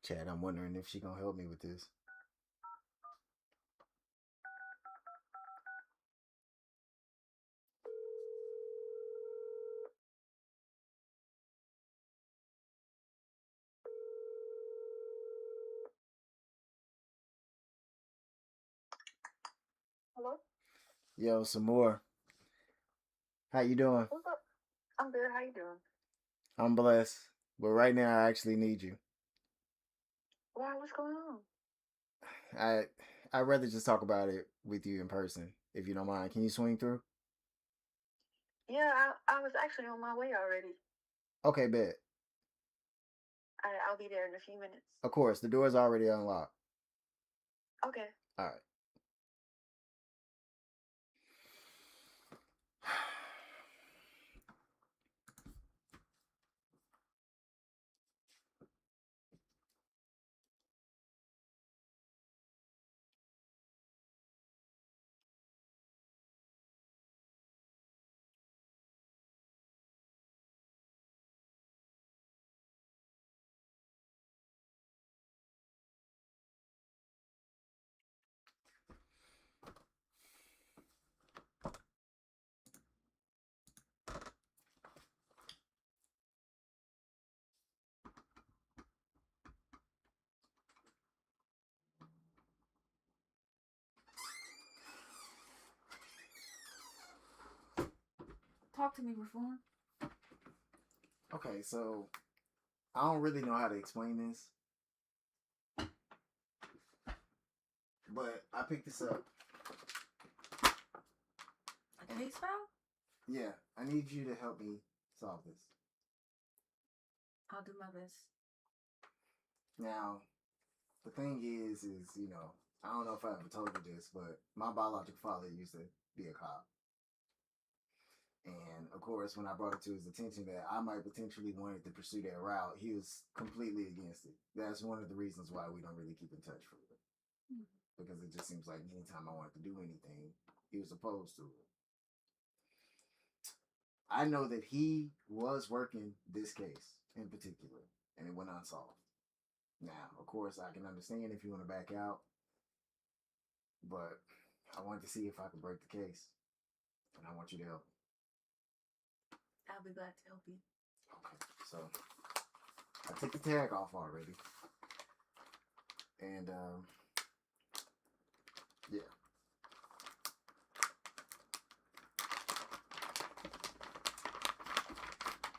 Chad, I'm wondering if she gonna help me with this. Hello? Yo, some more. How you doing? What's up? I'm good. How you doing? I'm blessed, but right now I actually need you. Why? What's going on? I I'd rather just talk about it with you in person, if you don't mind. Can you swing through? Yeah, I was actually on my way already. Okay, bet. I'll be there in a few minutes. Of course, the door's already unlocked. Okay. All right. Talk to me, Reform. Okay, so I don't really know how to explain this, but I picked this up. A case file? Yeah, I need you to help me solve this. I'll do my best. Now, the thing is I don't know if I ever told you this, but my biological father used to be a cop. And of course, when I brought it to his attention that I might potentially wanted to pursue that route, he was completely against it. That's one of the reasons why we don't really keep in touch for it. Because it just seems like anytime I wanted to do anything, he was opposed to it. I know that he was working this case in particular, and it went unsolved. Now, of course, I can understand if you want to back out, but I wanted to see if I could break the case, and I want you to help. I'll be glad to help you. Okay, so I took the tag off already, and yeah.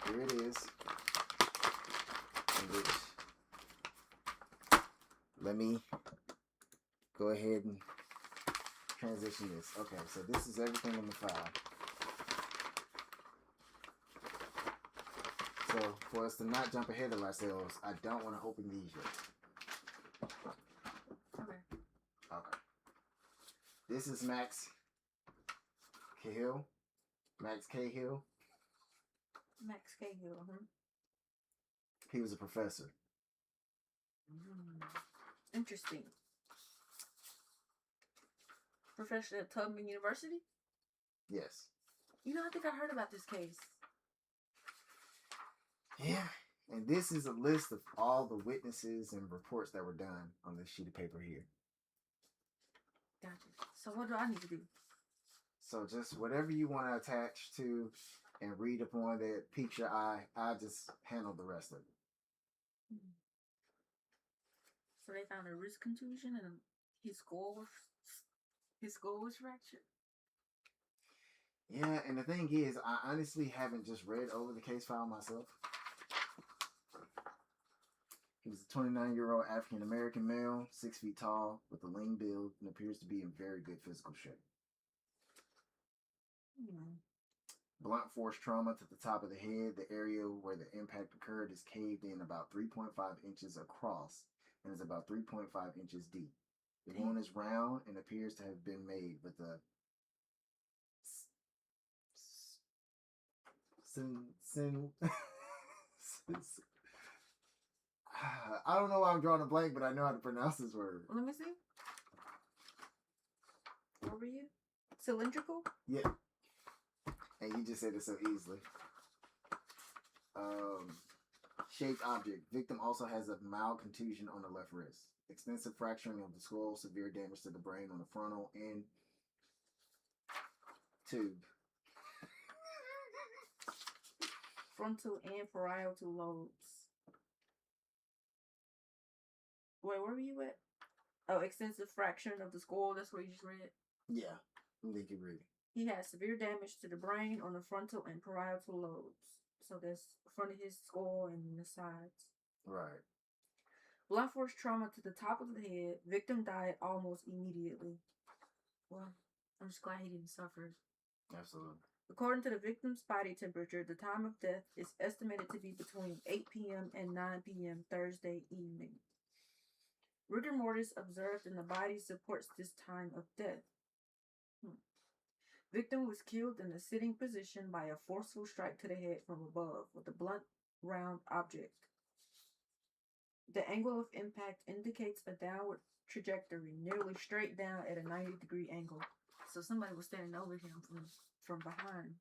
Here it is. Which, let me go ahead and transition this. Okay, so this is everything in the file. So for us to not jump ahead of ourselves, I don't want to open these yet. Okay. Okay. This is Max Cahill. Max Cahill. Max Cahill, huh? He was a professor. Interesting. Professor at Tubman University? Yes. I think I heard about this case. Yeah. And this is a list of all the witnesses and reports that were done on this sheet of paper here. Gotcha. So what do I need to do? So just whatever you want to attach to and read upon that piques your eye, I just handle the rest of it. So they found a wrist contusion and his skull was fractured. Yeah, and the thing is, I honestly haven't just read over the case file myself. He was a 29-year-old African American male, 6 feet tall, with a lean build, and appears to be in very good physical shape. Blunt force trauma to the top of the head. The area where the impact occurred is caved in about 3.5 inches across and is about 3.5 inches deep. The wound is round and appears to have been made with a I don't know why I'm drawing a blank, but I know how to pronounce this word. Let me see. What were you? Cylindrical? Yeah. And you just said it so easily. shaped object. Victim also has a mild contusion on the left wrist. Extensive fracturing of the skull, severe damage to the brain on the frontal and tube. Frontal and parietal lobes. Wait, where were you at? Oh, extensive fracturing of the skull. That's what you just read. Yeah, they can read. He has severe damage to the brain on the frontal and parietal lobes. So that's front of his skull and the sides. Right. Blunt force trauma to the top of the head. Victim died almost immediately. Well, I'm just glad he didn't suffer. Absolutely. According to the victim's body temperature, the time of death is estimated to be between 8 p.m. and 9 p.m. Thursday evening. Rigor mortis observed in the body supports this time of death. Victim was killed in a sitting position by a forceful strike to the head from above with a blunt, round object. The angle of impact indicates a downward trajectory, nearly straight down at a 90-degree angle. So somebody was standing over him from behind.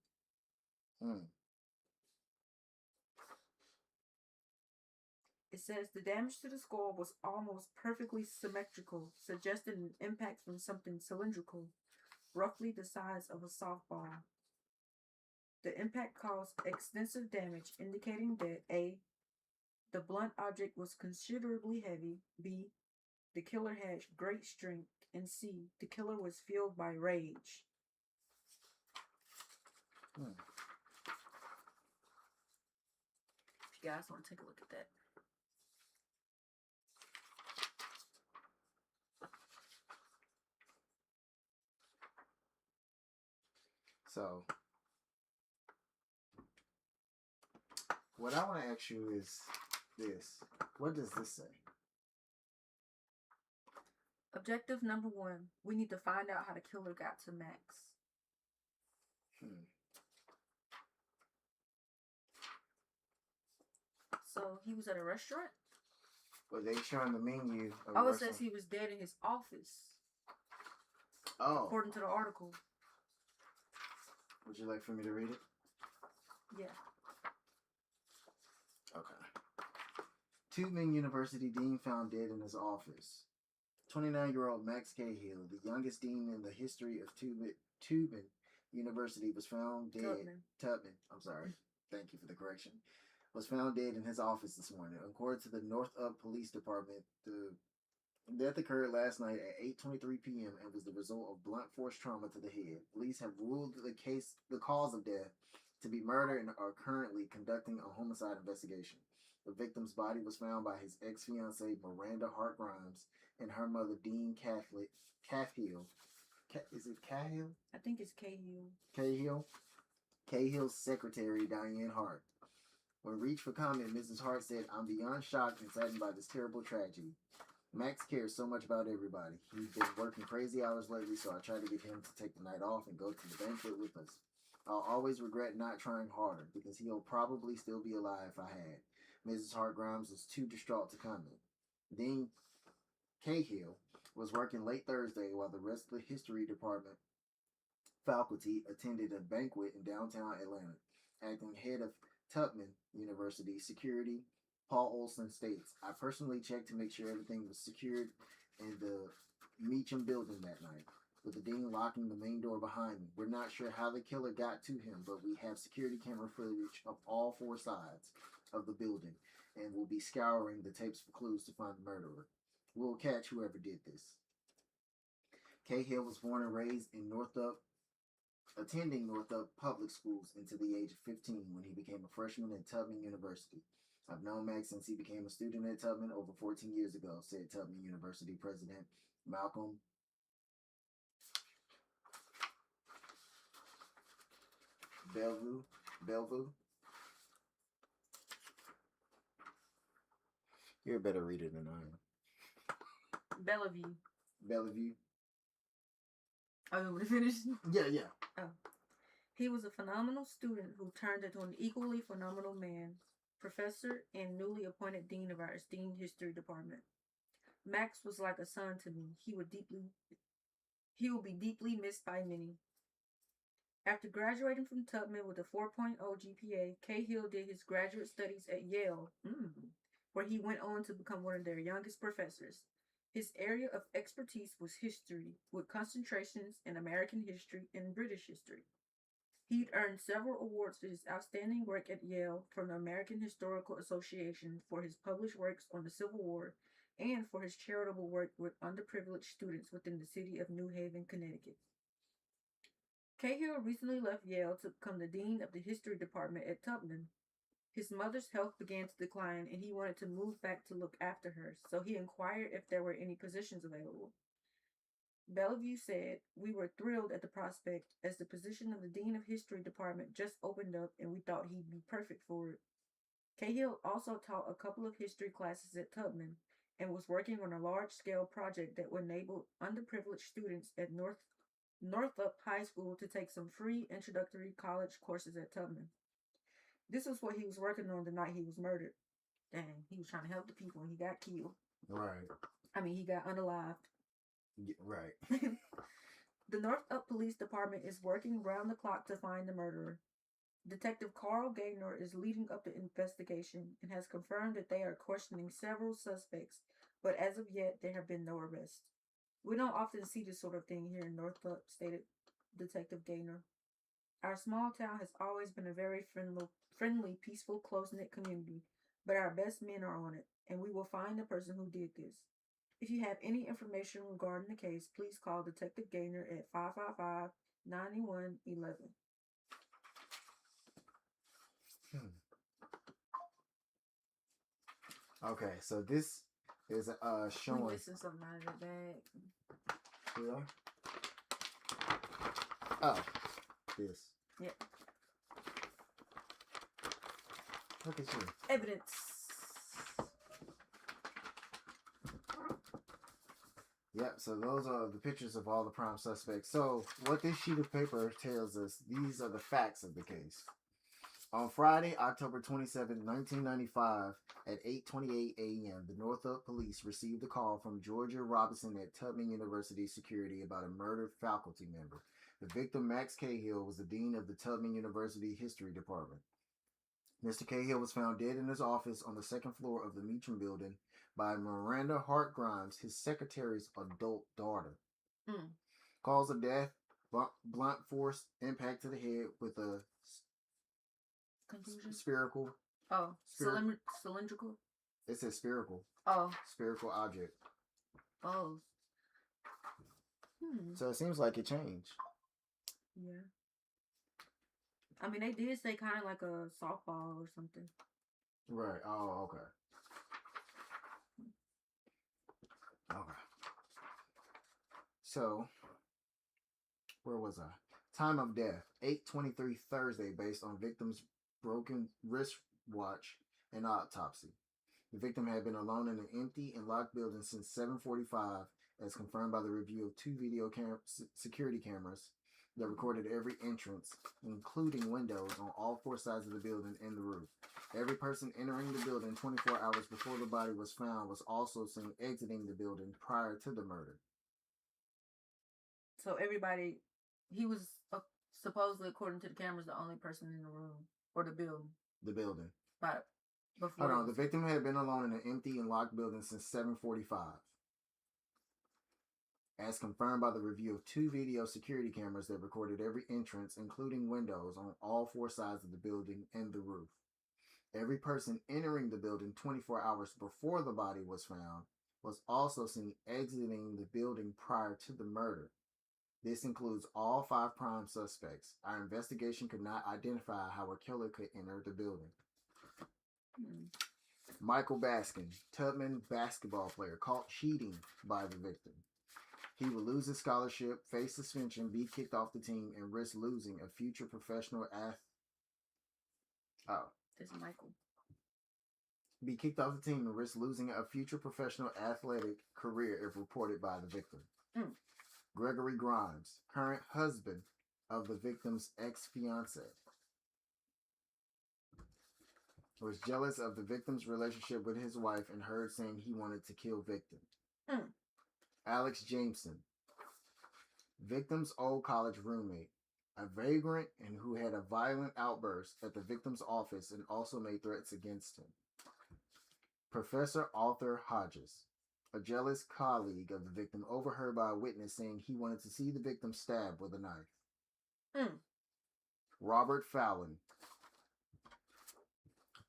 It says the damage to the skull was almost perfectly symmetrical, suggesting an impact from something cylindrical, roughly the size of a softball. The impact caused extensive damage, indicating that A, the blunt object was considerably heavy, B, the killer had great strength, and C, the killer was fueled by rage. If you guys want to take a look at that. So, what I want to ask you is this. What does this say? Objective number 1. We need to find out how the killer got to Max. So, he was at a restaurant? Well, they showing the menu. Oh, it says he was dead in his office. Oh. According to the article. Would you like for me to read it? Yeah. Okay. Tubman University dean found dead in his office. 29-year-old Max Cahill, the youngest dean in the history of Tubman University, was found dead. Tubman. I'm sorry. Thank you for the correction. Was found dead in his office this morning. According to the Northup Police Department, the death occurred last night at 8:23 p.m. and was the result of blunt force trauma to the head. Police have ruled the cause of death to be murder and are currently conducting a homicide investigation. The victim's body was found by his ex-fiancée Miranda Hart Grimes and her mother Dean Cahill. Is it Cahill? I think it's Cahill. Cahill. Cahill's secretary Diane Hart. When reached for comment, Mrs. Hart said, "I'm beyond shocked and saddened by this terrible tragedy. Max cares so much about everybody. He's been working crazy hours lately, so I tried to get him to take the night off and go to the banquet with us. I'll always regret not trying harder, because he'll probably still be alive if I had." Mrs. Hart Grimes was too distraught to comment. Dean Cahill was working late Thursday while the rest of the history department faculty attended a banquet in downtown Atlanta. Acting head of Tubman University Security, Paul Olson states, "I personally checked to make sure everything was secured in the Meacham building that night, with the dean locking the main door behind me. We're not sure how the killer got to him, but we have security camera footage of all four sides of the building, and we'll be scouring the tapes for clues to find the murderer. We'll catch whoever did this." Cahill was born and raised in Northup, attending Northup Public Schools until the age of 15 when he became a freshman at Tubman University. "I've known Max since he became a student at Tubman over 14 years ago," said Tubman University President Malcolm Bellevue. You're a better reader than I am. Bellevue. Oh, you want to finish? Yeah. Oh. He was a phenomenal student who turned into an equally phenomenal man, professor, and newly appointed dean of our esteemed history department. Max was like a son to me. He will be deeply missed by many. After graduating from Tubman with a 4.0 GPA, Cahill did his graduate studies at Yale, where he went on to become one of their youngest professors. His area of expertise was history, with concentrations in American history and British history. He'd earned several awards for his outstanding work at Yale from the American Historical Association for his published works on the Civil War and for his charitable work with underprivileged students within the city of New Haven, Connecticut. Cahill recently left Yale to become the dean of the history department at Tubman. His mother's health began to decline and he wanted to move back to look after her, so he inquired if there were any positions available. Bellevue said, "We were thrilled at the prospect, as the position of the Dean of History Department just opened up and we thought he'd be perfect for it." Cahill also taught a couple of history classes at Tubman and was working on a large scale project that would enable underprivileged students at Northup High School to take some free introductory college courses at Tubman. This was what he was working on the night he was murdered. Dang, he was trying to help the people and he got killed. Right. I mean, he got unalived. Yeah, right. The Northup Police Department is working round the clock to find the murderer. Detective Carl Gaynor is leading up the investigation and has confirmed that they are questioning several suspects, but as of yet, there have been no arrests. "We don't often see this sort of thing here in Northup," stated Detective Gaynor. "Our small town has always been a very friendly, peaceful, close-knit community, but our best men are on it, and we will find the person who did this. If you have any information regarding the case, please call Detective Gaynor at 555-9111. Okay, so this is We showing. missing something out of that bag. Yeah. Oh, this. Yeah. Look at you. Evidence. Yep, so those are the pictures of all the prime suspects. So what this sheet of paper tells us, these are the facts of the case. On Friday, October 27, 1995, at 8:28 a.m., the Northup Police received a call from Georgia Robinson at Tubman University Security about a murdered faculty member. The victim, Max Cahill, was the dean of the Tubman University History Department. Mr. Cahill was found dead in his office on the second floor of the Meacham building by Miranda Hart Grimes, his secretary's adult daughter. Cause of death: blunt force impact to the head with a confusion. Spherical. Oh, cylindrical. It says spherical. Oh, spherical object. Oh. So it seems like it changed. Yeah. I mean, they did say kind of like a softball or something. Right. Oh, okay. Okay. So, where was I? Time of death: 8:23 Thursday, based on victim's broken wristwatch and autopsy. The victim had been alone in an empty and locked building since 7:45, as confirmed by the review of two video security cameras that recorded every entrance, including windows on all four sides of the building and the roof. Every person entering the building 24 hours before the body was found was also seen exiting the building prior to the murder. So everybody, he was supposedly, according to the cameras, the only person in the room or the building. The building. But before. Hold on. The victim had been alone in an empty and locked building since 7:45. As confirmed by the review of two video security cameras that recorded every entrance, including windows on all four sides of the building and the roof. Every person entering the building 24 hours before the body was found was also seen exiting the building prior to the murder. This includes all 5 prime suspects. Our investigation could not identify how a killer could enter the building. Michael Baskin, Tubman basketball player, caught cheating by the victim. He would lose his scholarship, face suspension, be kicked off the team, and risk losing a future professional This is Michael. Be kicked off the team and risk losing a future professional athletic career if reported by the victim. Gregory Grimes, current husband of the victim's ex-fiance, was jealous of the victim's relationship with his wife and heard saying he wanted to kill victim. Alex Jameson, victim's old college roommate. a vagrant and who had a violent outburst at the victim's office and also made threats against him. Professor Arthur Hodges, a jealous colleague of the victim, overheard by a witness saying he wanted to see the victim stabbed with a knife. Mm. Robert Fallon,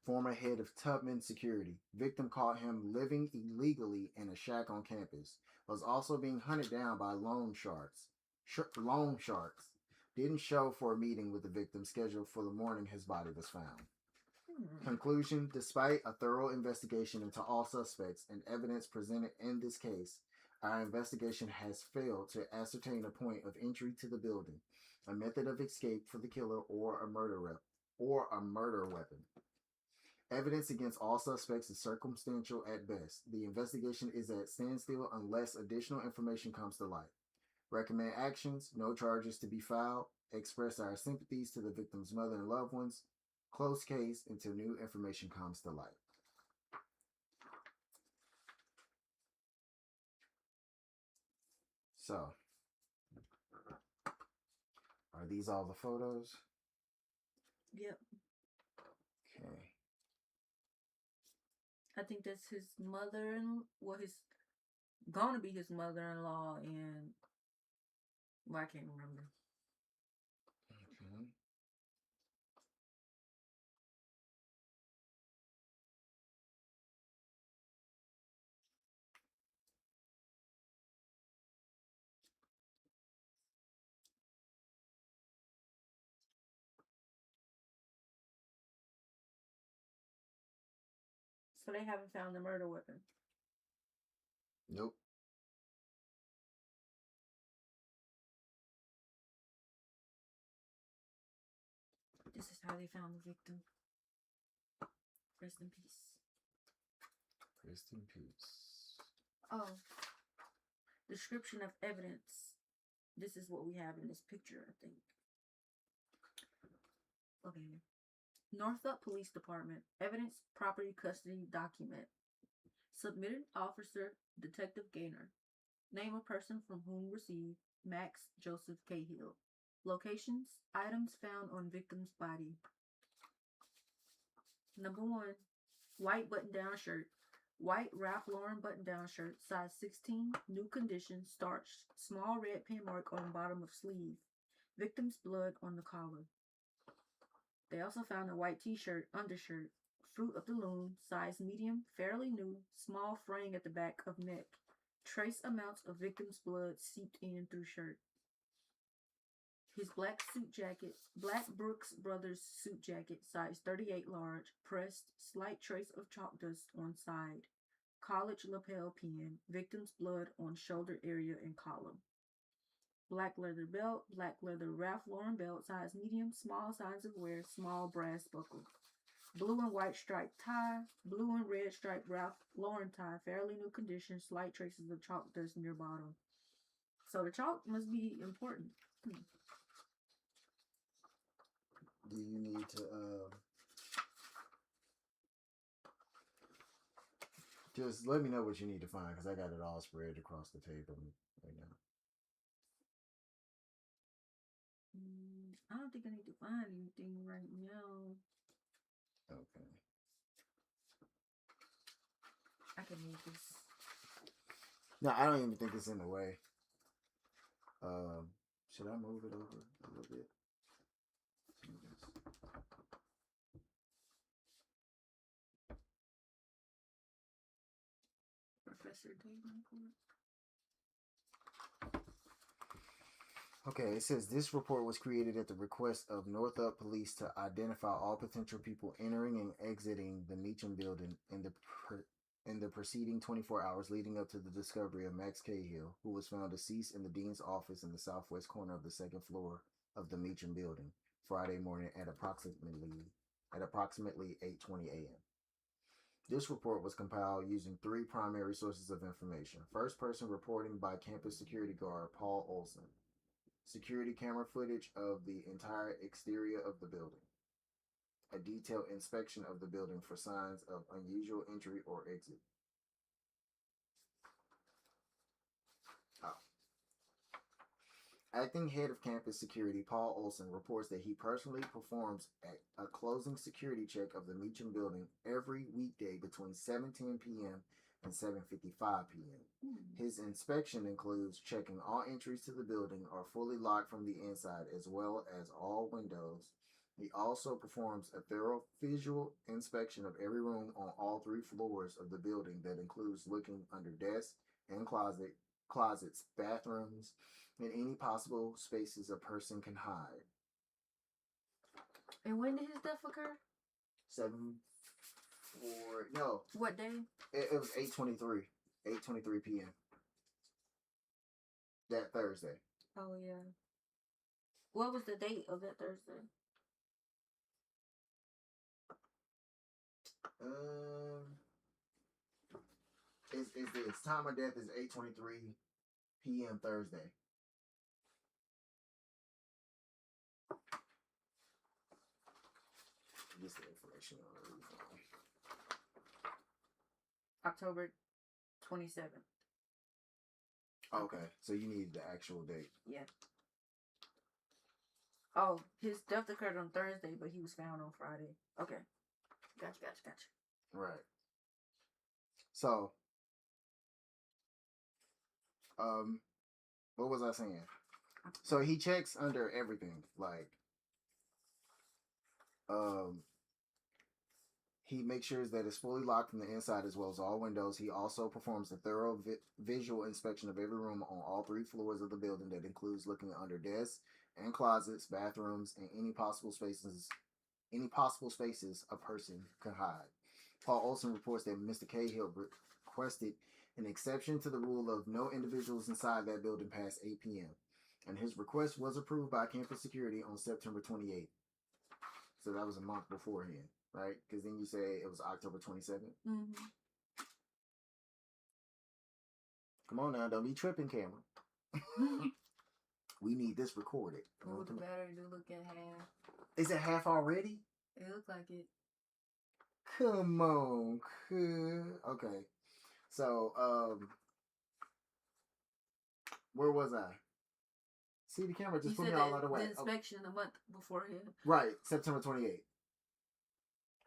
former head of Tubman Security, victim caught him living illegally in a shack on campus, was also being hunted down by loan sharks. Loan sharks. Didn't show for a meeting with the victim scheduled for the morning his body was found. Conclusion: despite a thorough investigation into all suspects and evidence presented in this case, our investigation has failed to ascertain a point of entry to the building, a method of escape for the killer, or a murder weapon. Evidence against all suspects is circumstantial at best. The investigation is at standstill unless additional information comes to light. Recommend actions: no charges to be filed. Express our sympathies to the victim's mother and loved ones. Close case until new information comes to light. So, are these all the photos? Yep. Okay. I think that's his mother, his gonna be his mother-in-law, and I can't remember. Okay. So they haven't found the murder weapon. Nope. This is how they found the victim. Rest in peace. Rest in peace. Oh. Description of evidence. This is what we have in this picture, I think. Okay. Northup Police Department. Evidence Property Custody Document. Submitted Officer Detective Gaynor. Name of person from whom received: Max Joseph Cahill. Locations: items found on victim's body. Number 1, white button-down shirt. White Ralph Lauren button-down shirt, size 16, new condition, starched, small red pin mark on bottom of sleeve. Victim's blood on the collar. They also found a white t-shirt, undershirt, Fruit of the Loom, size medium, fairly new, small fraying at the back of neck. Trace amounts of victim's blood seeped in through shirt. His black suit jacket, Black Brooks Brothers suit jacket, size 38 large, pressed, slight trace of chalk dust on side. College lapel pin, victim's blood on shoulder area and collar. Black leather belt, black leather Ralph Lauren belt, size medium, small signs of wear, small brass buckle. Blue and white striped tie, blue and red striped Ralph Lauren tie, fairly new condition, slight traces of chalk dust near bottom. So the chalk must be important. Do you need to just let me know what you need to find, because I got it all spread across the table right now. I don't think I need to find anything right now. Okay. I can move this. No, I don't even think it's in the way. Should I move it over a little bit? Professor Davenport. Okay, it says this report was created at the request of Northup Police to identify all potential people entering and exiting the Meacham building in the preceding 24 hours leading up to the discovery of Max Cahill, who was found deceased in the dean's office in the southwest corner of the second floor of the Meacham building Friday morning at approximately 8:20 a.m. This report was compiled using 3 primary sources of information. First person reporting by campus security guard Paul Olson. Security camera footage of the entire exterior of the building. A detailed inspection of the building for signs of unusual entry or exit. Acting head of campus security Paul Olson reports that he personally performs a closing security check of the Meacham building every weekday between 7:10 p.m. and 7:55 p.m. His inspection includes checking all entries to the building are fully locked from the inside as well as all windows. He also performs a thorough visual inspection of every room on all 3 floors of the building that includes looking under desks and closets, bathrooms, and any possible spaces a person can hide. And when did his death occur? 7 4 no. What day? It was 8:23 p.m. that Thursday. Oh yeah. What was the date of that Thursday? Is this time of death is 8:23 p.m. Thursday. This the information on the phone. October 27th. Okay, so you need the actual date. Yeah. Oh, his death occurred on Thursday, but he was found on Friday. Okay. Gotcha. Right. So, what was I saying? So he checks under everything, like, he makes sure that it's fully locked from the inside as well as all windows. He also performs a thorough visual inspection of every room on all 3 floors of the building that includes looking under desks and closets, bathrooms, and any possible spaces a person could hide. Paul Olson reports that Mr. Cahill requested an exception to the rule of no individuals inside that building past 8 p.m. And his request was approved by campus security on September 28th. So that was a month beforehand, right? Because then you say it was October 27th. Mm-hmm. Come on now, don't be tripping, camera. We need this recorded. Oh, the battery do look at half. Is it half already? It looks like it. Come on. Okay. So, where was I? See, the camera just put me all out of the way. The inspection a month beforehand. Right, September 28th.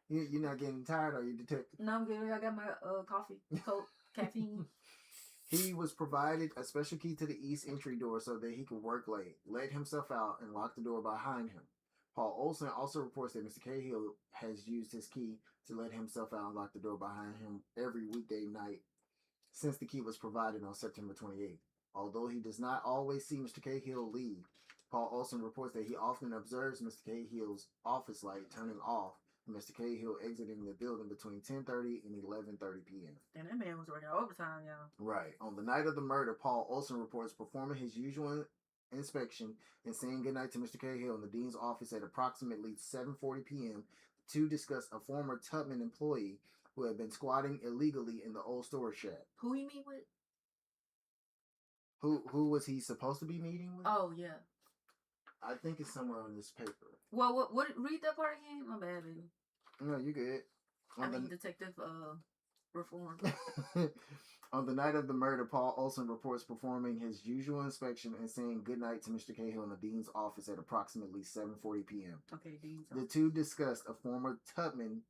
You're not getting tired, or you detective? No, I'm good. I got my coffee, Coke, caffeine. He was provided a special key to the east entry door so that he could work late, let himself out, and lock the door behind him. Paul Olson also reports that Mr. Cahill has used his key to let himself out and lock the door behind him every weekday night since the key was provided on September 28th. Although he does not always see Mr. Cahill leave, Paul Olson reports that he often observes Mr. Cahill's office light turning off and Mr. Cahill exiting the building between 10:30 and 11:30 p.m. And that man was working overtime, y'all. Right. On the night of the murder, Paul Olson reports performing his usual inspection and saying goodnight to Mr. Cahill in the dean's office at approximately 7:40 p.m. to discuss a former Tubman employee who had been squatting illegally in the old storage shack. Who he meet with? Who was he supposed to be meeting with? Oh, yeah. I think it's somewhere on this paper. Well, what read that part again? My bad, baby. No, you good. Detective reform. On the night of the murder, Paul Olson reports performing his usual inspection and saying goodnight to Mr. Cahill in the dean's office at approximately 7:40 p.m. Okay, dean's The two discussed a former Tubman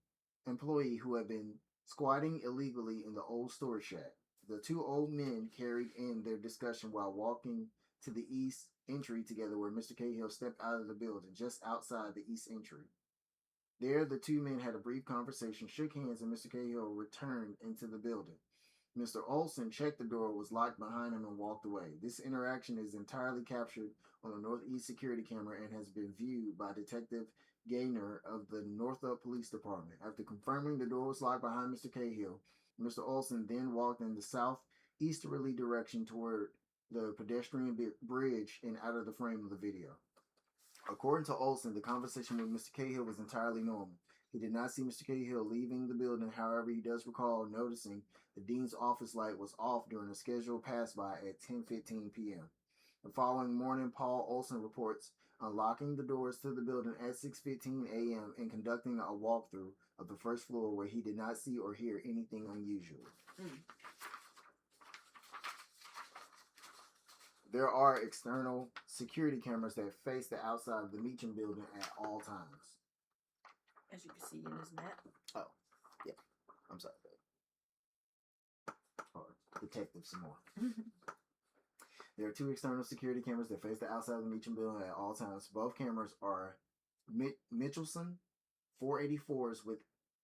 employee who had been squatting illegally in the old storage shack. The 2 old men carried in their discussion while walking to the east entry together, where Mr. Cahill stepped out of the building just outside the east entry. There, the 2 men had a brief conversation, shook hands, and Mr. Cahill returned into the building. Mr. Olson checked the door, was locked behind him, and walked away. This interaction is entirely captured on the Northeast security camera and has been viewed by Detective Gaynor of the Northup Police Department. After confirming the door was locked behind Mr. Cahill, Mr. Olson then walked in the southeasterly direction toward the pedestrian bridge and out of the frame of the video. According to Olson, the conversation with Mr. Cahill was entirely normal. He did not see Mr. Cahill leaving the building. However, he does recall noticing the dean's office light was off during a scheduled pass-by at 10:15 p.m. The following morning, Paul Olson reports unlocking the doors to the building at 6:15 a.m. and conducting a walkthrough of the first floor where he did not see or hear anything unusual. there are external security cameras that face the outside of the Meacham building at all times. As you can see in this map. Oh, yeah. I'm sorry. Or detective some more. There are 2 external security cameras that face the outside of the Meacham building at all times. Both cameras are Mitchelson 484s with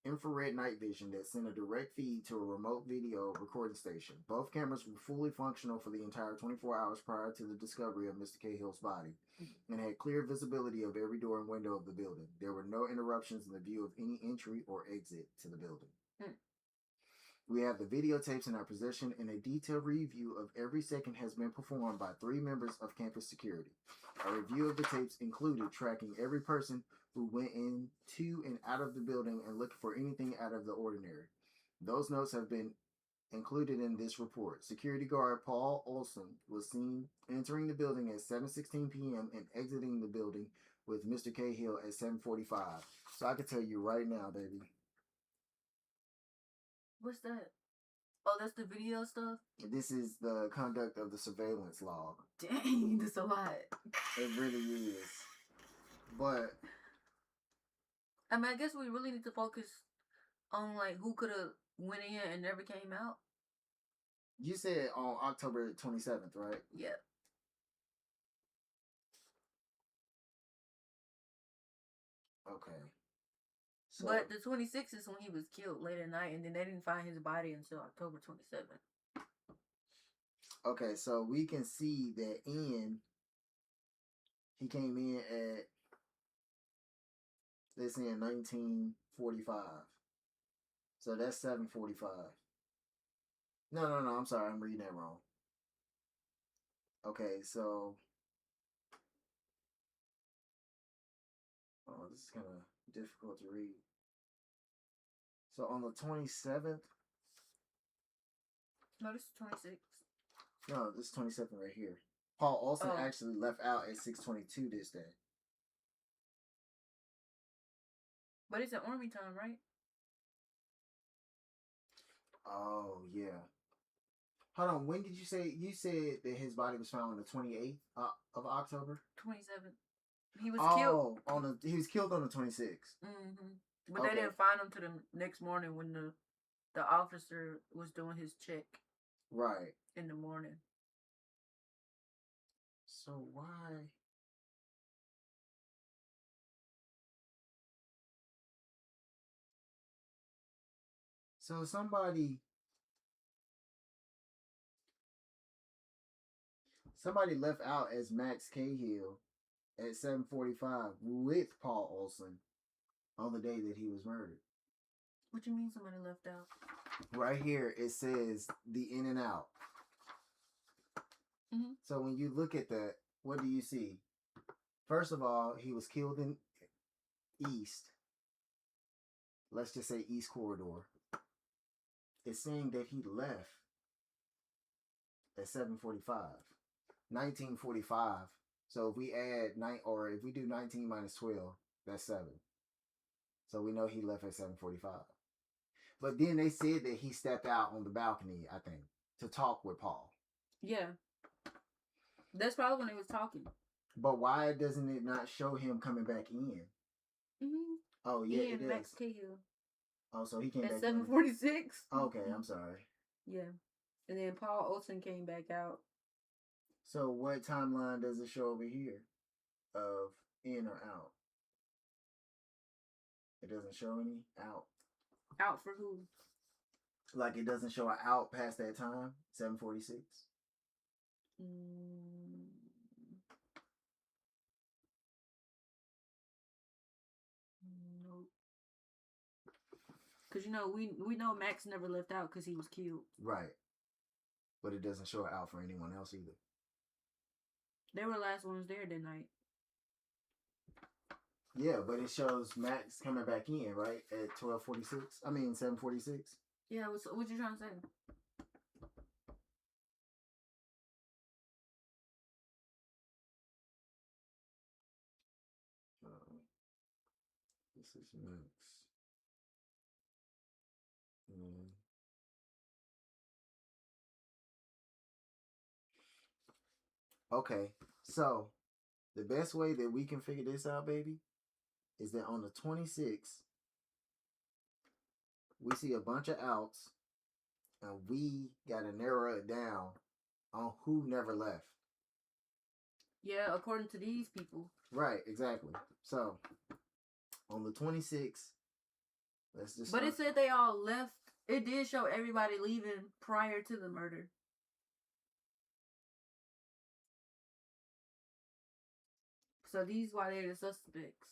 infrared night vision that send a direct feed to a remote video recording station. Both cameras were fully functional for the entire 24 hours prior to the discovery of Mr. Cahill's body and had clear visibility of every door and window of the building. There were no interruptions in the view of any entry or exit to the building. We have the videotapes in our possession, and a detailed review of every second has been performed by 3 members of campus security. A review of the tapes included tracking every person who went into and out of the building and looking for anything out of the ordinary. Those notes have been included in this report. Security guard Paul Olson was seen entering the building at 7:16 p.m. and exiting the building with Mr. Cahill at 7:45. So I can tell you right now, baby. What's that? Oh, that's the video stuff? This is the conduct of the surveillance log. Dang, that's a lot. It really is. But I mean, I guess we really need to focus on like who could have went in and never came out. You said on October 27th, right? Yeah. Okay. So, But the 26th is when he was killed late at night, and then they didn't find his body until October 27th. okay, so we can see that he came in at, they're saying 1945. So that's 7:45. No, I'm sorry, I'm reading that wrong. Okay, so, oh, this is kind of difficult to read. So on the 27th, No, this is 26th. no, this is 27th right here. Paul Olson actually left out at 6:22 this day. But it's an army time, right? Oh, yeah. Hold on, when did you say, you said that his body was found on the 28th of October? 27th. He was killed. Oh, he was killed on the 26th. Mm-hmm. But they didn't find him till the next morning when the officer was doing his check. Right. In the morning. So why? So somebody left out as Max Cahill at 7:45 with Paul Olson on the day that he was murdered. What you mean somebody left out? Right here it says the in and out. Mm-hmm. So when you look at that, what do you see? First of all, he was killed in East. Let's just say East Corridor. It's saying that he left at 7:45. 1945. So if we add if we do 19 minus 12, that's 7. So we know he left at 7:45. But then they said that he stepped out on the balcony, I think, to talk with Paul. Yeah. That's probably when they was talking. But why doesn't it not show him coming back in? Mm-hmm. Oh, yeah, it is. Max Cahill. Oh, so he came back at 7:46. Okay, I'm sorry. Yeah. And then Paul Olson came back out. So what timeline does it show over here of in or out? It doesn't show any out. Out for who? Like it doesn't show an out past that time, 7:46. Nope. Because we know Max never left out because he was killed. Right. But it doesn't show an out for anyone else either. They were the last ones there that night. Yeah, but it shows Max coming back in, right? At 12:46. I mean 7:46. Yeah, what you trying to say? This is Max. Okay, so the best way that we can figure this out, baby, is that on the 26th, we see a bunch of outs, and we got to narrow it down on who never left. Yeah, according to these people. Right, exactly. So, on the 26th, let's just. But it said they all left. It did show everybody leaving prior to the murder. So these why they're the suspects.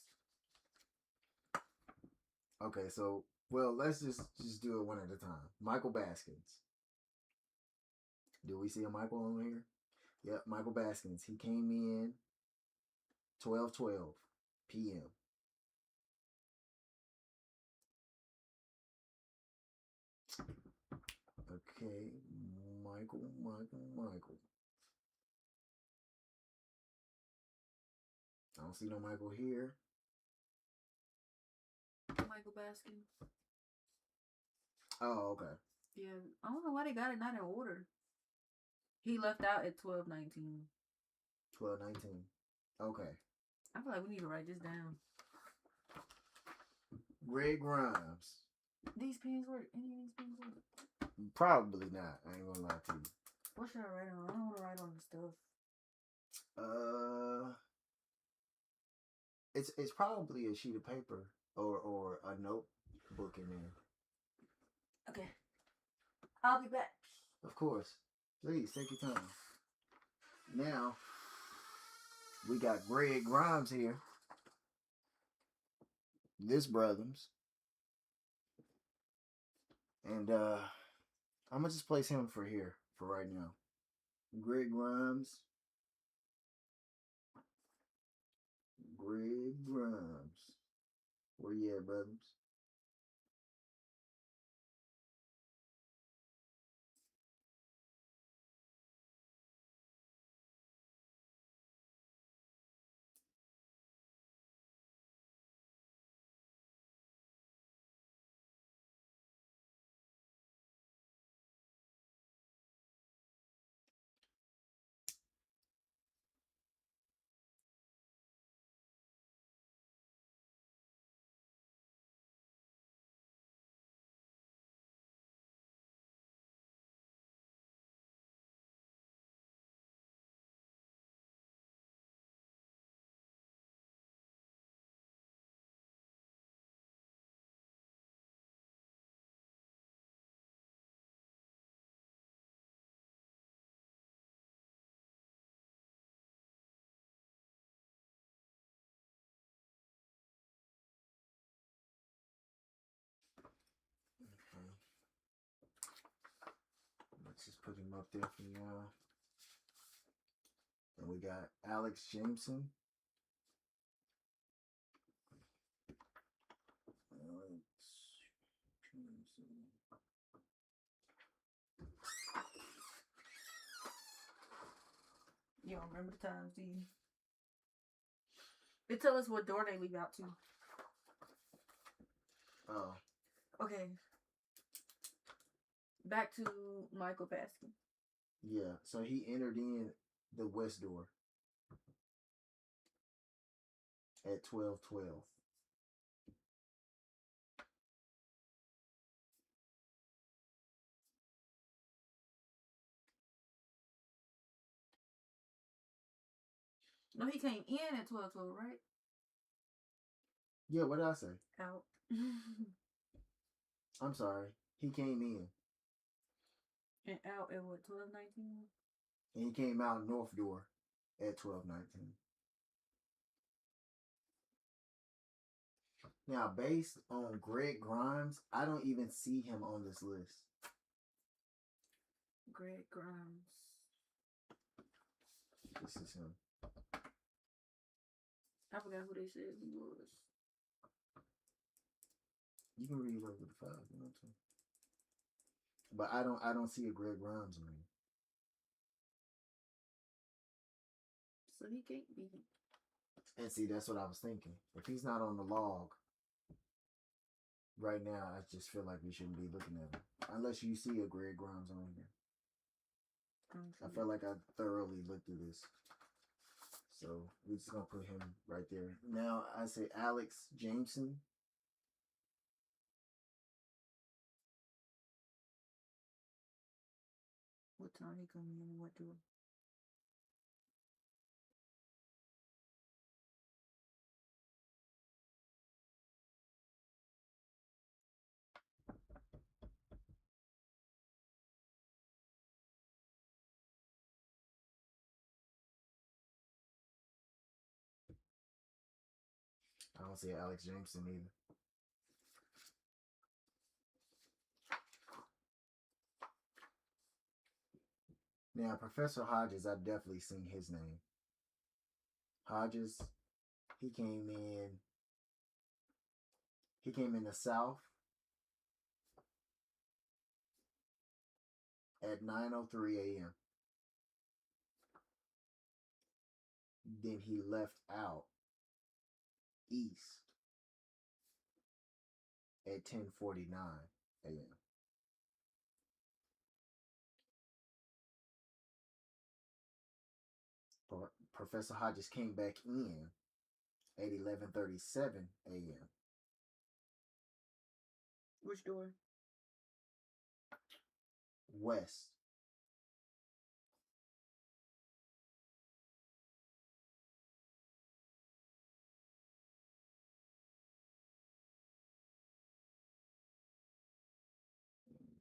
Okay, so let's just do it one at a time. Michael Baskins. Do we see a Michael on here? Yep, Michael Baskins. He came in 12:12 p.m. Okay, Michael. I don't see no Michael here. Michael Baskin. Oh, okay. Yeah, I don't know why they got it not in order. He left out at 12:19. 12:19. Okay. I feel like we need to write this down. Greg Grimes. These pens work. Any of these pens work? Probably not. I ain't gonna lie to you. What should I write on? I don't want to write on the stuff. It's probably a sheet of paper or a notebook in there. Okay. I'll be back. Of course. Please take your time. Now we got Greg Grimes here. This brother's. And I'm gonna just place him for right now. Greg Grimes. Where you at, brothers? Okay. Let's just put him up there for y'all. And we got Alex Jameson. You don't remember the times, do you? They tell us what door they leave out to. Oh. Okay. Back to Michael Baskin. Yeah, so he entered in the west door at 12:12. No, he came in at 12:12, right? Yeah, what did I say? Out. I'm sorry. He came in. And out at what, 12:19? And he came out north door at 12:19. Now, based on Greg Grimes, I don't even see him on this list. Greg Grimes. This is him. I forgot who they said he was. You can read over the 5, you know what? But I don't see a Greg Grimes on here. So he can't be. And see, that's what I was thinking. If he's not on the log right now, I just feel like we shouldn't be looking at him. Unless you see a Greg Grimes on here. I felt like I thoroughly looked through this. So we're just gonna put him right there. Now I say Alex Jameson. What time he coming in and what door? I don't see Alex Jameson either. Now, Professor Hodges, I've definitely seen his name. Hodges, he came in the South at 9:03 a.m. Then he left out East at 10:49 a.m. Professor Hodges came back in at 11:37 a.m. Which door? West.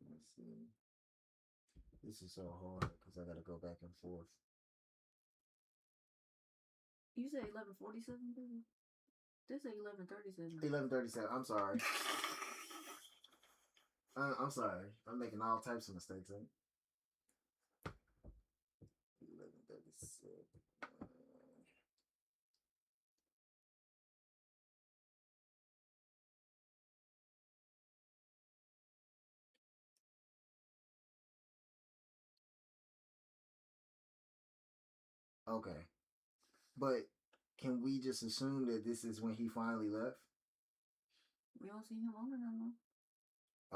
Let's see. This is so hard because I gotta go back and forth. You said 11:47, baby. This say 11:37. 11:37. I'm sorry. I'm sorry. I'm making all types of mistakes. 11:37. Okay. But can we just assume that this is when he finally left? We don't see him over no more.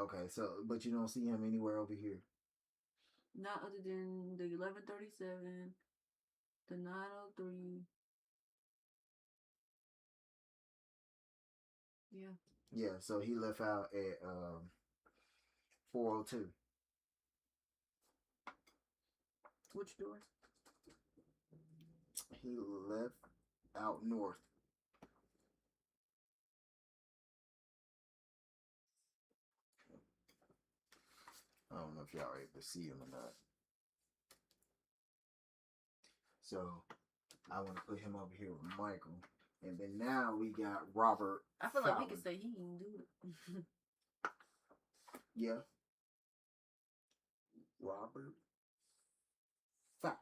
Okay, so but you don't see him anywhere over here. Not other than the 11:37, the 9:03. Yeah. Yeah, so he left out at 4:02. Which doors? He left out north. I don't know if y'all are able to see him or not. So I want to put him over here with Michael. And then now we got Robert. I feel like Fowler. we could say he didn't do it. Yeah. Robert Fowler.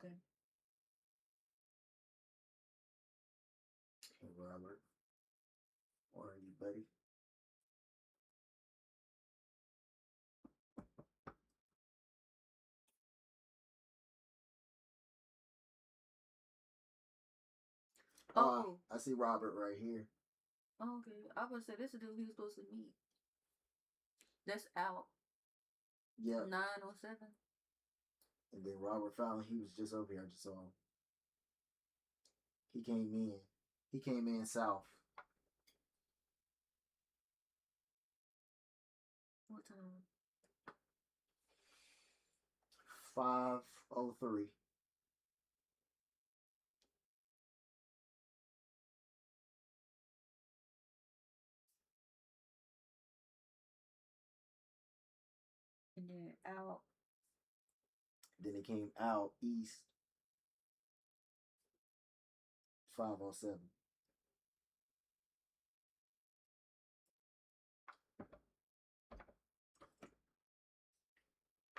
Okay. Hey, Robert. Where are you, buddy? Oh. I see Robert right here. Oh, okay. I was say this is the dude he was supposed to meet. That's out. Yeah. 9:07. And then Robert Fowler, he was just over here. I just saw him. He came in. He came in south. What time? 5:03. And then out. Then it came out east. 5:07.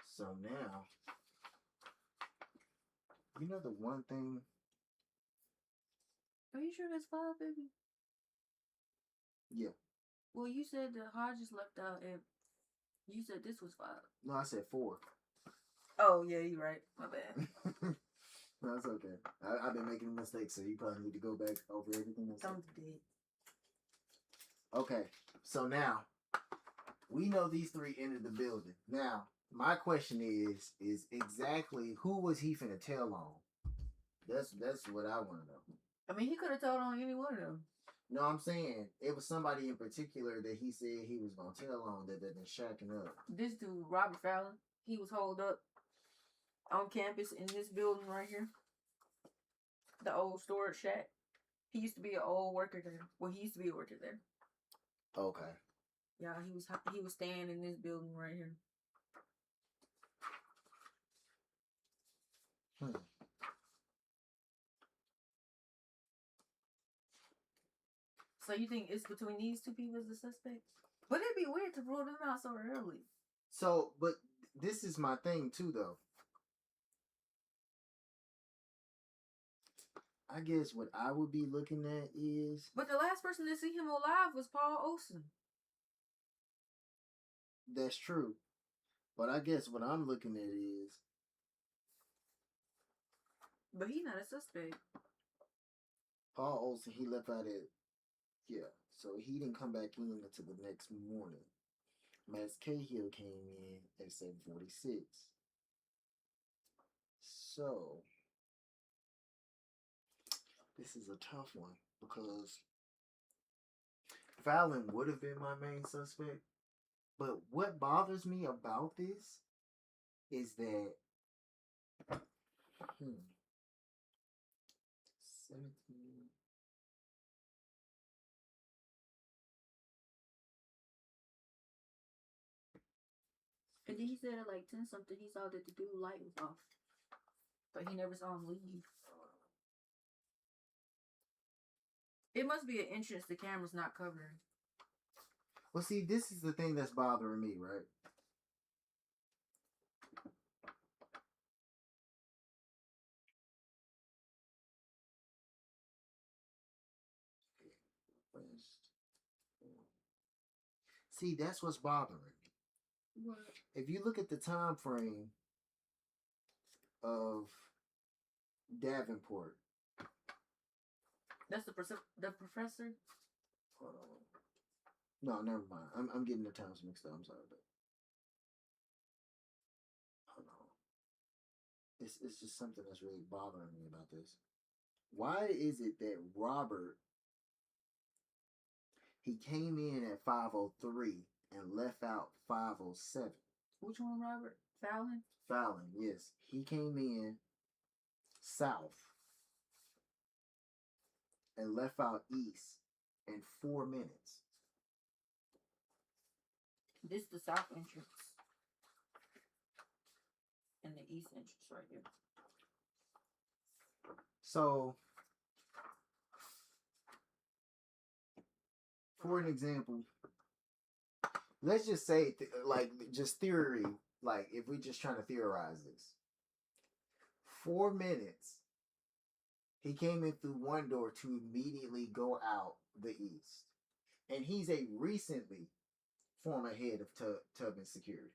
So now, you know the one thing. Are you sure that's 5, baby? Yeah. Well, you said the Hodges left out and you said this was 5. No, I said 4. Oh, yeah, you're right. My bad. No, it's okay. I've been making mistakes, so you probably need to go back over everything. Sounds good. Okay, so now We know these three entered the building. Now, my question is exactly who was he finna tell on? That's what I want to know. I mean, he could have told on any one of them. No, I'm saying it was somebody in particular that he said he was gonna tell on that they've been shacking up. This dude, Robert Fallon, he was holed up on campus in this building right here. The old storage shack. He used to be an old worker there. Well, he used to be a worker there. Okay. Yeah, he was staying in this building right here. So you think it's between these two people as the suspects? But it'd be weird to rule them out so early. So, but this is my thing too, though. I guess what I would be looking at is... But the last person to see him alive was Paul Olson. That's true. But I guess what I'm looking at is... But he's not a suspect. Paul Olson, he left out at... Yeah, so he didn't come back in until the next morning. Max Cahill came in at 7:46. So... This is a tough one because Fallon would have been my main suspect. But what bothers me about this is that 17. And then he said at like 10 something, he saw that the dude light was off. But he never saw him leave. It must be an entrance the camera's not covering. Well, see, this is the thing that's bothering me, right? See, that's what's bothering me. What? If you look at the time frame of Davenport. That's the professor? Hold on. No, never mind. I'm getting the times mixed up. I'm sorry, but hold on. It's just something that's really bothering me about this. Why is it that Robert, he came in at 5:03 and left out 5:07? Which one, Robert? Fallon? Fallon, yes. He came in south and left out east in 4 minutes. This is the south entrance. And the east entrance right here. So, for an example, let's just say, like, just theory, like, if we're just trying to theorize this. 4 minutes, he came in through one door to immediately go out the east. And he's a recently former head of Tubman Security.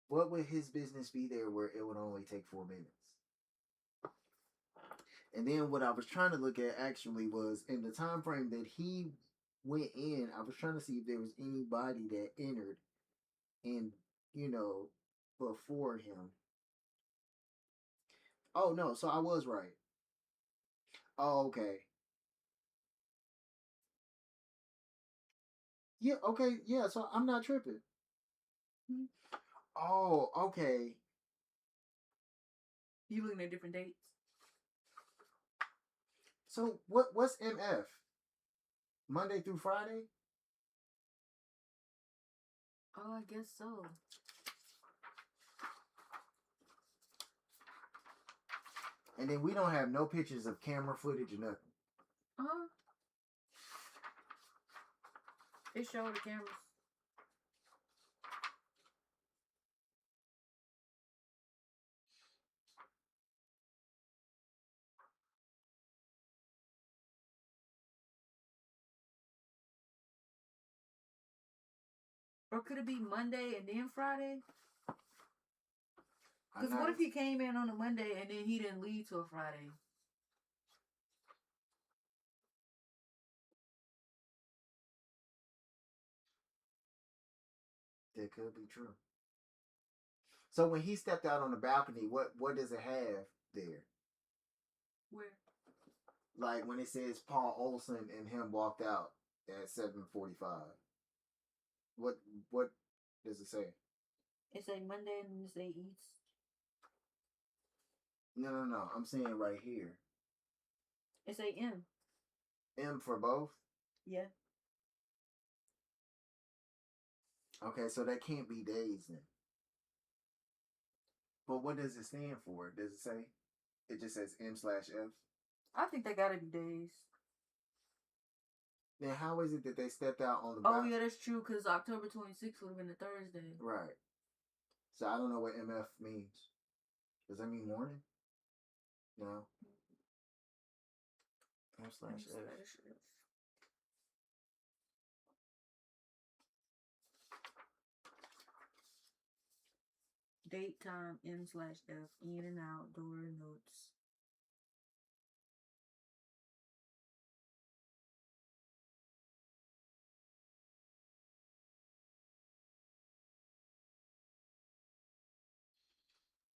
What would his business be there where it would only take 4 minutes? And then what I was trying to look at actually was in the time frame that he went in, I was trying to see if there was anybody that entered in, before him. Oh, no, so I was right. Oh, okay. Yeah, okay, yeah, so I'm not tripping. Mm-hmm. Oh, okay. You looking at different dates? So what's MF? Monday through Friday? Oh, I guess so. And then we don't have no pictures of camera footage or nothing. Uh-huh. It showed the cameras. Or could it be Monday and then Friday? Because what if he came in on a Monday and then he didn't leave till Friday? That could be true. So when he stepped out on the balcony, what does it have there? Where? Like when it says Paul Olson and him walked out at 7:45. What does it say? It say Monday and it say East. No. I'm saying right here. It say M. M for both? Yeah. Okay, so that can't be days then. But what does it stand for? Does it say? It just says M/F. I think they gotta be days. Then how is it that they stepped out on the Oh, yeah, that's true, because October 26th would have been a Thursday. Right. So I don't know what MF means. Does that mean morning? No. M/F. Date, time, M/F, in and out, door notes.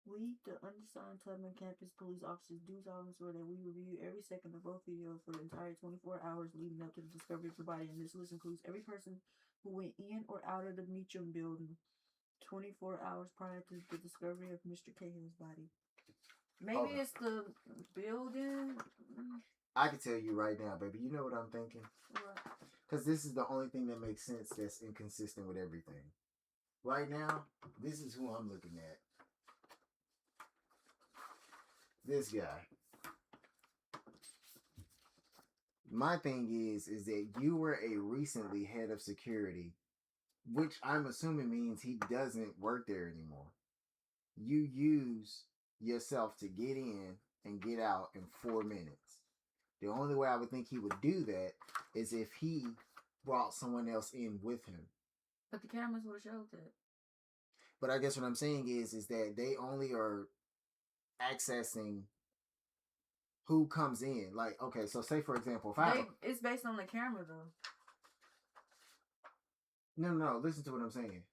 We, the undersigned Tubman campus police officers, do solemnly swear that we review every second of both videos for the entire 24 hours leading up to the discovery of the body, and this list includes every person who went in or out of the Meacham building 24 hours prior to the discovery of Mr. Cahill's body. Maybe it's the building. I can tell you right now, baby. You know what I'm thinking? What? Because this is the only thing that makes sense that's inconsistent with everything. Right now, this is who I'm looking at. This guy. My thing is that you were a recently head of security, which I'm assuming means he doesn't work there anymore. You use yourself to get in and get out in 4 minutes. The only way I would think he would do that is if he brought someone else in with him. But the cameras would have showed that. But I guess what I'm saying is that they only are accessing who comes in. Like, okay, so say for example, it's based on the camera though. No, listen to what I'm saying.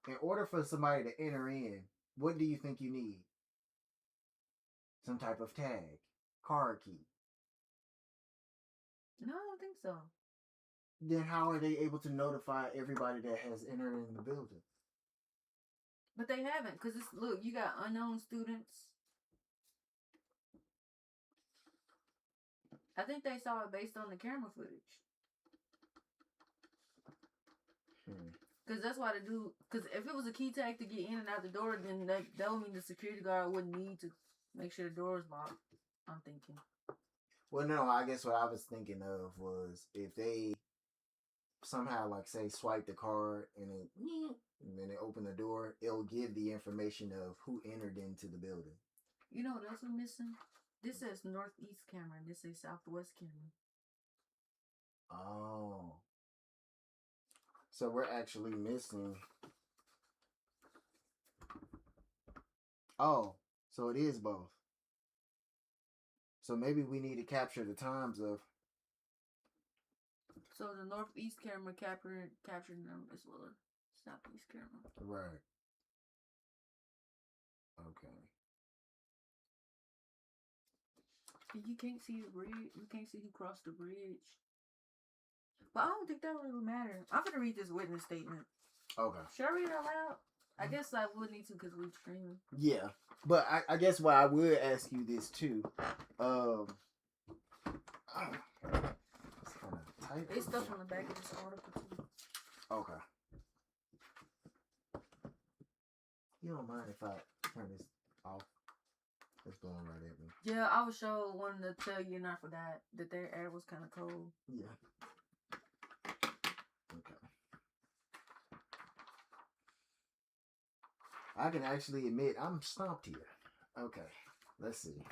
In order for somebody to enter in, what do you think you need? Some type of tag, card key. No, I don't think so. Then how are they able to notify everybody that has entered in the building? But they haven't, because look, you got unknown students. I think they saw it based on the camera footage. Because that's why they do. Because if it was a key tag to get in and out the door, then that would mean the security guard wouldn't need to make sure the door is locked. I'm thinking. Well, no, I guess what I was thinking of was if they somehow, like, say, swipe the card and then they open the door, it'll give the information of who entered into the building. You know what else we're missing? This says northeast camera and this says southwest camera. Oh. So we're actually missing. Oh, so it is both. So maybe we need to capture the times of. So the northeast camera captured them as well as southeast camera. Right. Okay. You can't see the bridge. You can't see who crossed the bridge. But I don't think that really matter. I'm gonna read this witness statement. Okay. Should I read it out loud? I guess I would need to because we're streaming. Yeah, but I guess why I would ask you this too. It's kind of tight. There's stuff on the back of this article too. Okay. You don't mind if I turn this off? It's blowing right at me. Yeah, I was sure wanting to tell you, and I forgot that their air was kind of cold. Yeah. Okay. I can actually admit I'm stumped here. Okay, let's see.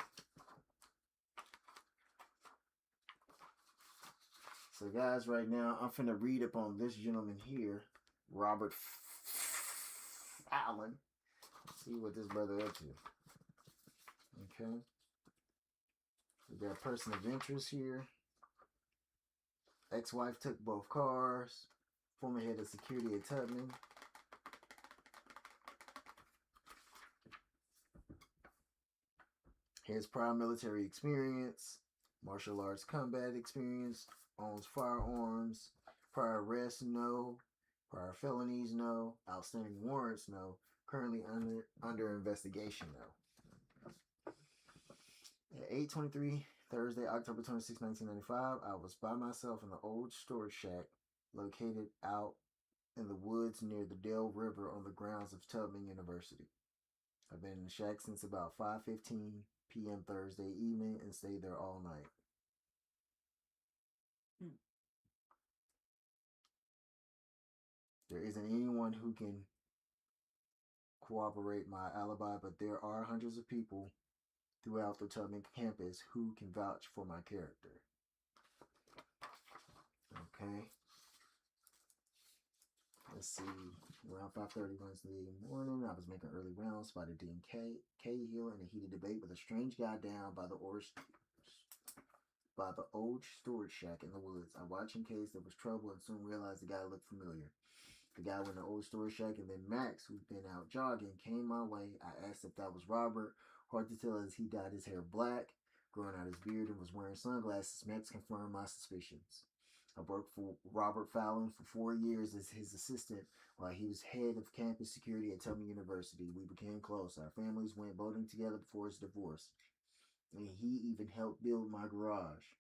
So guys, right now I'm finna read up on this gentleman here, Robert Allen. See what this brother up to. Okay. We got person of interest here. Ex-wife took both cars. Former head of security at Tubman. He has prior military experience, martial arts combat experience, owns firearms, prior arrests, no, prior felonies, no, outstanding warrants, no, currently under investigation, no. At 8:23 Thursday, October 26, 1995, I was by myself in the old storage shack located out in the woods near the Dale River on the grounds of Tubman University. I've been in the shack since about 5:15 p.m. Thursday evening and stayed there all night. Hmm. There isn't anyone who can corroborate my alibi, but there are hundreds of people throughout the Tubman campus who can vouch for my character. Okay. Let's see. Around 5:30 Wednesday morning, I was making early rounds, spotted Dean Cahill in a heated debate with a strange guy down by the old storage shack in the woods. I watched in case there was trouble and soon realized the guy looked familiar. The guy in the old storage shack, and then Max, who'd been out jogging, came my way. I asked if that was Robert. Hard to tell as he dyed his hair black, growing out his beard, and was wearing sunglasses. Max confirmed my suspicions. I worked for Robert Fallon for 4 years as his assistant while he was head of campus security at Tubman University. We became close. Our families went boating together before his divorce, and he even helped build my garage.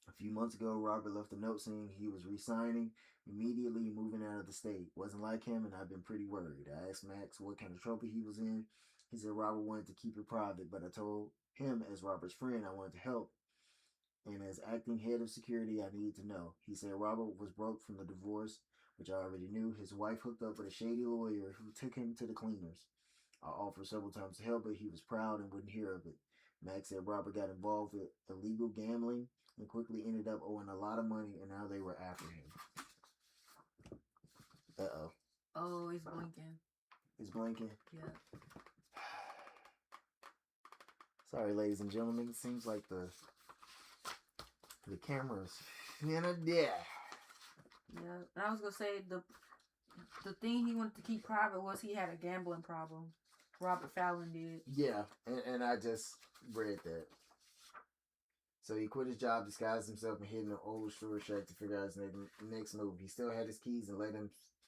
A few months ago, Robert left a note saying he was resigning, immediately moving out of the state. Wasn't like him, and I've been pretty worried. I asked Max what kind of trouble he was in. He said Robert wanted to keep it private, but I told him as Robert's friend I wanted to help. And as acting head of security, I needed to know. He said Robert was broke from the divorce, which I already knew. His wife hooked up with a shady lawyer who took him to the cleaners. I offered several times to help, but he was proud and wouldn't hear of it. Max said Robert got involved with illegal gambling and quickly ended up owing a lot of money, and now they were after him. Uh-oh. Oh, he's blinking. He's blinking? Yeah. Sorry, ladies and gentlemen. It seems like the camera's in a death. Yeah. And I was going to say, the thing he wanted to keep private was he had a gambling problem. Robert Fallon did. Yeah, and I just read that. So he quit his job, disguised himself, and hid in an old storage shack to figure out his next move. He still had his keys and let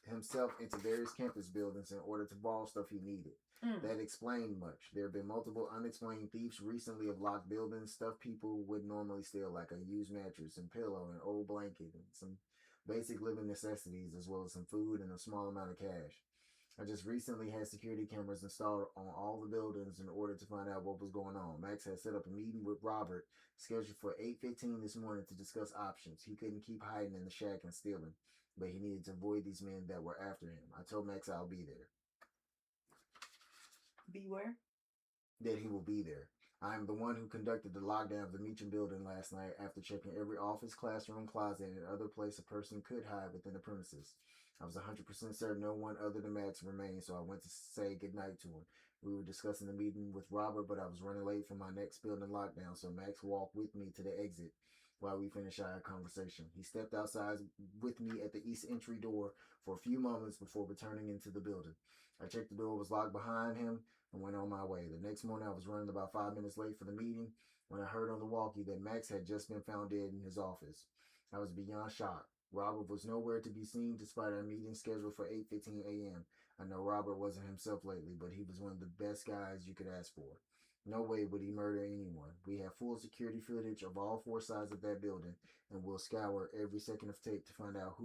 himself into various campus buildings in order to borrow stuff he needed. That explained much. There have been multiple unexplained thieves recently of locked buildings, stuff people would normally steal, like a used mattress and pillow, an old blanket, and some basic living necessities, as well as some food and a small amount of cash. I just recently had security cameras installed on all the buildings in order to find out what was going on. Max had set up a meeting with Robert, scheduled for 8:15 this morning to discuss options. He couldn't keep hiding in the shack and stealing, but he needed to avoid these men that were after him. I told Max I'll be there. Beware? That he will be there. I am the one who conducted the lockdown of the Meacham building last night after checking every office, classroom, closet, and other place a person could hide within the premises. I was 100% certain no one other than Max remained, so I went to say goodnight to him. We were discussing the meeting with Robert, but I was running late for my next building lockdown, so Max walked with me to the exit while we finished our conversation. He stepped outside with me at the east entry door for a few moments before returning into the building. I checked the door was locked behind him and went on my way. The next morning, I was running about 5 minutes late for the meeting when I heard on the walkie that Max had just been found dead in his office. I was beyond shocked. Robert was nowhere to be seen despite our meeting scheduled for 8:15 a.m. I know Robert wasn't himself lately, but he was one of the best guys you could ask for. No way would he murder anyone. We have full security footage of all 4 sides of that building, and we'll scour every second of tape to find out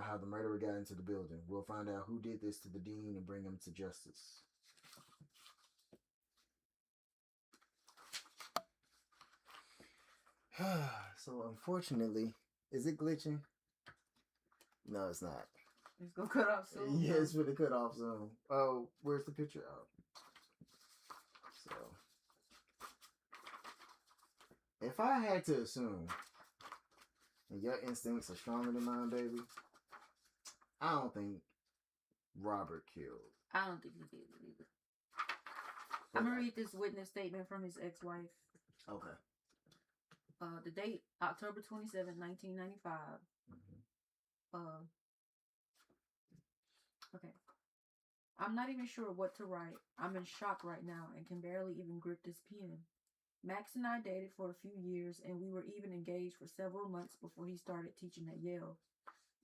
how the murderer got into the building. We'll find out who did this to the dean and bring him to justice. So unfortunately, is it glitching? No, it's not. It's gonna cut off soon. Yeah, it's gonna cut off soon. Oh, where's the picture? Oh. So, if I had to assume, and your instincts are stronger than mine, baby, I don't think Robert killed. I don't think he did it either. I'm gonna read this witness statement from his ex-wife. Okay. The date, October 27, 1995. Okay. I'm not even sure what to write. I'm in shock right now and can barely even grip this pen. Max and I dated for a few years, and we were even engaged for several months before he started teaching at Yale.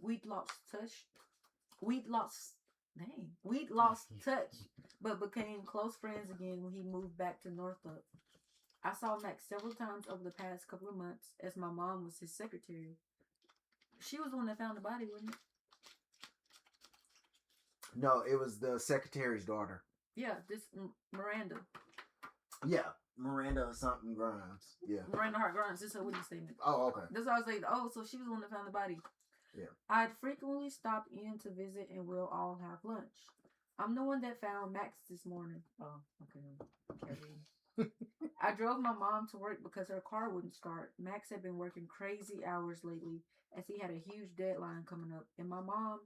We'd lost touch. We'd lost, we'd lost touch, but became close friends again when he moved back to Northup. I saw Max several times over the past couple of months, as my mom was his secretary. She was the one that found the body, wasn't it? No, it was the secretary's daughter. Yeah, this Miranda. Yeah, Miranda or something Grimes. Yeah. Miranda Hart Grimes. This is her witness statement. Oh, okay. That's why I was like, oh, so she was the one that found the body. Yeah. I'd frequently stop in to visit, and we'll all have lunch. I'm the one that found Max this morning. Oh, okay. I drove my mom to work because her car wouldn't start. Max had been working crazy hours lately as he had a huge deadline coming up, and my mom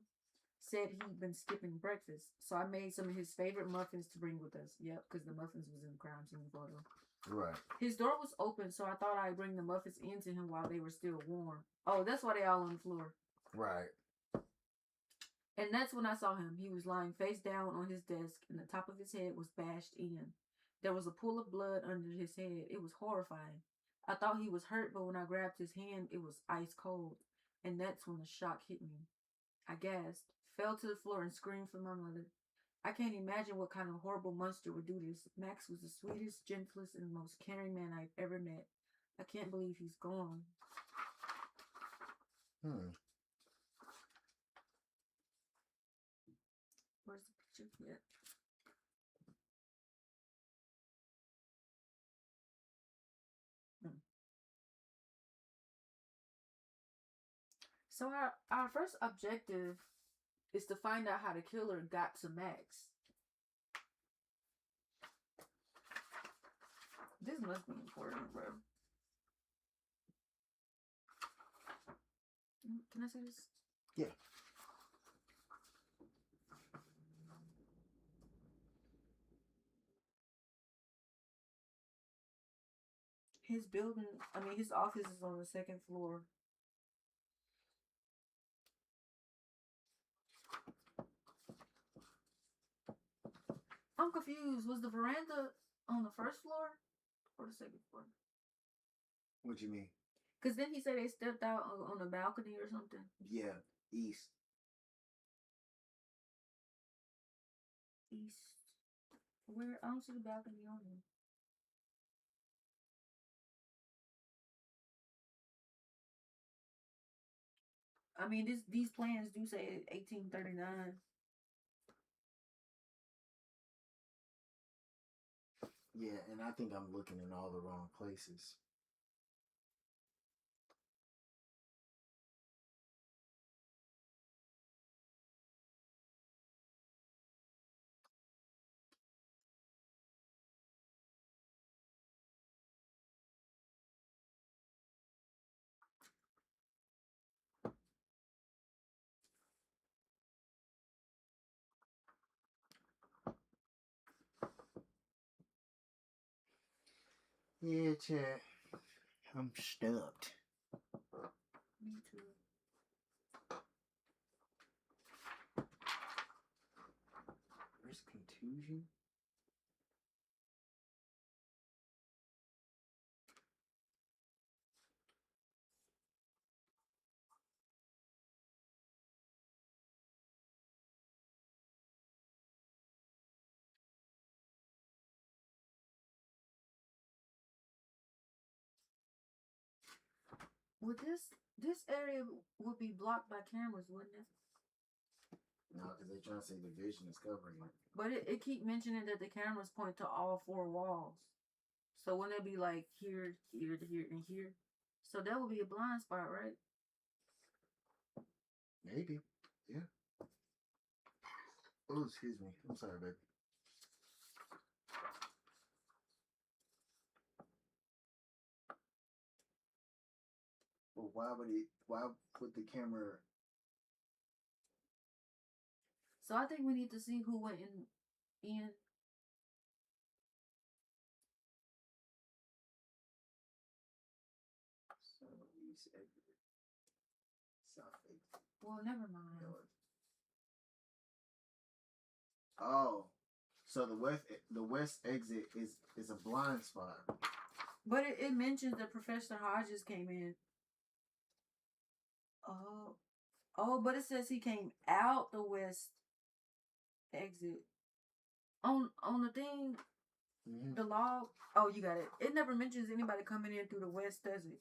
said he'd been skipping breakfast. So I made some of his favorite muffins to bring with us. Yep, because the muffins was in the crime scene photo. Right. His door was open, so I thought I'd bring the muffins into him while they were still warm. Oh, that's why they all on the floor. Right. And that's when I saw him. He was lying face down on his desk, and the top of his head was bashed in. There was a pool of blood under his head. It was horrifying. I thought he was hurt, but when I grabbed his hand, it was ice cold. And that's when the shock hit me. I gasped, fell to the floor, and screamed for my mother. I can't imagine what kind of horrible monster would do this. Max was the sweetest, gentlest, and most caring man I've ever met. I can't believe he's gone. Where's the picture yet? So our first objective is to find out how the killer got to Max. This must be important, bro. Can I say this? Yeah. His building, his office is on the second floor. I'm confused. Was the veranda on the first floor or the second floor? What you mean? Because then he said they stepped out on the balcony or something. Yeah, east. East. Where? I don't see the balcony on him. These plans do say 1839. Yeah, and I think I'm looking in all the wrong places. Yeah, chat. I'm stumped. Me too. Where's contusion? Would this area would be blocked by cameras, wouldn't it? No, because they're trying to say the vision is covering it. But it keep mentioning that the cameras point to all four walls. So wouldn't it be like here, here, here, and here? So that would be a blind spot, right? Maybe. Yeah. Oh, excuse me. I'm sorry, baby. Well, why would the camera? So I think we need to see who went in. So East exit, South exit. Well, never mind. Oh, so the west exit is a blind spot. But it mentions that Professor Hodges came in. Oh, oh, but it says he came out the west exit. On the thing, Hmm. the log. Oh, you got it. It never mentions anybody coming in through the west, does it?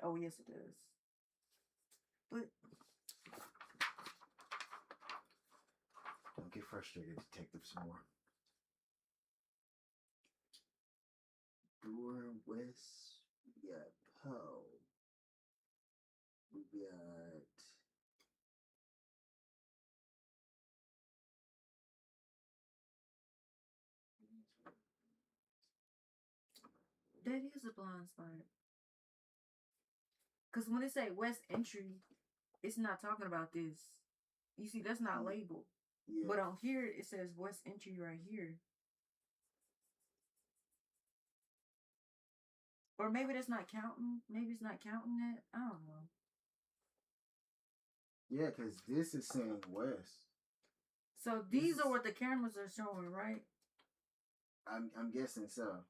Oh, yes, it does. But Don't get frustrated, detective. Some more. Door west. We got Poe. We got. that is a blind spot. Because when it say west entry, it's not talking about this. You see, that's not labeled. Yeah. But on here, it says west entry right here. Or maybe that's not counting. Maybe it's not counting that. I don't know. Yeah, because this is saying west. So these are what the cameras are showing, right? I'm guessing so.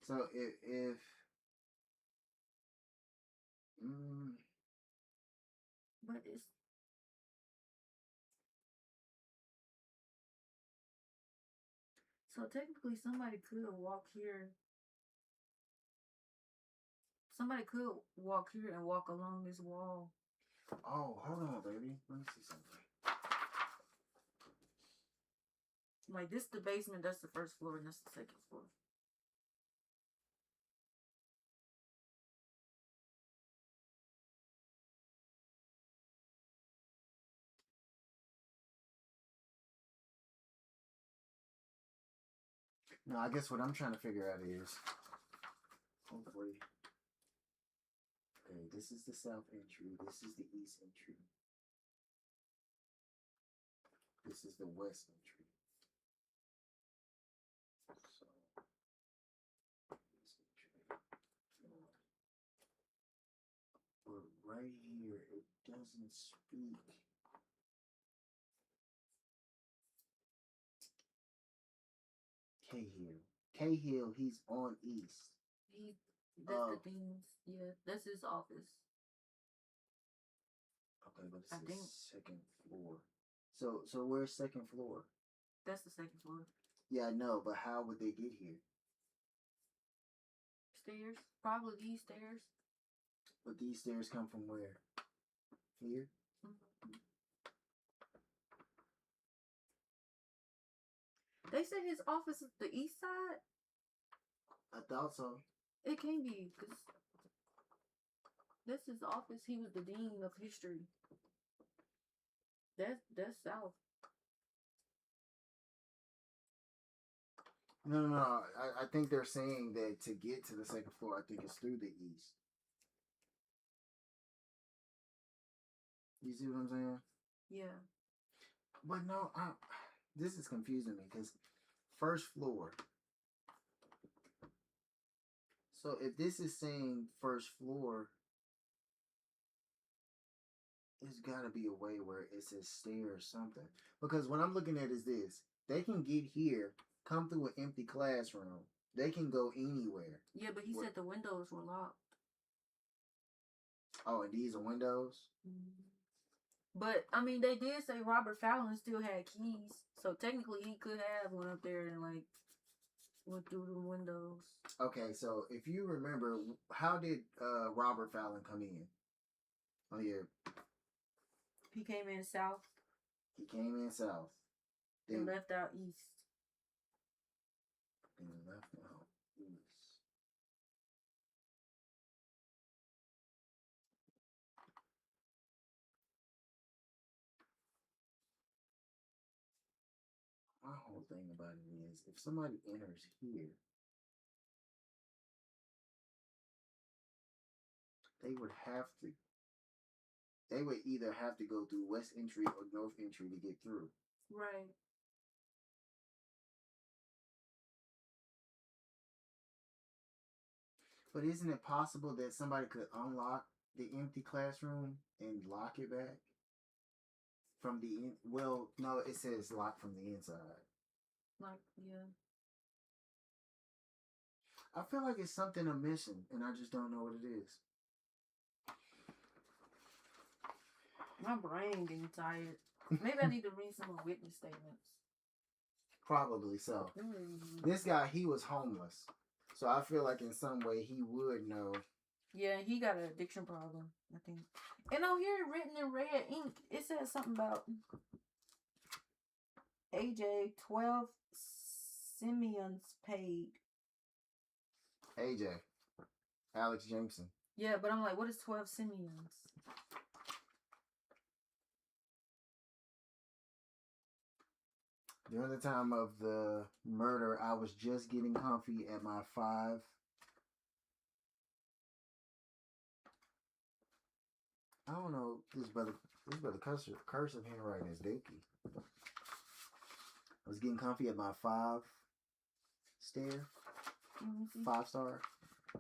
So if But it's so technically somebody could walk here. Somebody could walk here and walk along this wall. oh, hold on, baby. Let me see something. Like this the basement, that's the first floor, and that's the second floor. No, I guess what I'm trying to figure out is hopefully. Okay, this is the south entry. This is the east entry. This is the west entry. So, east entry. But right here, it doesn't speak. Cahill. Cahill, he's on east. That's the things. Yeah, that's his office. Okay, but it's the second floor. So where's second floor? That's the second floor. Yeah, I know, but how would they get here? Stairs, probably these stairs. But these stairs come from where? Here? Mm-hmm. They said his office is the east side. I thought so. It can't be because that's his office. He was the dean of history. That's south. No. I think they're saying that to get to the second floor, I think it's through the east. You see what I'm saying? Yeah. But no, this is confusing me because first floor. So if this is saying first floor, there's got to be a way where it says stair or something. Because what I'm looking at is this: they can get here, come through an empty classroom. They can go anywhere. Yeah, but he said the windows were locked. Oh, and these are windows? Mm-hmm. But I mean, they did say Robert Fallon still had keys, so technically he could have went up there and like went through the windows. Okay, so if you remember, how did Robert Fallon come in? Oh yeah, he came in south. He came in south. They left out east. They left out east. My whole thing about it is if somebody enters here, they would have to. They would either have to go through west entry or north entry to get through. Right. But isn't it possible that somebody could unlock the empty classroom and lock it back from the well, no, it says locked from the inside. Like, yeah. I feel like it's something I'm missing, and I just don't know what it is. My brain getting tired. Maybe I need to read some of witness statements. Probably so. This guy, he was homeless, so I feel like in some way he would know. Yeah, he got an addiction problem, I think. And on here, written in red ink, it says something about AJ 12 Simeons paid. AJ, Alex Jameson. Yeah, but I'm like, what is 12 Simeons? During the time of the murder, I was just getting comfy at my 5. I don't know. This brother cursive handwriting is dookie. I was getting comfy at my 5 stair, 5-star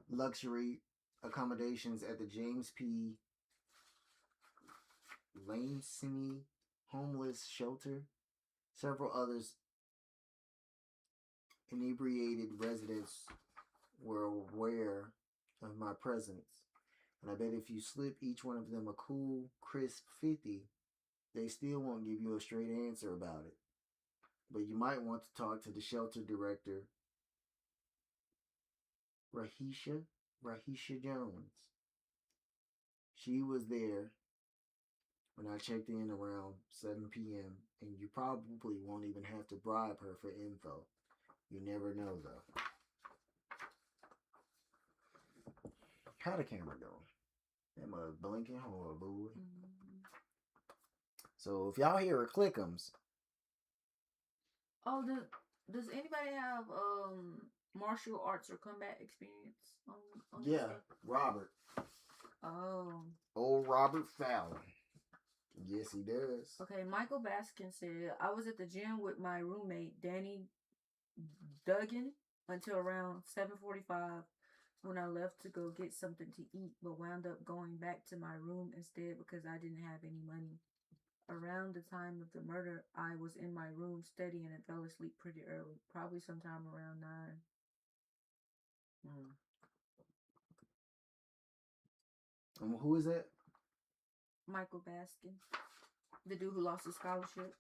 luxury accommodations at the James P. Lane homeless shelter. Several others inebriated residents were aware of my presence, and I bet if you slip each one of them a cool, crisp 50, they still won't give you a straight answer about it. But you might want to talk to the shelter director, Rahisha Jones. She was there when I checked in around 7 p.m., and you probably won't even have to bribe her for info. You never know, though. How the camera going? Am I blinking? Oh, boy. So if y'all hear it, clickums. Oh, does anybody have martial arts or combat experience? On yeah, Robert. Oh. Old Robert Fallon. Yes, he does. Okay, Michael Baskin said, I was at the gym with my roommate, Danny Duggan, until around 7:45 when I left to go get something to eat, but wound up going back to my room instead because I didn't have any money. Around the time of the murder, I was in my room studying and fell asleep pretty early, probably sometime around 9. Who is that? Michael Baskin, the dude who lost his scholarship.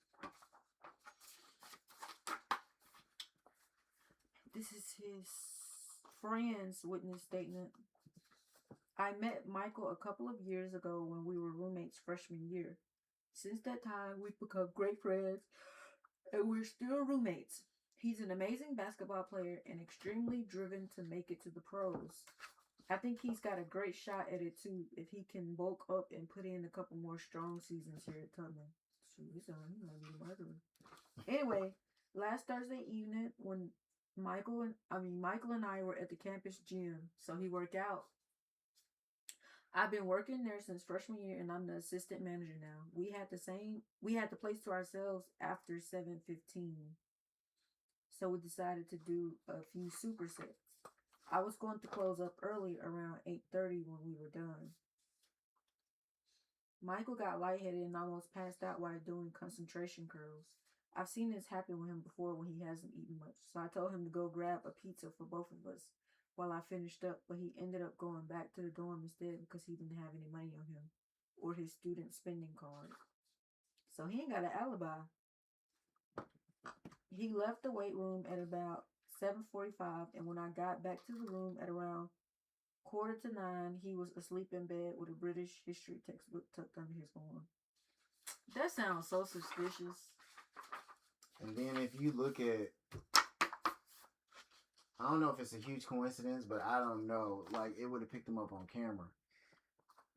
This is his friend's witness statement. I met Michael a couple of years ago when we were roommates freshman year. Since that time, we've become great friends, and we're still roommates. He's an amazing basketball player and extremely driven to make it to the pros. I think he's got a great shot at it too if he can bulk up and put in a couple more strong seasons here at Tubman. Shoot, he might be a murderer. Anyway, last Thursday evening when Michael and I were at the campus gym, so he worked out. I've been working there since freshman year, and I'm the assistant manager now. We had the place to ourselves after 7:15, so we decided to do a few supersets. I was going to close up early around 8:30 when we were done. Michael got lightheaded and almost passed out while doing concentration curls. I've seen this happen with him before when he hasn't eaten much, so I told him to go grab a pizza for both of us while I finished up, but he ended up going back to the dorm instead because he didn't have any money on him or his student spending card. So he ain't got an alibi. He left the weight room at about 7:45, and when I got back to the room at around 8:45, he was asleep in bed with a British history textbook tucked under his arm. That sounds so suspicious. And then if you look at, I don't know if it's a huge coincidence, but I don't know. Like, it would have picked him up on camera.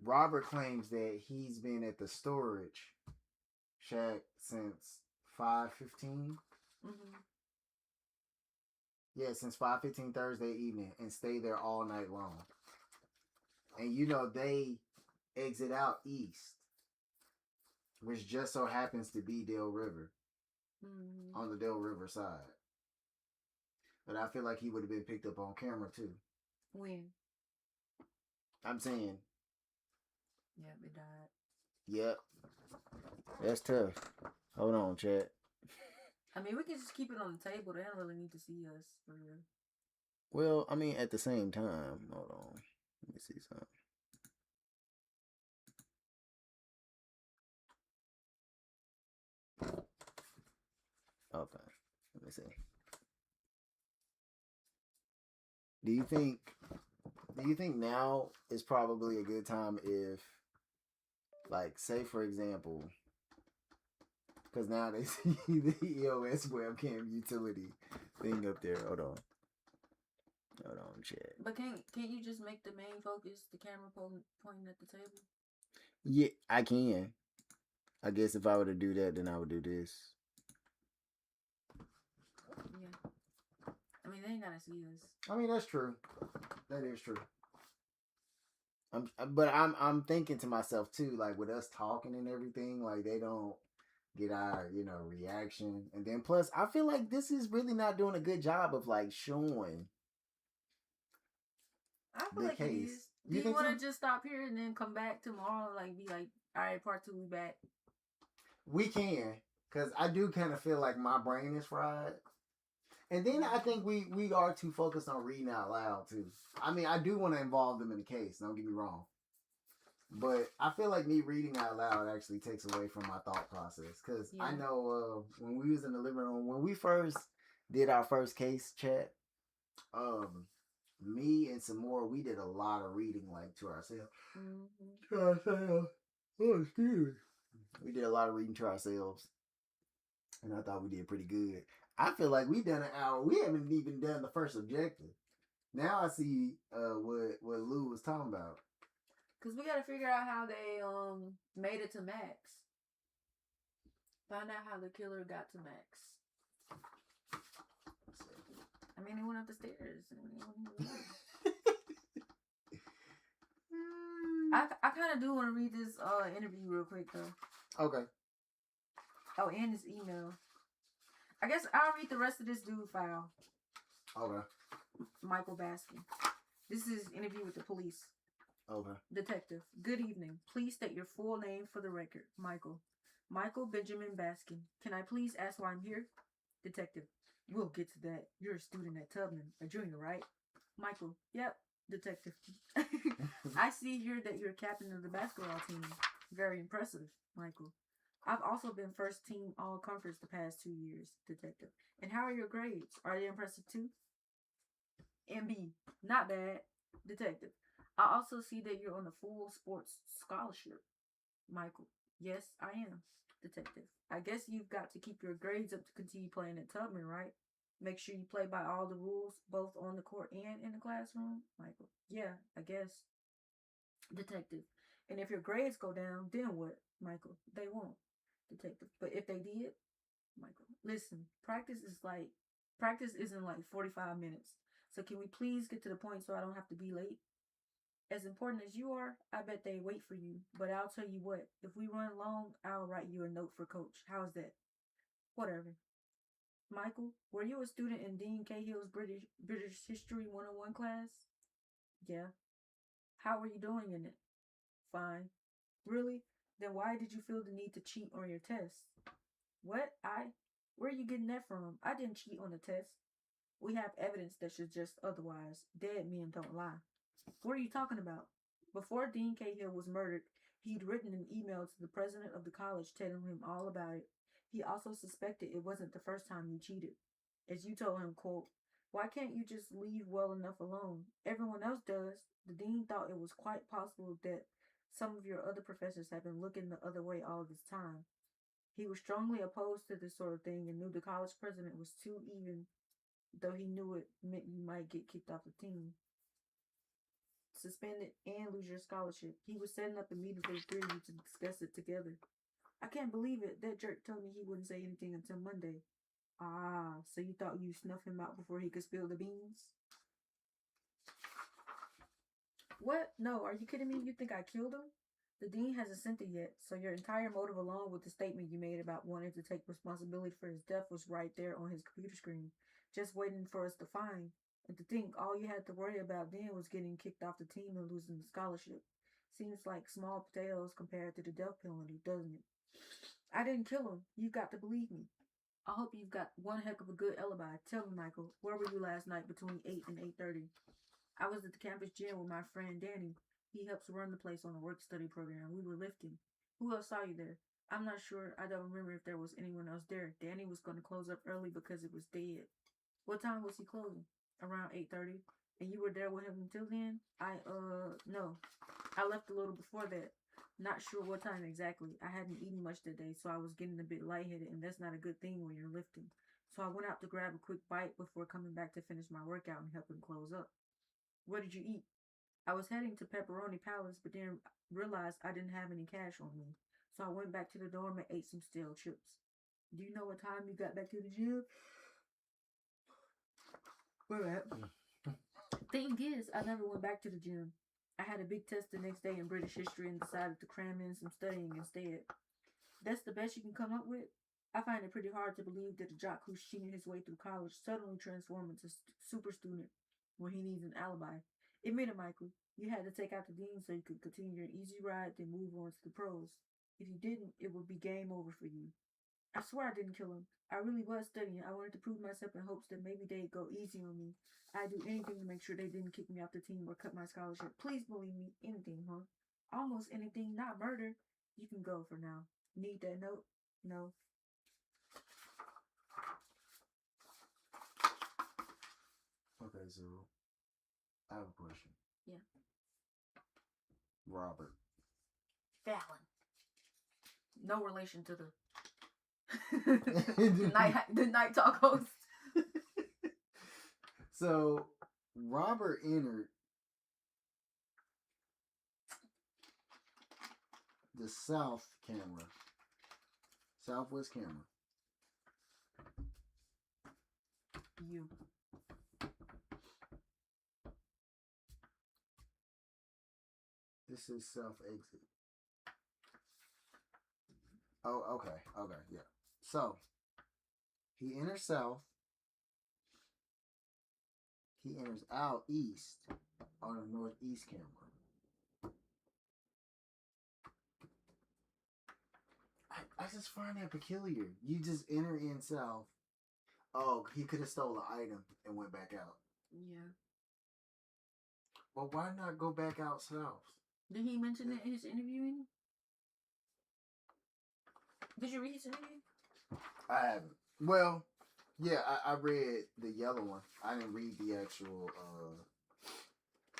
Robert claims that he's been at the storage shack since 5:15. Mm-hmm. Yeah, since 5:15 Thursday evening, and stay there all night long. And you know, they exit out east, which just so happens to be Del River. Mm-hmm. On the Del River side. But I feel like he would have been picked up on camera too. When? I'm saying. Yeah, it died. Yep. That's tough. Hold on, chat. I mean, we can just keep it on the table. They don't really need to see us for real. Well, I mean, at the same time, hold on. Let me see something. Okay. Let me see. Do you think now is probably a good time if, like, say for example, because now they see the EOS webcam utility thing up there. Hold on, chat. But can't you just make the main focus the camera pointing at the table? Yeah, I can. I guess if I were to do that, then I would do this. Yeah. I mean, they ain't gotta see us. I mean, that's true. That is true. I'm thinking to myself too, like with us talking and everything, like they don't get our, reaction. And then plus I feel like this is really not doing a good job of like showing I feel the like case. it is. Do you want to just stop here and then come back tomorrow? Like, be like, all right, part 2, we back. We can, because I do kind of feel like my brain is fried. And then I think we are too focused on reading out loud too. I mean, I do want to involve them in the case. Don't get me wrong. But I feel like me reading out loud actually takes away from my thought process. Because I know when we was in the living room, when we first did our first case chat, me and some more, we did a lot of reading, like, to ourselves. Mm-hmm. To ourselves. Oh, excuse me. We did a lot of reading to ourselves. And I thought we did pretty good. I feel like we done an hour. We haven't even done the first objective. Now I see what Lou was talking about. Because we got to figure out how they made it to Max. Find out how the killer got to Max. I mean, he went up the stairs. I kind of do want to read this interview real quick, though. Okay. Oh, and his email. I guess I'll read the rest of this dude file. Okay. Michael Baskin. This is interview with the police. Okay. Detective. Good evening. Please state your full name for the record. Michael. Michael Benjamin Baskin. Can I please ask why I'm here? Detective. We'll get to that. You're a student at Tubman, a junior, right? Michael. Yep. Detective. I see here that you're captain of the basketball team. Very impressive, Michael. I've also been first team all conference the past 2 years, Detective. And how are your grades? Are they impressive too? MB. Not bad, Detective. I also see that you're on a full sports scholarship. Michael. Yes, I am, Detective. I guess you've got to keep your grades up to continue playing at Tubman, right? Make sure you play by all the rules, both on the court and in the classroom. Michael. Yeah, I guess. Detective. And if your grades go down, then what? Michael. They won't. Detective. But if they did, Michael. Listen, practice isn't like 45 minutes. So can we please get to the point so I don't have to be late? As important as you are, I bet they wait for you. But I'll tell you what, if we run long, I'll write you a note for Coach. How's that? Whatever. Michael, were you a student in Dean Cahill's British History 101 class? Yeah. How were you doing in it? Fine. Really? Then why did you feel the need to cheat on your test? What? Where are you getting that from? I didn't cheat on the test. We have evidence that suggests otherwise. Dead men don't lie. What are you talking about? Before Dean Cahill was murdered, he'd written an email to the president of the college telling him all about it. He also suspected it wasn't the first time you cheated. As you told him, quote, why can't you just leave well enough alone? Everyone else does. The dean thought it was quite possible that some of your other professors have been looking the other way all this time. He was strongly opposed to this sort of thing and knew the college president was too even, though he knew it meant you might get kicked off the team, suspended, and lose your scholarship. He was setting up a meeting for the three of you to discuss it together. I can't believe it. That jerk told me he wouldn't say anything until Monday. Ah, so you thought you snuffed him out before he could spill the beans? What? No, are you kidding me? You think I killed him? The dean hasn't sent it yet, so your entire motive alone with the statement you made about wanting to take responsibility for his death was right there on his computer screen, just waiting for us to find. And to think all you had to worry about then was getting kicked off the team and losing the scholarship. Seems like small potatoes compared to the death penalty, doesn't it? I didn't kill him. You've got to believe me. I hope you've got one heck of a good alibi. Tell me, Michael, where were you last night between 8 and 8:30? I was at the campus gym with my friend Danny. He helps run the place on a work study program. We were lifting. Who else saw you there? I'm not sure. I don't remember if there was anyone else there. Danny was going to close up early because it was dead. What time was he closing? Around 8:30. And you were there with him until then? No. I left a little before that. Not sure what time exactly. I hadn't eaten much that day, so I was getting a bit lightheaded, and that's not a good thing when you're lifting. So I went out to grab a quick bite before coming back to finish my workout and help him close up. What did you eat? I was heading to Pepperoni Palace, but then realized I didn't have any cash on me. So I went back to the dorm and ate some stale chips. Do you know what time you got back to the gym? Where at? Thing is, I never went back to the gym. I had a big test the next day in British history and decided to cram in some studying instead. That's the best you can come up with? I find it pretty hard to believe that a jock who's cheating his way through college suddenly transforms into super student when he needs an alibi. Admit it, Michael. You had to take out the dean so you could continue your easy ride, then move on to the pros. If you didn't, it would be game over for you. I swear I didn't kill him. I really was studying. I wanted to prove myself in hopes that maybe they'd go easy on me. I'd do anything to make sure they didn't kick me off the team or cut my scholarship. Please believe me. Anything, huh? Almost anything, not murder. You can go for now. Need that note? No. Okay, so I have a question. Yeah. Robert. Fallon. No relation to the night talk host. So Robert entered the southwest camera. You. This is south exit. Oh, okay, yeah. So he enters south. He enters out east on the northeast camera. I just find that peculiar. You just enter in south. Oh, he could have stole the item and went back out. Yeah. Well, why not go back out south? Did he mention that in his interview? Did you read his interview? I haven't. Well, yeah, I read the yellow one. I didn't read the actual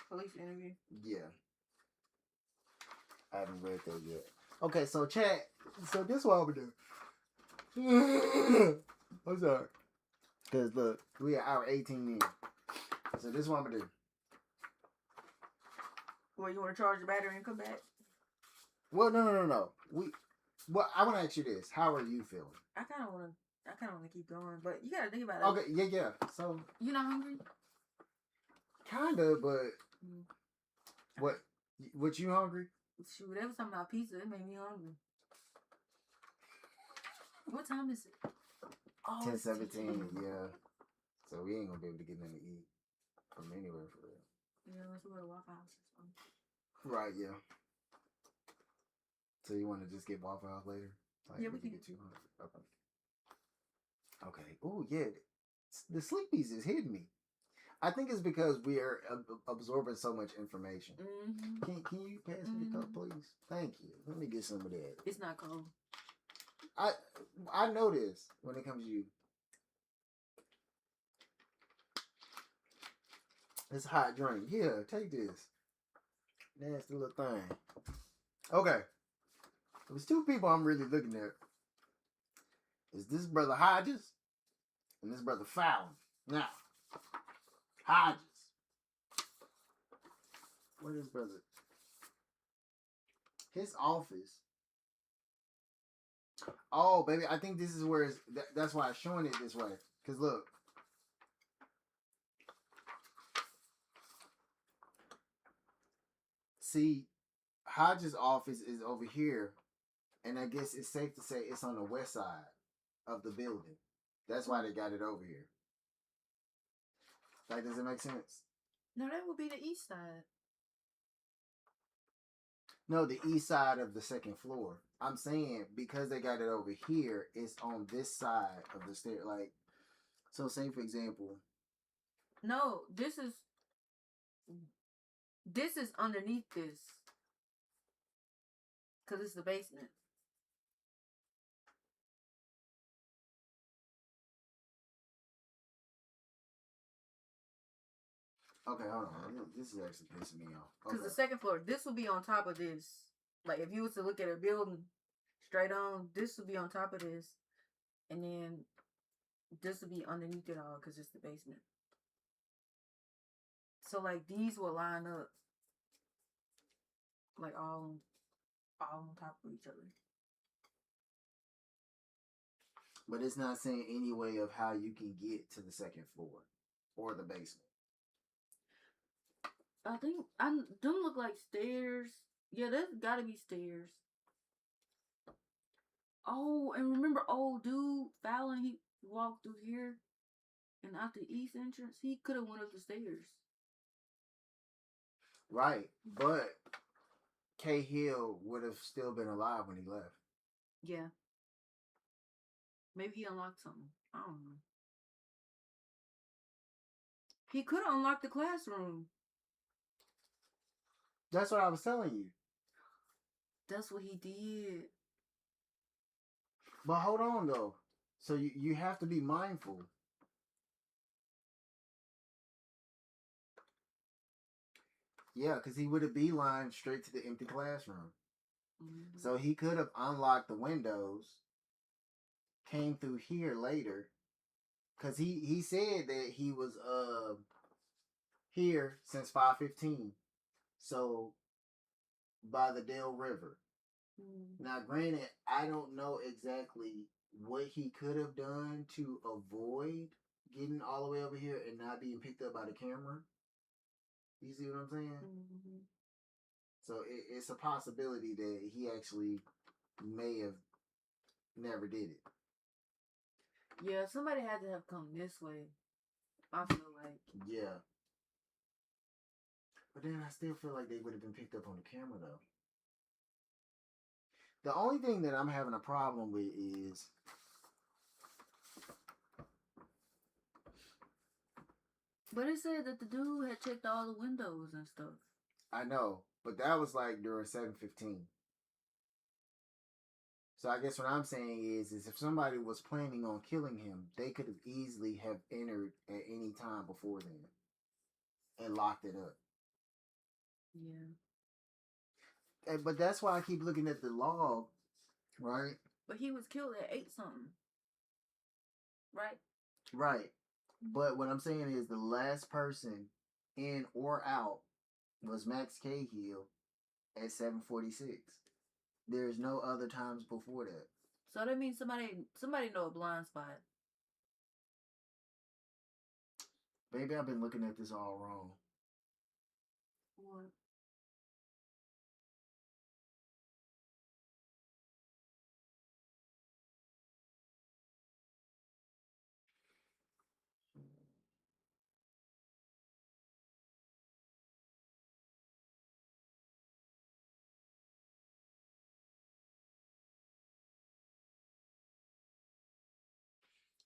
police interview. Yeah. I haven't read that yet. Okay, so chat. So this is what I'm gonna do. I'm sorry. Cause look, we are hour 18 in. So this is what I'm gonna do. Well, you want to charge the battery and come back? Well, no. Well, I want to ask you this: how are you feeling? I kind of want to keep going, but you gotta think about it. Okay, yeah. So you not hungry? Kinda, but what you hungry? Shoot, they was talking about pizza. It made me hungry. What time is it? Oh, 10:17. Yeah. So we ain't gonna be able to get nothing to eat from anywhere for real. Yeah, let's go to Waffle House or something. Right. Yeah. So you want to just get Waffle House later? Like, yeah, we can get 200. Okay. Okay. Oh yeah, the sleepies is hitting me. I think it's because we are absorbing so much information. Mm-hmm. Can you pass me the cup, please? Thank you. Let me get some of that. It's not cold. I know this when it comes to you. It's a hot drink. Yeah, take this. Nasty little thing. Okay. There's two people I'm really looking at. Is this brother Hodges and this brother Fallon. Now, Hodges. What is brother? His office. Oh, baby, I think this is where it's, that's why it's showing it this way. Because look. See, Hodges' office is over here. And I guess it's safe to say it's on the west side of the building. That's why they got it over here. Like, does it make sense? No, that would be the east side. No, the east side of the second floor. I'm saying because they got it over here, it's on this side of the stair. Like, so say for example, No, this is underneath this because it's the basement. okay, hold on. This is actually pissing me off. Because Okay. the second floor, this will be on top of this. Like if you was to look at a building straight on, this will be on top of this, and then this will be underneath it all because it's the basement. So like these will line up, like all on top of each other. But it's not saying any way of how you can get to the second floor or the basement. I think them look like stairs. Yeah, there's gotta be stairs. Oh, and remember old dude Fallon, he walked through here and out the east entrance. He could have went up the stairs. Right, but K Hill would have still been alive when he left. Yeah. Maybe he unlocked something. I don't know. He could have unlocked the classroom. That's what I was telling you. That's what he did. But hold on though. So you have to be mindful. Yeah, because he would have beeline straight to the empty classroom. Mm-hmm. So he could have unlocked the windows, came through here later. Because he said that he was here since 5:15. So by the Dale River. Mm-hmm. Now, granted, I don't know exactly what he could have done to avoid getting all the way over here and not being picked up by the camera. You see what I'm saying? Mm-hmm. So it's a possibility that he actually may have never did it. Yeah, somebody had to have come this way. I feel like. Yeah. But then I still feel like they would have been picked up on the camera, though. The only thing that I'm having a problem with is But it said that the dude had checked all the windows and stuff. I know, but that was like during 7:15. So I guess what I'm saying is if somebody was planning on killing him, they could have easily have entered at any time before then and locked it up. Yeah. But that's why I keep looking at the log, right? But he was killed at 8 something. Right? Right. But what I'm saying is the last person in or out was Max Cahill at 7:46. There's no other times before that. So that means somebody know a blind spot. Maybe I've been looking at this all wrong. What?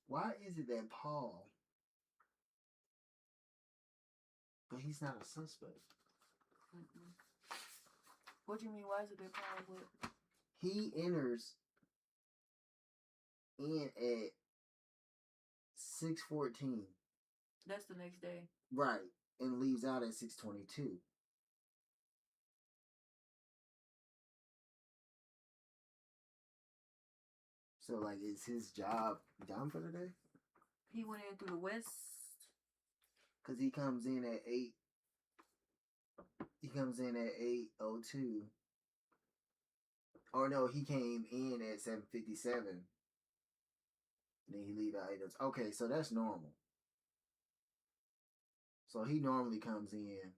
Why is it that Paul, but he's not a suspect? Mm-mm. What do you mean? Why is it that Paul would? He enters in at 6:14. That's the next day. Right. And leaves out at 6:22. So like is his job done for the day? He went in through the west. Cause he comes in at 8. He comes in at 8:02. Or no, he came in at 7:57. Then he leave out 8:02. Okay, so that's normal. So he normally comes in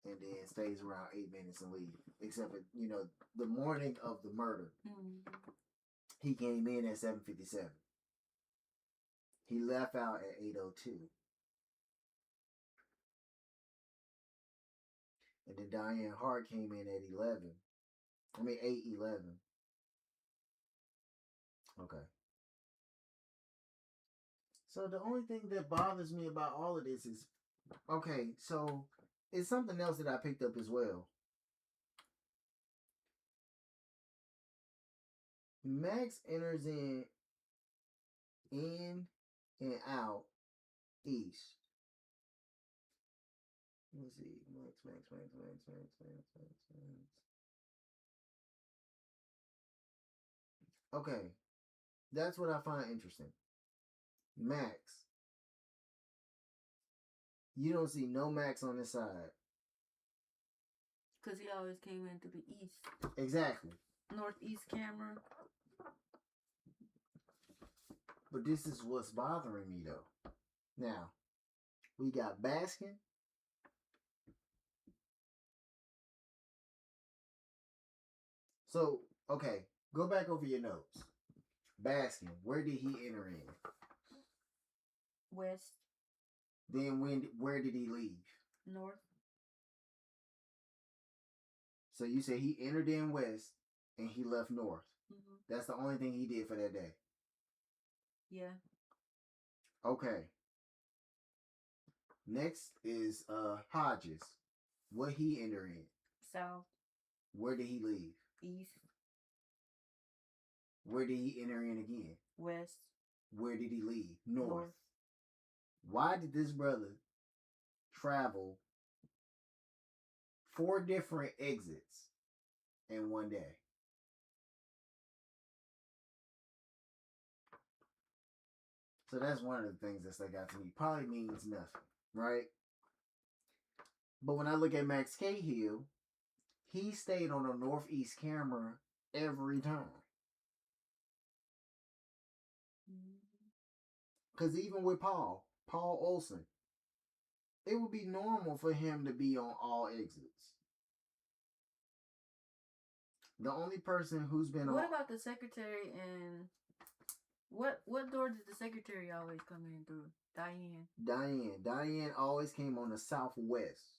and then stays around 8 minutes and leave. Except for, the morning of the murder, he came in at 7:57. He left out at 8:02. And then Diane Hart came in at 11. I mean 8/11. Okay. So the only thing that bothers me about all of this is, okay, so it's something else that I picked up as well. Max enters in and out east. Let's see. Max. Okay. That's what I find interesting. Max. You don't see no Max on this side. Because he always came in through the east. Exactly. Northeast camera. But this is what's bothering me though. Now, we got Baskin. So, okay, go back over your notes. Baskin, where did he enter in? West. Then where did he leave? North. So you say he entered in west and he left north. Mm-hmm. That's the only thing he did for that day. Yeah. Okay. Next is Hodges. What he enter in? South. Where did he leave? East. Where did he enter in again? West. Where did he leave? North. Why did this brother travel 4 different exits in one day? So that's one of the things that stuck out to me. Probably means nothing, right? But when I look at Max Cahill, he stayed on the northeast camera every time. Because even with Paul Olsen, it would be normal for him to be on all exits. The only person who's been What about the secretary and what door did the secretary always come in through? Diane always came on the southwest.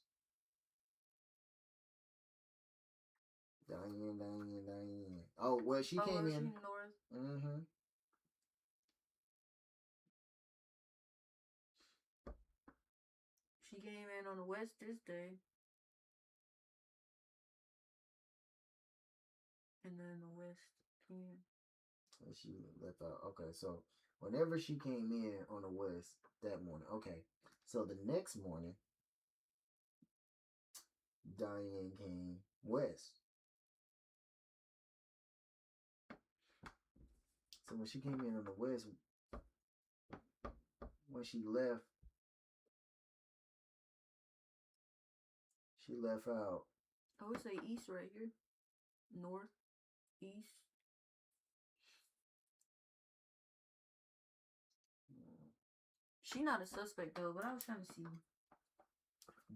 Diane. Oh, well, she came in. She north. Mm-hmm. She came in on the west this day. And then the west came. She left out. Okay, so whenever she came in on the west that morning. Okay, so the next morning, Diane came west. So when she came in on the west, when she left out. I would say east right here. North, east. She not a suspect though, but I was trying to see.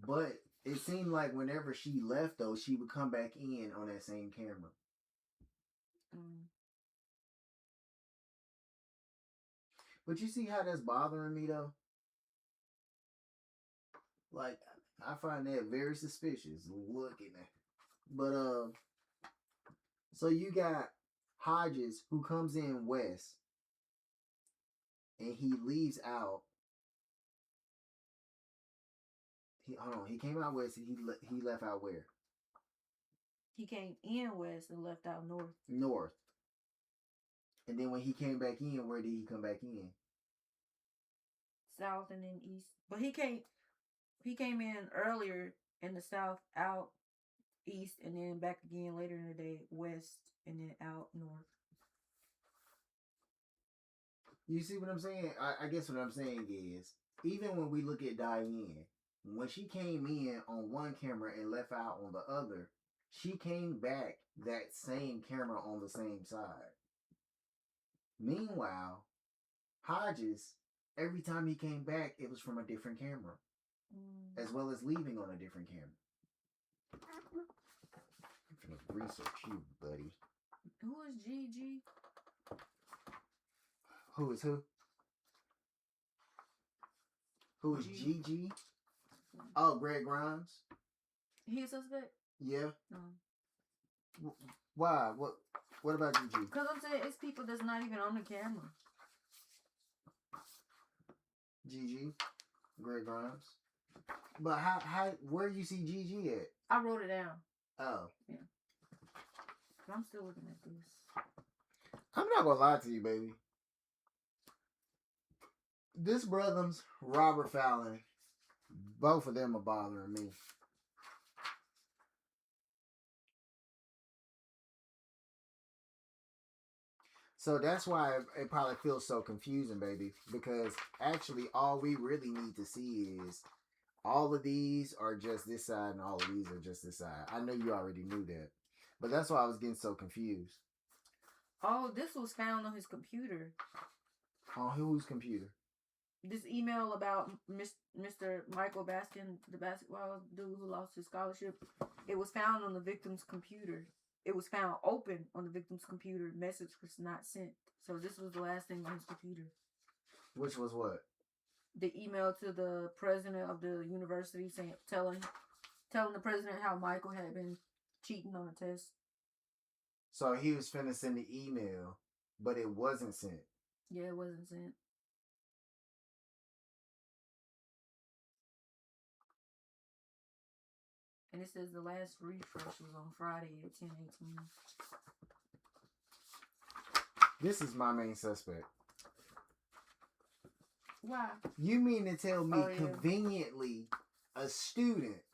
But it seemed like whenever she left though, she would come back in on that same camera. But you see how that's bothering me though? Like, I find that very suspicious looking at. But so you got Hodges who comes in west and he leaves out. He came out west and he left out where? He came in west and left out north. North. And then when he came back in, where did he come back in? South and then east. But he came in earlier in the south, out east, and then back again later in the day, west, and then out north. You see what I'm saying? I guess what I'm saying is, even when we look at Diane, when she came in on one camera and left out on the other, she came back that same camera on the same side. Meanwhile, Hodges, every time he came back, it was from a different camera, as well as leaving on a different camera. I'm gonna research you, buddy. Who is GG? Who is who? Who is GG? Oh, Greg Grimes. He a suspect? Yeah. Why? What about GG? Because I'm saying it's people that's not even on the camera. GG, Greg Grimes. But where you see GG at? I wrote it down. Oh. Yeah. But I'm still looking at this. I'm not gonna lie to you, baby. This brother's Robert Fallon. Both of them are bothering me. So that's why it probably feels so confusing, baby. Because actually, all we really need to see is all of these are just this side and all of these are just this side. I know you already knew that. But that's why I was getting so confused. Oh, this was found on his computer. On whose computer? This email about Mr. Michael Baskin, the basketball dude who lost his scholarship, it was found on the victim's computer. It was found open on the victim's computer. Message was not sent. So this was the last thing on his computer. Which was what? The email to the president of the university telling the president how Michael had been cheating on a test. So he was finna send the email, but it wasn't sent. Yeah, it wasn't sent. And it says the last refresh was on Friday at 10:18. This is my main suspect. Why? You mean to tell me conveniently a student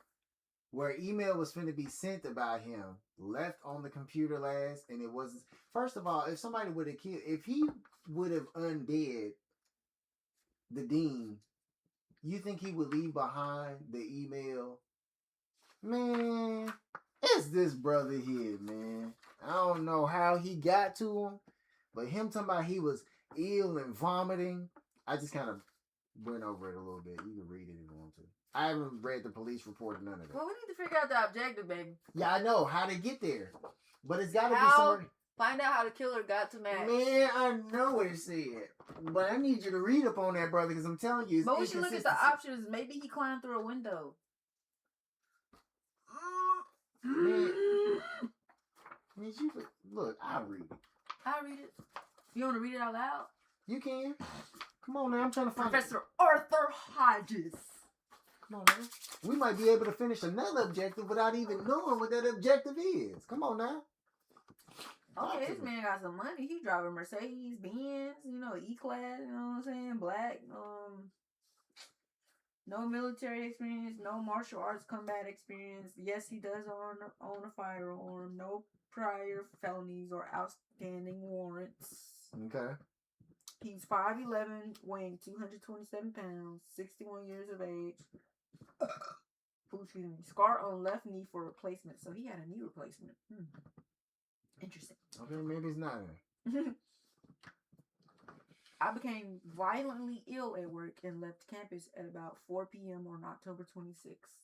where email was finna be sent about him left on the computer last and it wasn't... First of all, if somebody would have killed... If he would have undid the dean, you think he would leave behind the email? Man, it's this brother here, man. I don't know how he got to him, but him talking about he was ill and vomiting, I just kind of went over it a little bit. You can read it if you want to. I haven't read the police report or none of that. Well, we need to figure out the objective, baby. Yeah, I know how to get there, but it's got to be somebody. Find out how the killer got to Max. Man, I know what it said, but I need you to read up on that, brother, because I'm telling you, it's but we should look at the options. Maybe he climbed through a window. Man, look, I'll read it. I'll read it. You want to read it out loud? You can. Come on now, I'm trying to find Professor Arthur Hodges. Come on now. We might be able to finish another objective without even knowing what that objective is. Come on now. Okay, this man got some money. He driving Mercedes, Benz, E-Class, you know what I'm saying? Black, no military experience, no martial arts combat experience. Yes, he does own a firearm. No prior felonies or outstanding warrants. Okay. He's 5'11", weighing 227 pounds, 61 years of age. Excuse me. Scar on left knee for replacement. So he had a knee replacement. Interesting. Okay, maybe it's not. I became violently ill at work and left campus at about 4 p.m. on October 26th.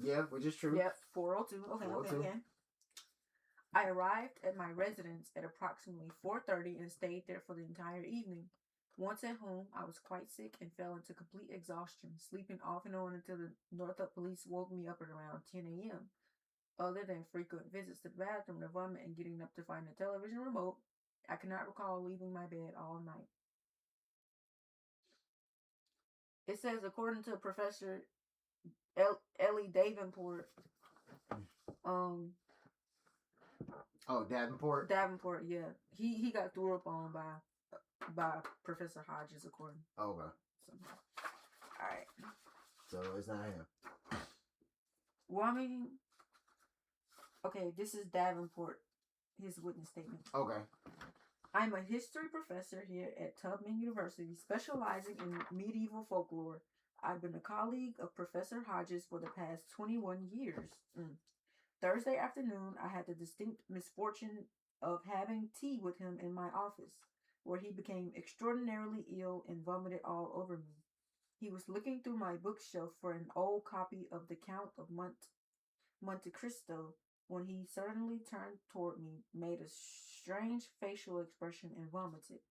Yeah, which is true. Yep, 4:02. Okay. I arrived at my residence at approximately 4:30 and stayed there for the entire evening. Once at home, I was quite sick and fell into complete exhaustion, sleeping off and on until the Northup police woke me up at around 10 a.m. Other than frequent visits to the bathroom to vomit and getting up to find the television remote, I cannot recall leaving my bed all night. It says, according to Professor Ellie Davenport, Davenport? Davenport, yeah. He got threw up on by Professor Hodges, according. Okay. So, alright. So it's not him. Well, I mean, okay, this is Davenport, his witness statement. Okay. I'm a history professor here at Tubman University, specializing in medieval folklore. I've been a colleague of Professor Hodges for the past 21 years. Thursday afternoon, I had the distinct misfortune of having tea with him in my office, where he became extraordinarily ill and vomited all over me. He was looking through my bookshelf for an old copy of the Count of Monte Cristo when he suddenly turned toward me, made a strange facial expression, and vomited.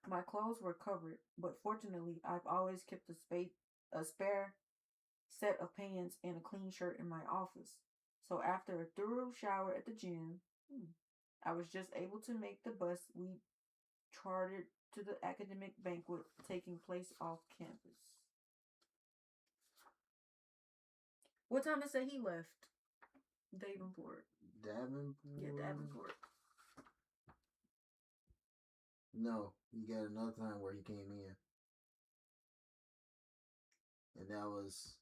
My clothes were covered, but fortunately, I've always kept a spare set of pants and a clean shirt in my office. So after a thorough shower at the gym, I was just able to make the bus we chartered to the academic banquet taking place off campus. What time did it say he left? Davenport. Davenport? Yeah, Davenport. No, you got another time where he came in. And that was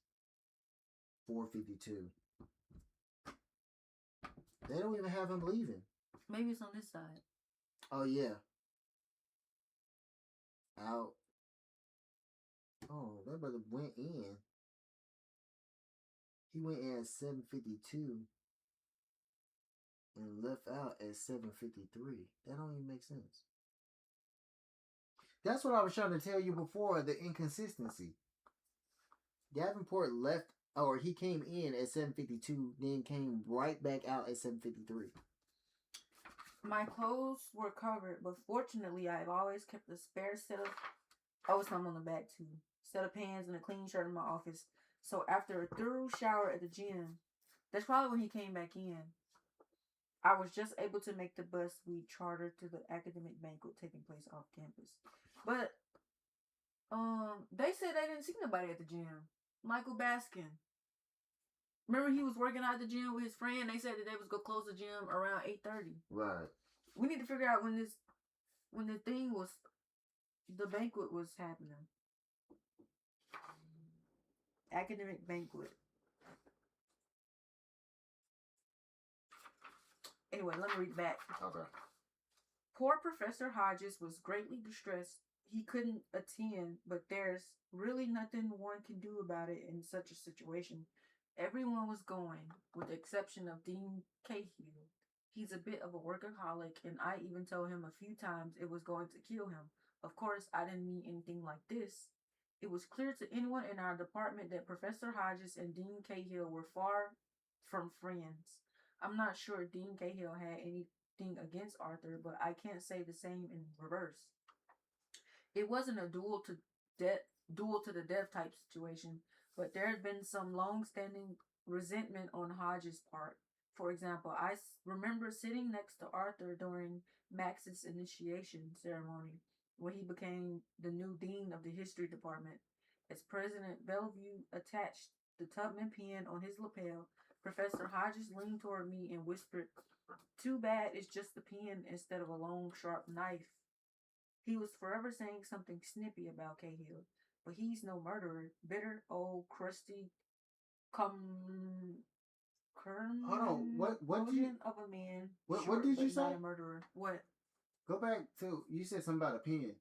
4:52. They don't even have him leaving. Maybe it's on this side. Oh, yeah. Out. Oh, that brother went in. He went in at 7:52 and left out at 7:53. That don't even make sense. That's what I was trying to tell you before, the inconsistency. Davenport left, or he came in at 7:52, then came right back out at 7:53. My clothes were covered, but fortunately, I've always kept a spare set of. Oh, some on the back too. Set of pants and a clean shirt in my office. So after a thorough shower at the gym, that's probably when he came back in. I was just able to make the bus we chartered to the academic banquet taking place off campus. But they said they didn't see nobody at the gym. Michael Baskin. Remember he was working out at the gym with his friend? They said that they was gonna close the gym around 8:30. Right. We need to figure out when the banquet was happening. Academic banquet. Anyway, let me read back. Okay. Poor Professor Hodges was greatly distressed. He couldn't attend, but there's really nothing one can do about it in such a situation. Everyone was going, with the exception of Dean Cahill. He's a bit of a workaholic, and I even told him a few times it was going to kill him. Of course, I didn't mean anything like this. It was clear to anyone in our department that Professor Hodges and Dean Cahill were far from friends. I'm not sure Dean Cahill had anything against Arthur, but I can't say the same in reverse. It wasn't a duel to the death type situation, but there had been some long-standing resentment on Hodges' part. For example, I remember sitting next to Arthur during Max's initiation ceremony, when he became the new dean of the history department. As President Bellevue attached the Tubman pen on his lapel, Professor Hodges leaned toward me and whispered, "Too bad it's just a pen instead of a long, sharp knife." He was forever saying something snippy about Cahill, but he's no murderer. Bitter, old, crusty, Hold on. What did you? of a man. What Short, did you but not say? a murderer. What? Go back to, you said something about a pen.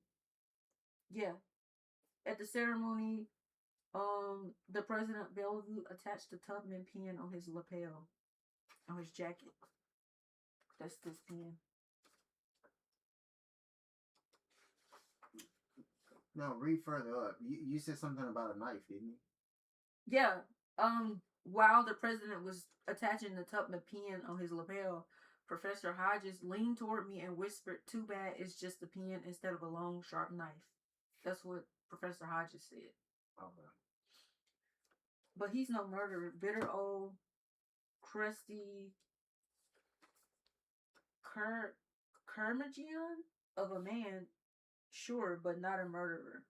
Yeah. At the ceremony, the President Bellevue attached the Tubman pen on his lapel, on his jacket. That's this pen. No, read further up. You said something about a knife, didn't you? Yeah. While the president was attaching the Tubman pen on his lapel, Professor Hodges leaned toward me and whispered, "Too bad it's just a pen instead of a long, sharp knife." That's what Professor Hodges said. Okay. But he's no murderer. Bitter old, crusty, curmudgeon of a man, sure, but not a murderer.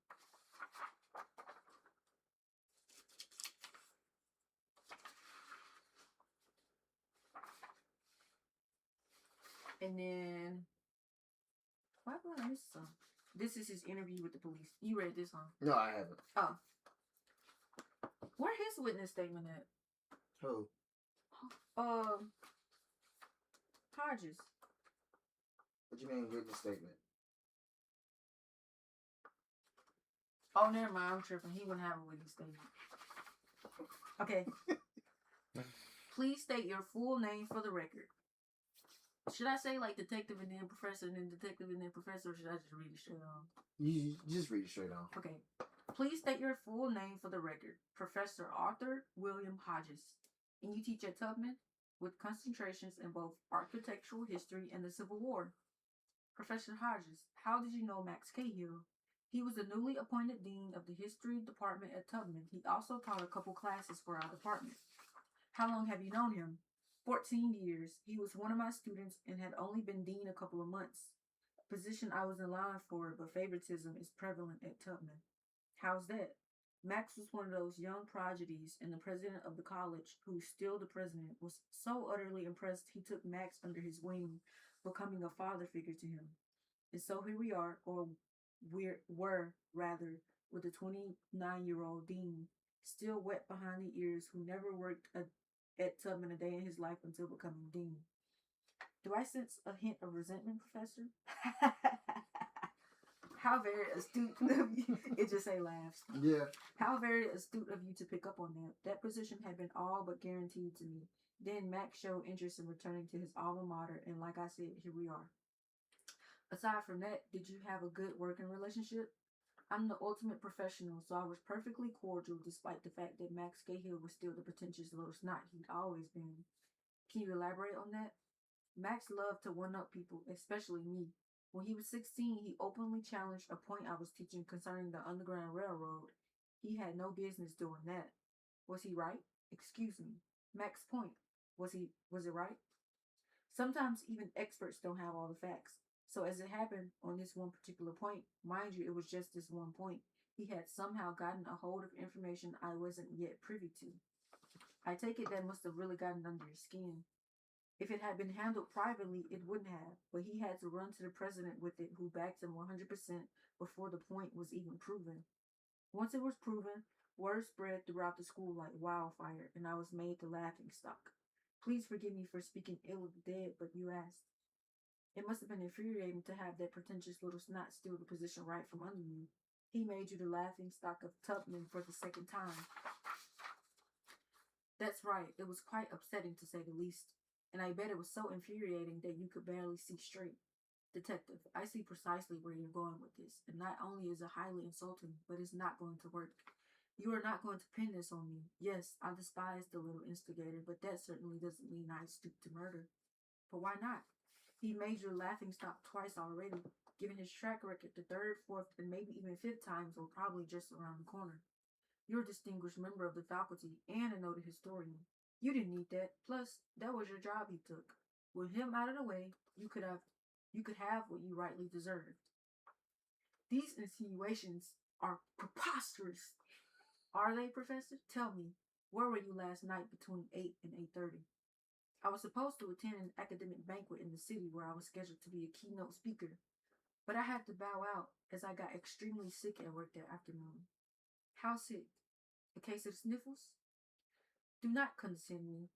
And then, why do I miss some? This is his interview with the police. You read this, huh? No, I haven't. Oh. Where his witness statement at? Who? Hodges. What you mean witness statement? Oh, never mind. I'm tripping. He wouldn't have a witness statement. Okay. Please state your full name for the record. Should I say like detective and then professor and then detective and then professor, or should I just read it straight on? You just read it straight on. Okay. Please state your full name for the record. Professor Arthur William Hodges. And you teach at Tubman with concentrations in both architectural history and the Civil War. Professor Hodges, how did you know Max Cahill? He was the newly appointed dean of the history department at Tubman. He also taught a couple classes for our department. How long have you known him? 14 years. He was one of my students and had only been dean a couple of months. A position I was in line for, but favoritism is prevalent at Tubman. How's that? Max was one of those young prodigies, and the president of the college, who's still the president, was so utterly impressed he took Max under his wing, becoming a father figure to him. And so here we are, or were rather, with a 29-year-old dean, still wet behind the ears, who never worked at Tubman a day in his life until becoming dean. Do I sense a hint of resentment, Professor? How very astute of you. It just say laughs. Yeah. How very astute of you to pick up on that. That position had been all but guaranteed to me. Then Max showed interest in returning to his alma mater, and like I said, here we are. Aside from that, did you have a good working relationship? I'm the ultimate professional, so I was perfectly cordial despite the fact that Max Cahill was still the pretentious little snot he'd always been. Can you elaborate on that? Max loved to one-up people, especially me. When he was 16, he openly challenged a point I was teaching concerning the Underground Railroad. He had no business doing that. Was he right? Excuse me. Max point. Was it right? Sometimes even experts don't have all the facts. So as it happened on this one particular point, mind you, it was just this one point, he had somehow gotten a hold of information I wasn't yet privy to. I take it that must have really gotten under his skin. If it had been handled privately, it wouldn't have, but he had to run to the president with it, who backed him 100% before the point was even proven. Once it was proven, word spread throughout the school like wildfire, and I was made the laughing stock. Please forgive me for speaking ill of the dead, but you asked. It must have been infuriating to have that pretentious little snot steal the position right from under you. He made you the laughing stock of Tubman for the second time. That's right, it was quite upsetting to say the least. And I bet it was so infuriating that you could barely see straight. Detective, I see precisely where you're going with this, and not only is it highly insulting, but it's not going to work. You are not going to pin this on me. Yes, I despise the little instigator, but that certainly doesn't mean I stoop to murder. But why not? He made your laughing stock twice already. Given his track record, the third, fourth, and maybe even fifth times were probably just around the corner. You're a distinguished member of the faculty and a noted historian. You didn't need that. Plus, that was your job you took. With him out of the way, you could have what you rightly deserved. These insinuations are preposterous. Are they, Professor? Tell me, where were you last night between 8 and 8:30? I was supposed to attend an academic banquet in the city where I was scheduled to be a keynote speaker, but I had to bow out as I got extremely sick at work that afternoon. How sick? A case of sniffles? Do not condescend me.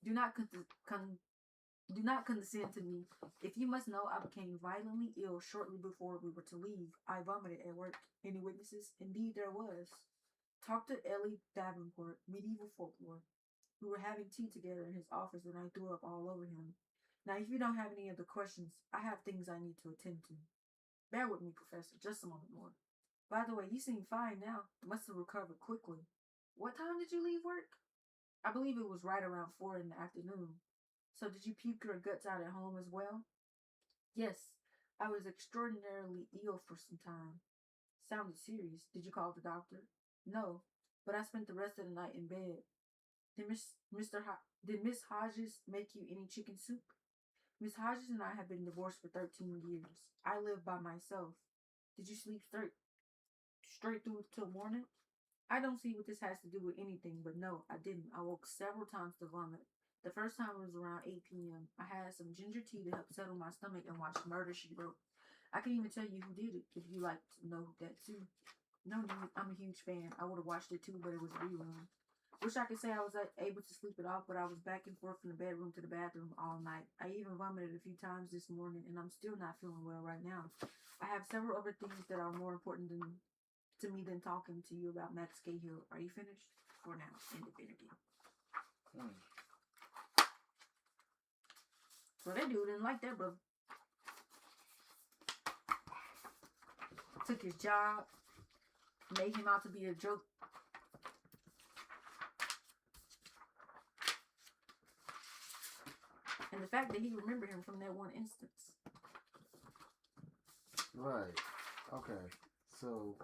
Do not condescend to me. If you must know, I became violently ill shortly before we were to leave. I vomited at work. Any witnesses? Indeed, there was. Talked to Ellie Davenport, medieval folklore. We were having tea together in his office, and I threw up all over him. Now, if you don't have any other questions, I have things I need to attend to. Bear with me, Professor, just a moment more. By the way, you seem fine now. Must have recovered quickly. What time did you leave work? I believe it was right around 4 in the afternoon. So did you puke your guts out at home as well? Yes, I was extraordinarily ill for some time. Sounded serious. Did you call the doctor? No, but I spent the rest of the night in bed. Did Miss Hodges make you any chicken soup? Miss Hodges and I have been divorced for 13 years. I live by myself. Did you sleep straight through till morning? I don't see what this has to do with anything, but no, I didn't. I woke several times to vomit. The first time was around 8 p.m. I had some ginger tea to help settle my stomach and watched Murder, She Wrote. I can even tell you who did it, if you like to know that too. No need, I'm a huge fan. I would have watched it too, but it was a rerun. Wish I could say I was able to sleep it off, but I was back and forth from the bedroom to the bathroom all night. I even vomited a few times this morning, and I'm still not feeling well right now. I have several other things that are more important to me than talking to you about Max Cahill. Are you finished? For now, end of interview. Well, that dude didn't like that, brother. Took his job, made him out to be a joke. And the fact that he remembered him from that one instance. Right. Okay. So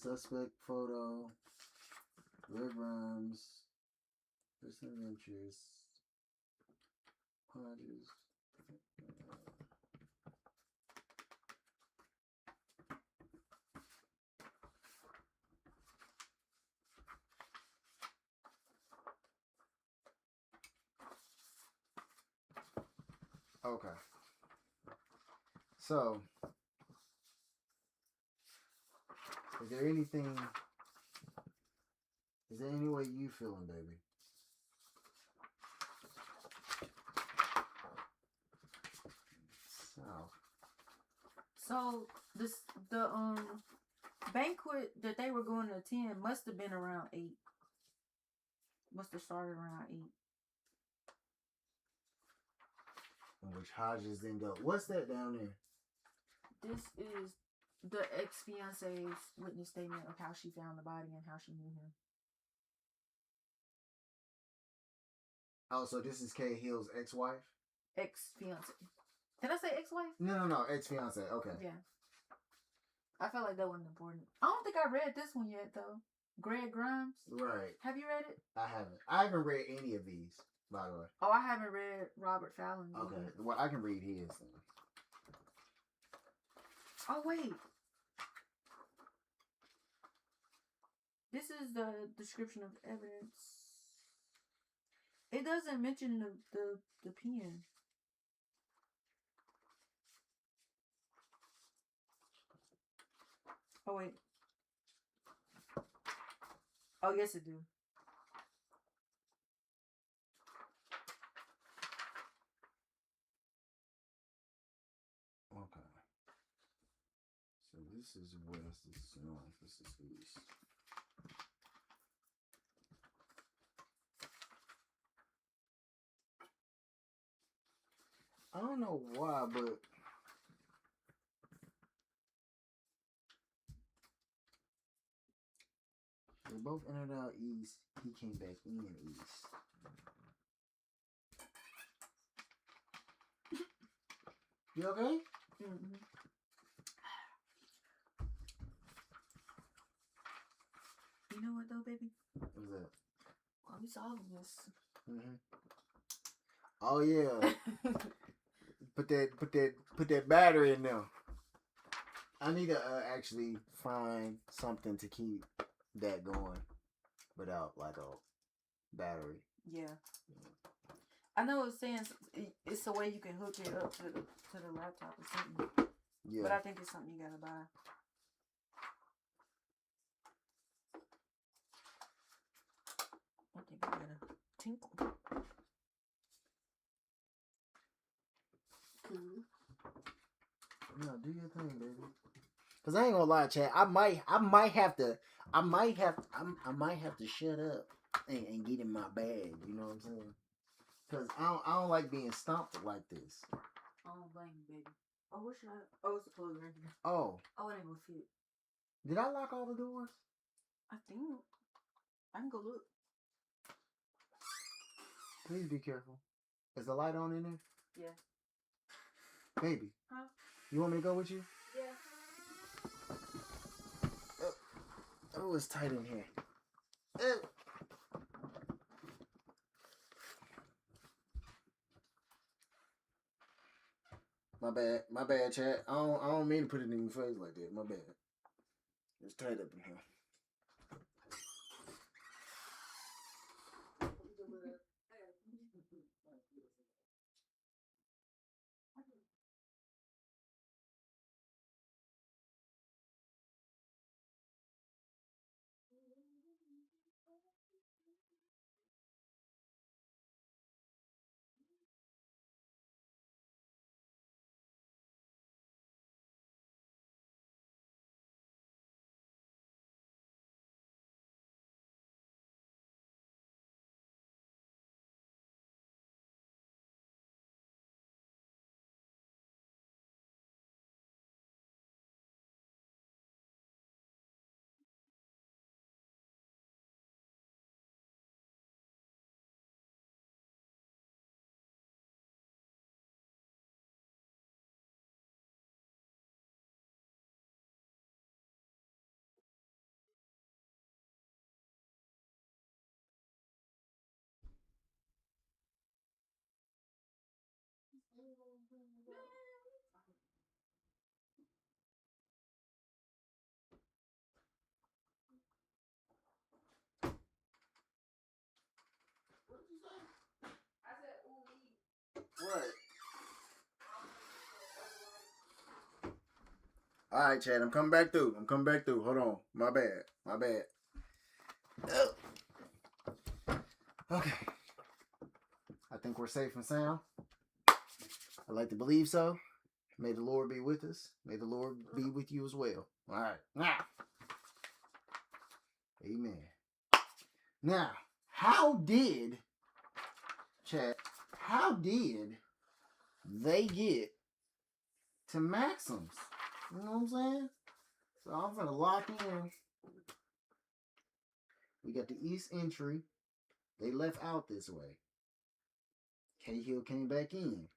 suspect photo. Red Rhymes. Person of interest. Hodges. Okay. So, is there anything? Is there any way you feeling, baby? So the banquet that they were going to attend must have been around 8. Must have started around 8. In which Hodges then go, what's that down there? This is the ex-fiance's witness statement of how she found the body and how she knew him. Oh, so this is Kay Hill's ex-wife? Ex-fiance. Did I say ex-wife? No, ex-fiance. Okay. Yeah. I felt like that wasn't important. I don't think I read this one yet, though. Greg Grimes. Right. Have you read it? I haven't. I haven't read any of these, by the way. Oh, I haven't read Robert Fallon. Okay. Well, I can read his then. Oh, wait. This is the description of evidence. It doesn't mention the pen. Oh, wait. Oh, yes, it do. Okay. So this is west, this is north, this is east. I don't know why, but they both entered out east. He came back in east. You okay? Mm-hmm. You know what though, baby? What's that? While we solving this. Mm-hmm. Oh yeah. Put that battery in there. I need to actually find something to keep that going without like a battery. Yeah. I know it's saying it's a way you can hook it up to the laptop or something. Yeah. But I think it's something you gotta buy. I think I gotta tinkle. Cool. Yeah, do your thing, baby. Cause I ain't gonna lie, Chad. I might have to shut up and get in my bag. You know what I'm saying? Cause I don't like being stomped like this. I don't blame you, baby. Oh, what should I? Oh, it's the clothes right here. Oh. Oh, it ain't gonna fit. Did I lock all the doors? I think. I can go look. Please be careful. Is the light on in there? Yeah. Baby. Huh? You want me to go with you? Yeah. Oh, it's tight in here. My bad, Chad. I don't mean to put it in your face like that. My bad. It's tight up in here. What? All right, Chad. I'm coming back through. Hold on. My bad. Ugh. Okay. I think we're safe and sound. I like to believe so. May the Lord be with us. May the Lord be with you as well. All right. Now. Amen. Now, how did they get to Maxim's? You know what I'm saying? So I'm gonna lock in. We got the east entry. They left out this way. Cahill came back in.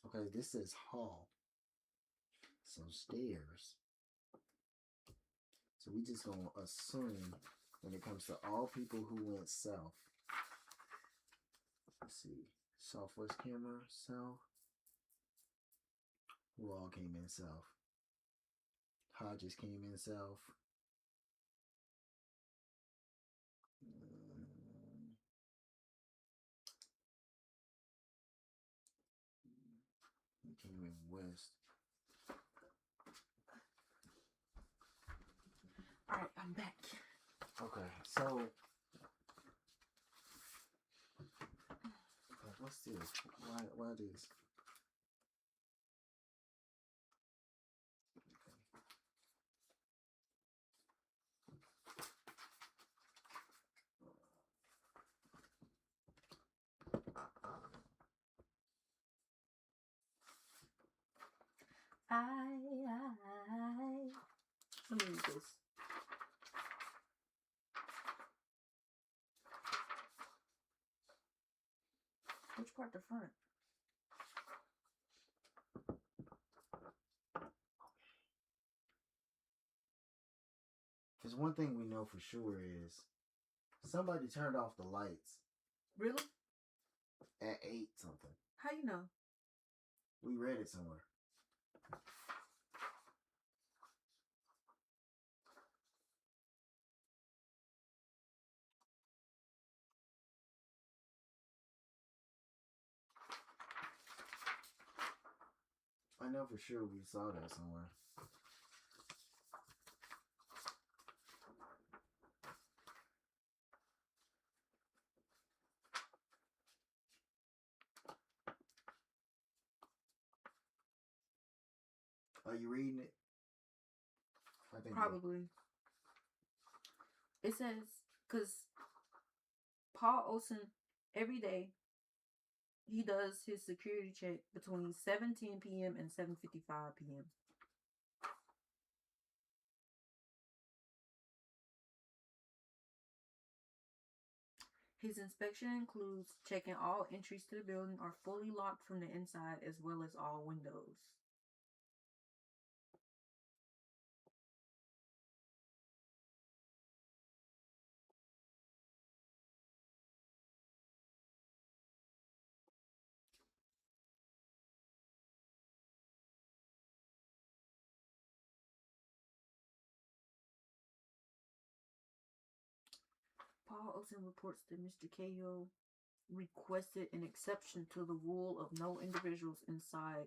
Okay, this says hall. So stairs. So we just gonna assume when it comes to all people who went south. Let's see. Southwest camera, south. Who all came in south? Hodges came in south. He came in west. Alright, I'm back. Okay, so what's this? Why this? Let me read this. Which part the front? Because one thing we know for sure is somebody turned off the lights. Really? At 8 something. How you know? We read it somewhere. I know for sure we saw that somewhere. Are you reading it? I think probably. It says, because Paul Olsen, every day, he does his security check between 7:10 p.m. and 7:55 p.m. His inspection includes checking all entries to the building are fully locked from the inside as well as all windows. Paul Olsen reports that Mr. Cahill requested an exception to the rule of no individuals inside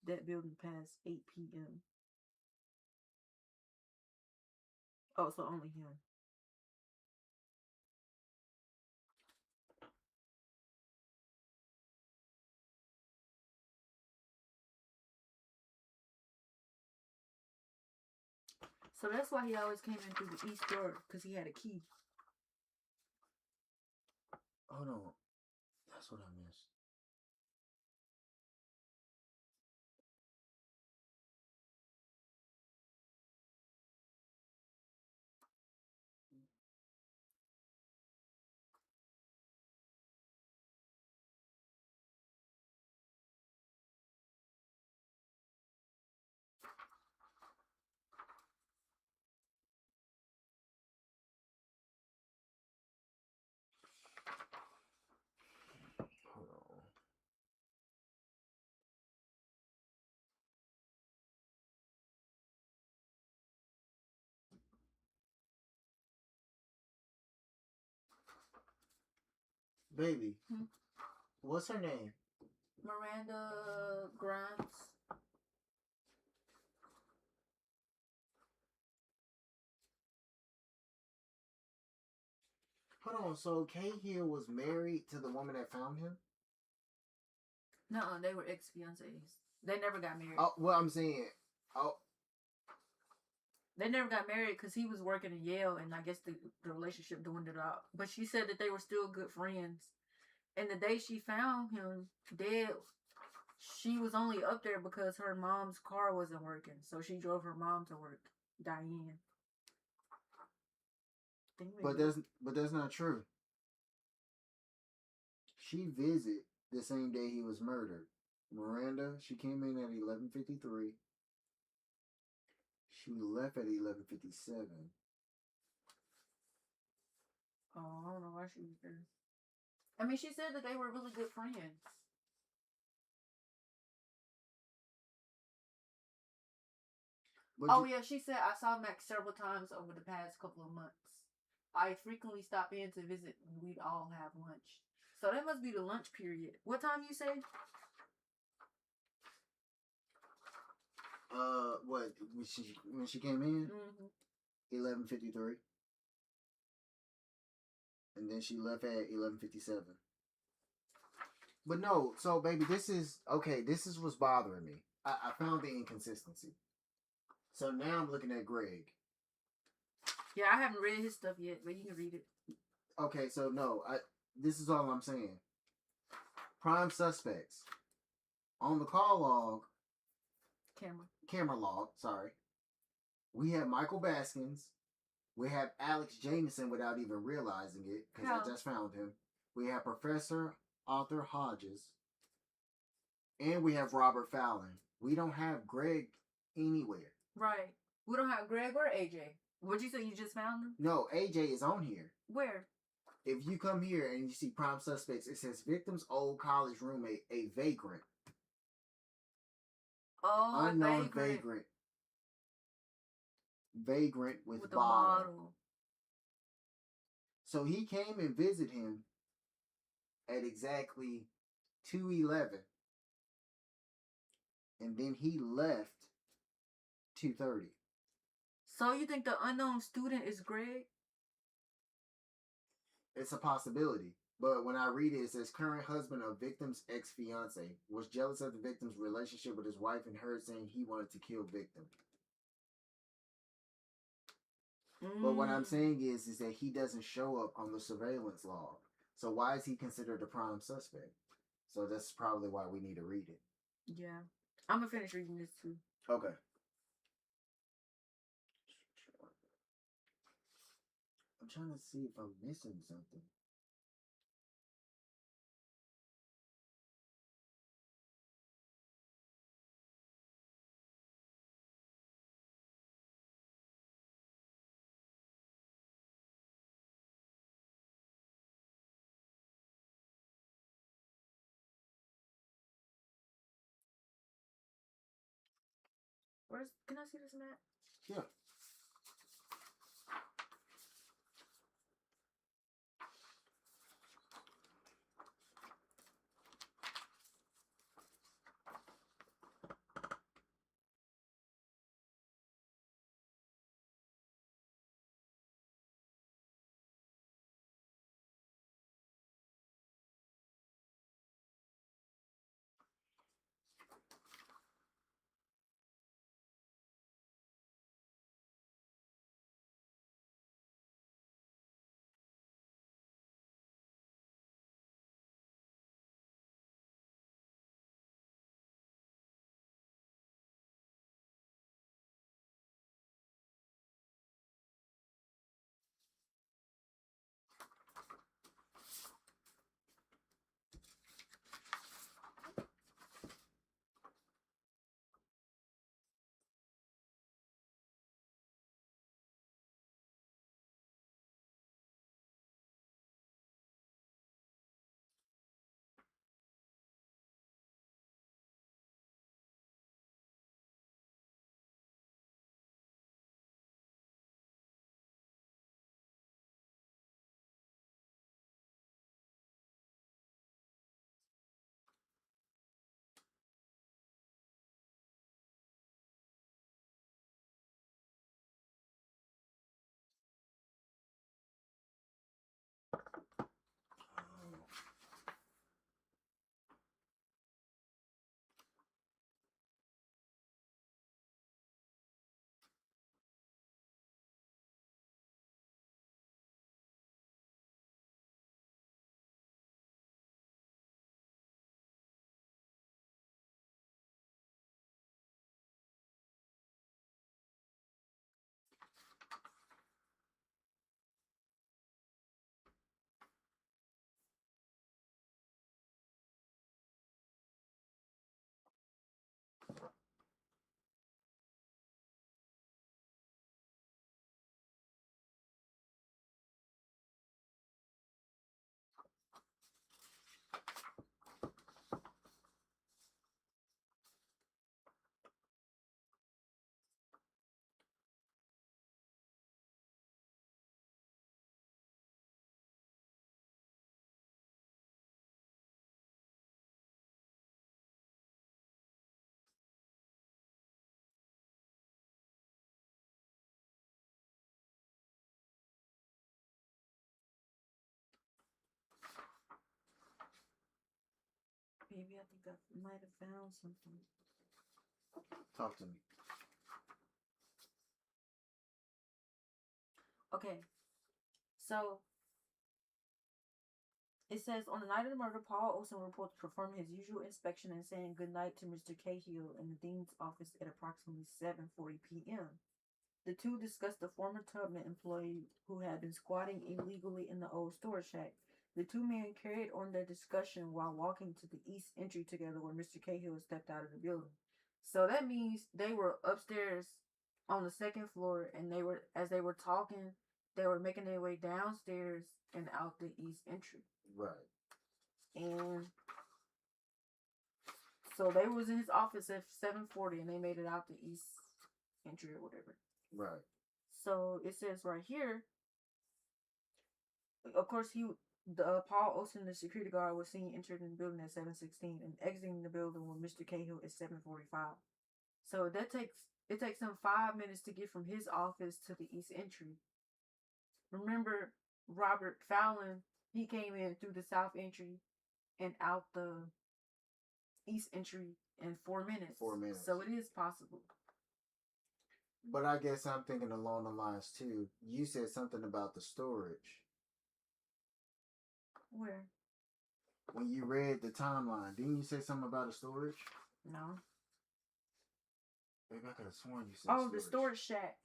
that building past 8 p.m. Oh, so only him. So that's why he always came in through the east door, because he had a key. Hold on. That's what I missed. Hold on. Baby, Hmm? what's her name? Miranda Grimes. Hold on. So Cahill was married to the woman that found him? No, they were ex fiancés. They never got married. Oh, well, I'm saying. Oh, They never got married because he was working at Yale, and I guess the relationship dwindled out. But she said that they were still good friends. And the day she found him dead, she was only up there because her mom's car wasn't working. So she drove her mom to work, Diane. but that's not true. She visited the same day he was murdered. Miranda, she came in at 11:53. She left at 11:57. Oh, I don't know why she was there. I mean, she said that they were really good friends. But Oh, yeah, she said, I saw Max several times over the past couple of months. I frequently stop in to visit and we'd all have lunch. So that must be the lunch period. What time you say? what when she came in? Mm-hmm. 11:53. And then she left at 11:57. But no, so baby, this is okay. This is what's bothering me. I found the inconsistency. So now I'm looking at Greg. Yeah, I haven't read his stuff yet, but you can read it. Okay, so no, this is all I'm saying. Prime suspects on the call log, camera log. Sorry, we have Michael Baskins. We have Alex Jameson without even realizing it because I just found him. We have Professor Arthur Hodges, and we have Robert Fallon. We don't have Greg anywhere. Right. We don't have Greg or AJ. What'd you say? You just found them? No, AJ is on here. Where? If you come here and you see prime suspects, it says victim's old college roommate, a vagrant. Oh, unknown vagrant. Vagrant with the bottle. bottle. So he came and visited him at exactly 2:11, and then he left 2:30. So you think the unknown student is Greg? It's a possibility. But when I read it, it says current husband of victim's ex-fiance was jealous of the victim's relationship with his wife and heard saying he wanted to kill victim. But what I'm saying is that he doesn't show up on the surveillance log. So why is he considered a prime suspect? So that's probably why we need to read it. Yeah. I'm going to finish reading this too. Okay. I'm trying to see if I'm missing something. Can I see this map? Yeah. Maybe I think I might have found something. Talk to me. Okay, so it says on the night of the murder, Paul Olson reports performing his usual inspection and saying goodnight to Mr. Cahill in the dean's office at approximately 7:40 p.m. The two discussed the former Tubman employee who had been squatting illegally in the old storage shack. The two men carried on their discussion while walking to the east entry together where Mr. Cahill stepped out of the building. So that means they were upstairs on the second floor, and as they were talking, they were making their way downstairs and out the east entry. Right. And so they was in his office at 7:40, and they made it out the east entry or whatever. Right. So it says right here. Of course, Paul Olson, the security guard, was seen entering the building at 7:16 and exiting the building with Mr. Cahill at 7:45. So it takes him 5 minutes to get from his office to the east entry. Remember, Robert Fallon, he came in through the south entry and out the east entry in 4 minutes. 4 minutes. So it is possible. But I guess I'm thinking along the lines too. You said something about the storage. Where? When you read the timeline, didn't you say something about a storage? No. Maybe I could have sworn you said storage. The storage shack.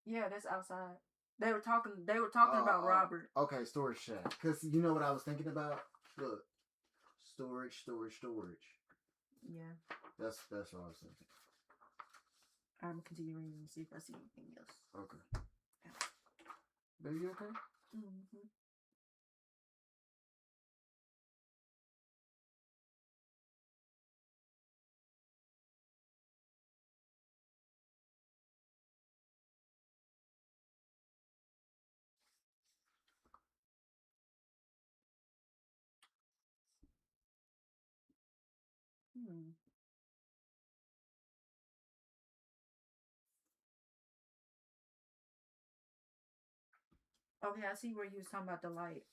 Yeah, that's outside. They were talking about Robert. Okay, storage shack. Because you know what I was thinking about? Look. Storage. Yeah. That's what I was thinking. I'm gonna continue reading and see if I see anything else. Okay. Baby, you okay? Mm-hmm. Okay, I see where you was talking about the light.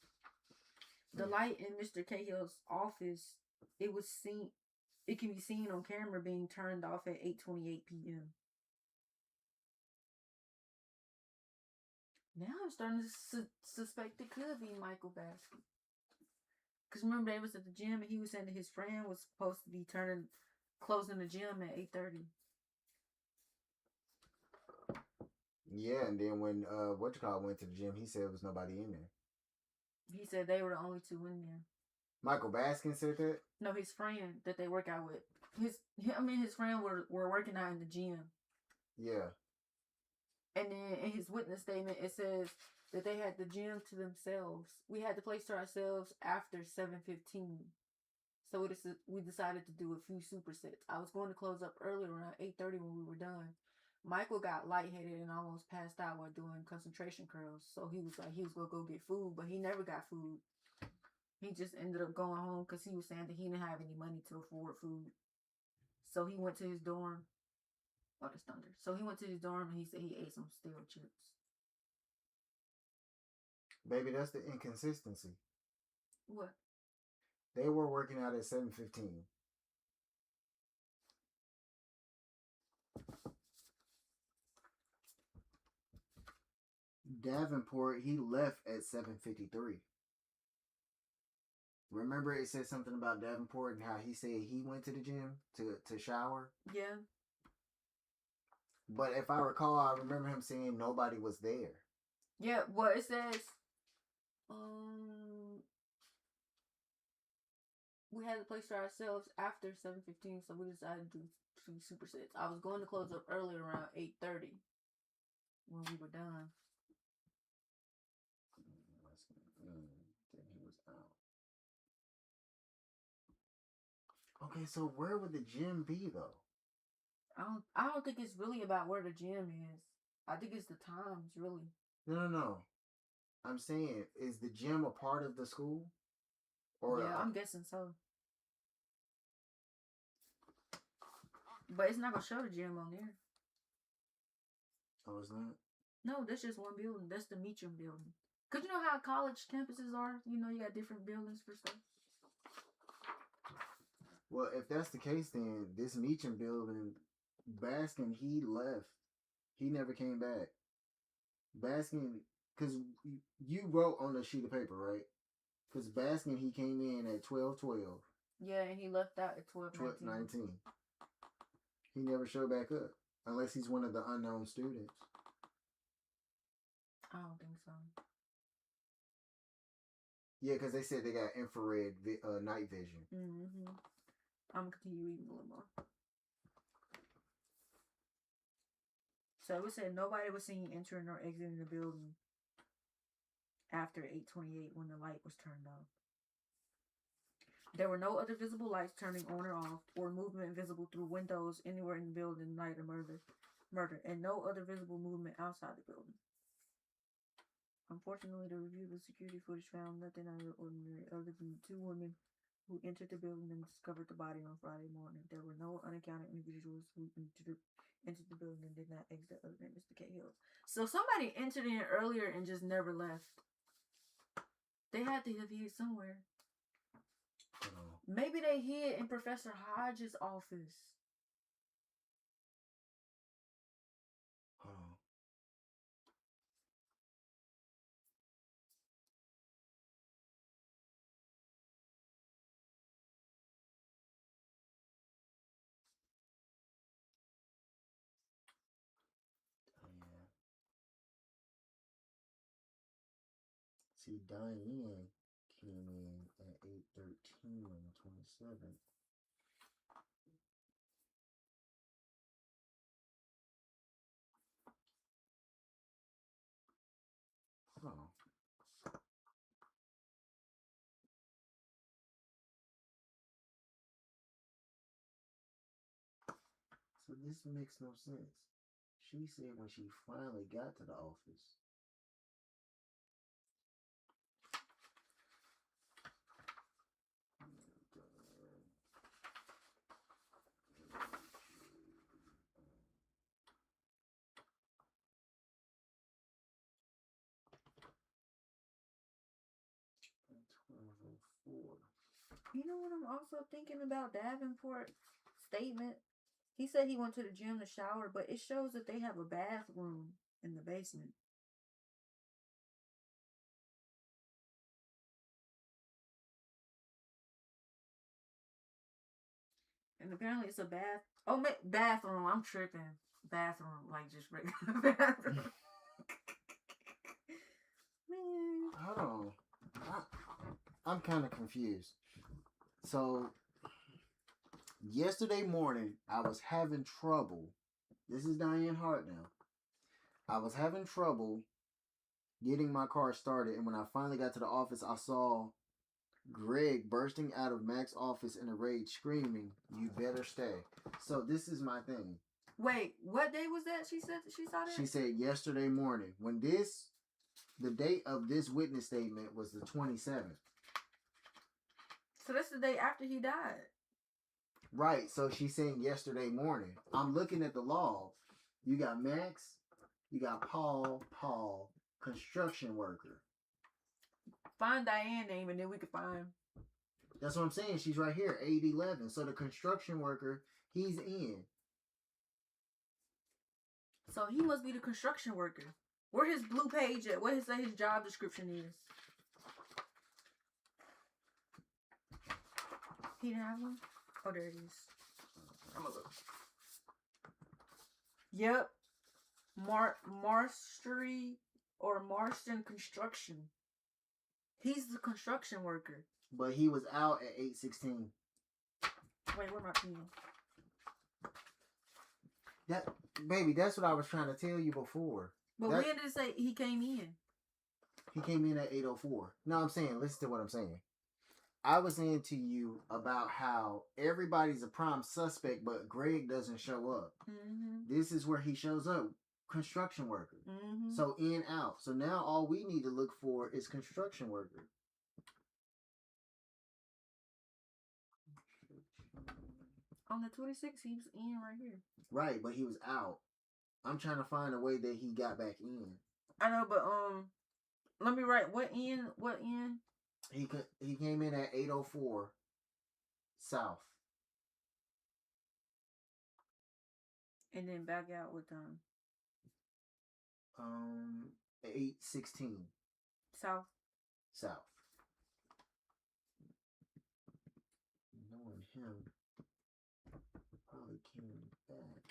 The light in Mr. Cahill's office, it can be seen on camera being turned off at 8:28 p.m. Now I'm starting to suspect it could be Michael Baskin. Because remember, they was at the gym and he was saying that his friend was supposed to be closing the gym at 8:30. Yeah, and then when went to the gym, he said there was nobody in there. He said they were the only two in there. Michael Baskin said that? No, his friend that they work out with. His friend were working out in the gym. Yeah. And then in his witness statement, it says that they had the gym to themselves. We had the place to ourselves after 7:15. So we decided to do a few supersets. I was going to close up earlier around 8:30 when we were done. Michael got lightheaded and almost passed out while doing concentration curls. So he was like, he was going to go get food, but he never got food. He just ended up going home because he was saying that he didn't have any money to afford food. So he went to his dorm. Oh, that's thunder. So he went to his dorm and he said he ate some stale chips. Baby, that's the inconsistency. What? They were working out at 7:15. Davenport, he left at 7:53. Remember it said something about Davenport and how he said he went to the gym to shower? Yeah. But if I recall, I remember him saying nobody was there. Yeah, well, it says, we had the place to ourselves after 7:15, so we decided to do 2 supersets. I was going to close up early around 8:30 when we were done. Then he was out. Okay, so where would the gym be though? I don't think it's really about where the gym is. I think it's the times, really. No. I'm saying, is the gym a part of the school? Or yeah, I'm guessing so. But it's not gonna show the gym on there. Oh, it's not? No, that's just one building. That's the Meacham building. Cause you know how college campuses are? You know, you got different buildings for stuff. Well, if that's the case, then this Meacham building, Baskin, he left. He never came back. Baskin, because you wrote on a sheet of paper, right? Because Baskin, he came in at 12:12, Yeah, and he left out at 12:19. 19. He never showed back up. Unless he's one of the unknown students. I don't think so. Yeah, because they said they got infrared night vision. Mm-hmm. I'm going to continue reading a little more. So it said nobody was seen entering or exiting the building after 8:28 when the light was turned off. There were no other visible lights turning on or off, or movement visible through windows anywhere in the building the night of murder, and no other visible movement outside the building. Unfortunately, the review of the security footage found nothing out of the ordinary other than the two women who entered the building and discovered the body on Friday morning. There were no unaccounted individuals who entered the building and did not exit other than Mr. Cahill. So somebody entered in earlier and just never left. They had to have hid somewhere. Maybe they hid in Professor Hodges' office. See, Diane came in at 8:13 on the 27th. Oh. So this makes no sense. She said when she finally got to the office. You know what I'm also thinking about Davenport's statement? He said he went to the gym to shower, but it shows that they have a bathroom in the basement. And apparently it's a bath. Oh, bathroom. I'm tripping. Bathroom, like just regular bathroom. Man. Hold on. I'm kind of confused. So, yesterday morning, I was having trouble. This is Diane Hart now. I was having trouble getting my car started, and when I finally got to the office, I saw Greg bursting out of Mac's office in a rage, screaming, "You better stay." So this is my thing. Wait, what day was that? She said she saw that? She said yesterday morning. When the date of this witness statement was the 27th. So that's the day after he died. Right. So she's saying yesterday morning. I'm looking at the log. You got Max. You got Paul, construction worker. Find Diane's name and then we can find. That's what I'm saying. She's right here, 811. So the construction worker, he's in. So he must be the construction worker. Where his blue page at? What his job description is? He didn't have one? Oh, there it is. I'm gonna look. Yep. Marstery or Marston Construction. He's the construction worker. But he was out at 8:16. Wait, where my pen? Baby, that's what I was trying to tell you before. But when did it say he came in? He came in at 8:04. No, I'm saying, listen to what I'm saying. I was saying to you about how everybody's a prime suspect, but Greg doesn't show up. Mm-hmm. This is where he shows up. Construction worker. Mm-hmm. So in, out. So now all we need to look for is construction worker. On the 26th, he was in right here. Right, but he was out. I'm trying to find a way that he got back in. I know, but let me write what in? He came in at 8:04 South. And then back out with 8:16 south. south. Knowing him, probably came back.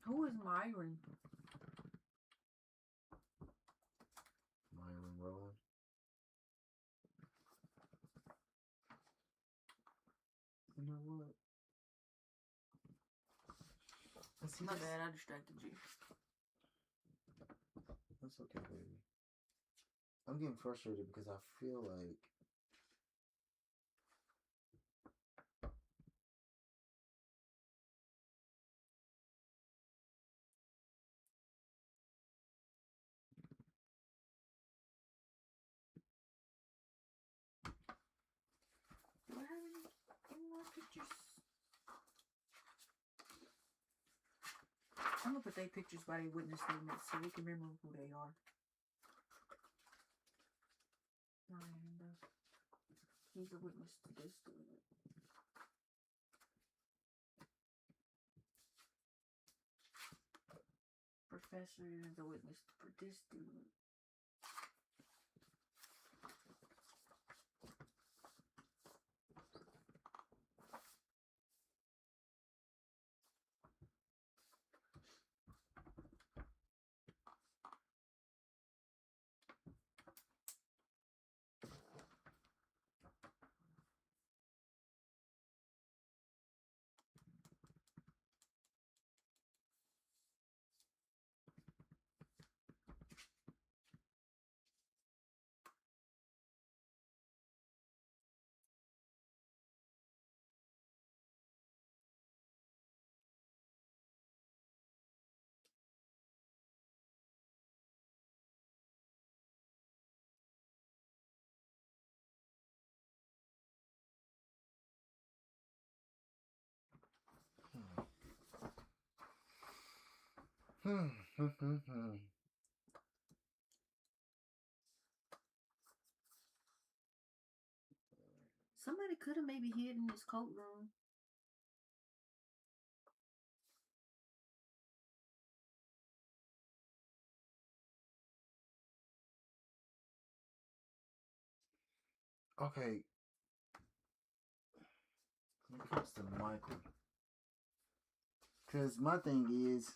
Who is Myron? Myron Rowan. You know what? My bad, I distracted you. That's okay, baby. I'm getting frustrated because I feel like Do I have any more pictures? I'm gonna put their pictures by their witness statements so we can remember who they are. Miranda. He's a witness to this student. Professor is a witness for this student. Somebody could have maybe hid in his coat room. Okay. When it comes to Michael, because my thing is,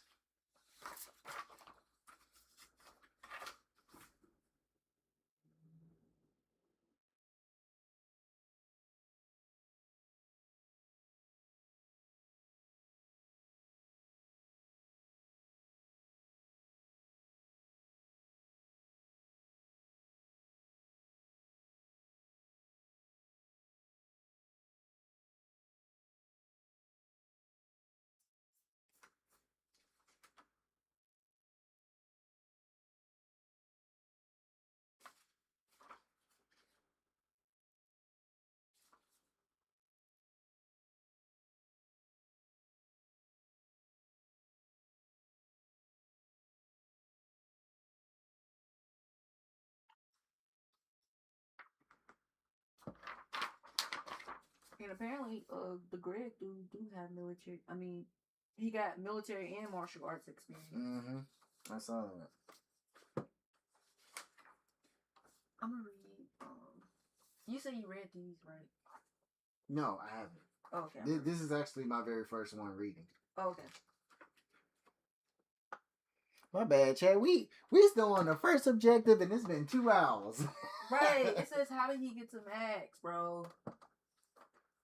And apparently, the Greg dude do have military. I mean, he got military and martial arts experience. I saw that. I'm gonna read. You say you read these, right? No, I haven't. Oh, okay. This is actually my very first one reading. Oh, okay. My bad, Chad. We still on the first objective, and it's been 2 hours. Right. It says, how did he get to Max, bro?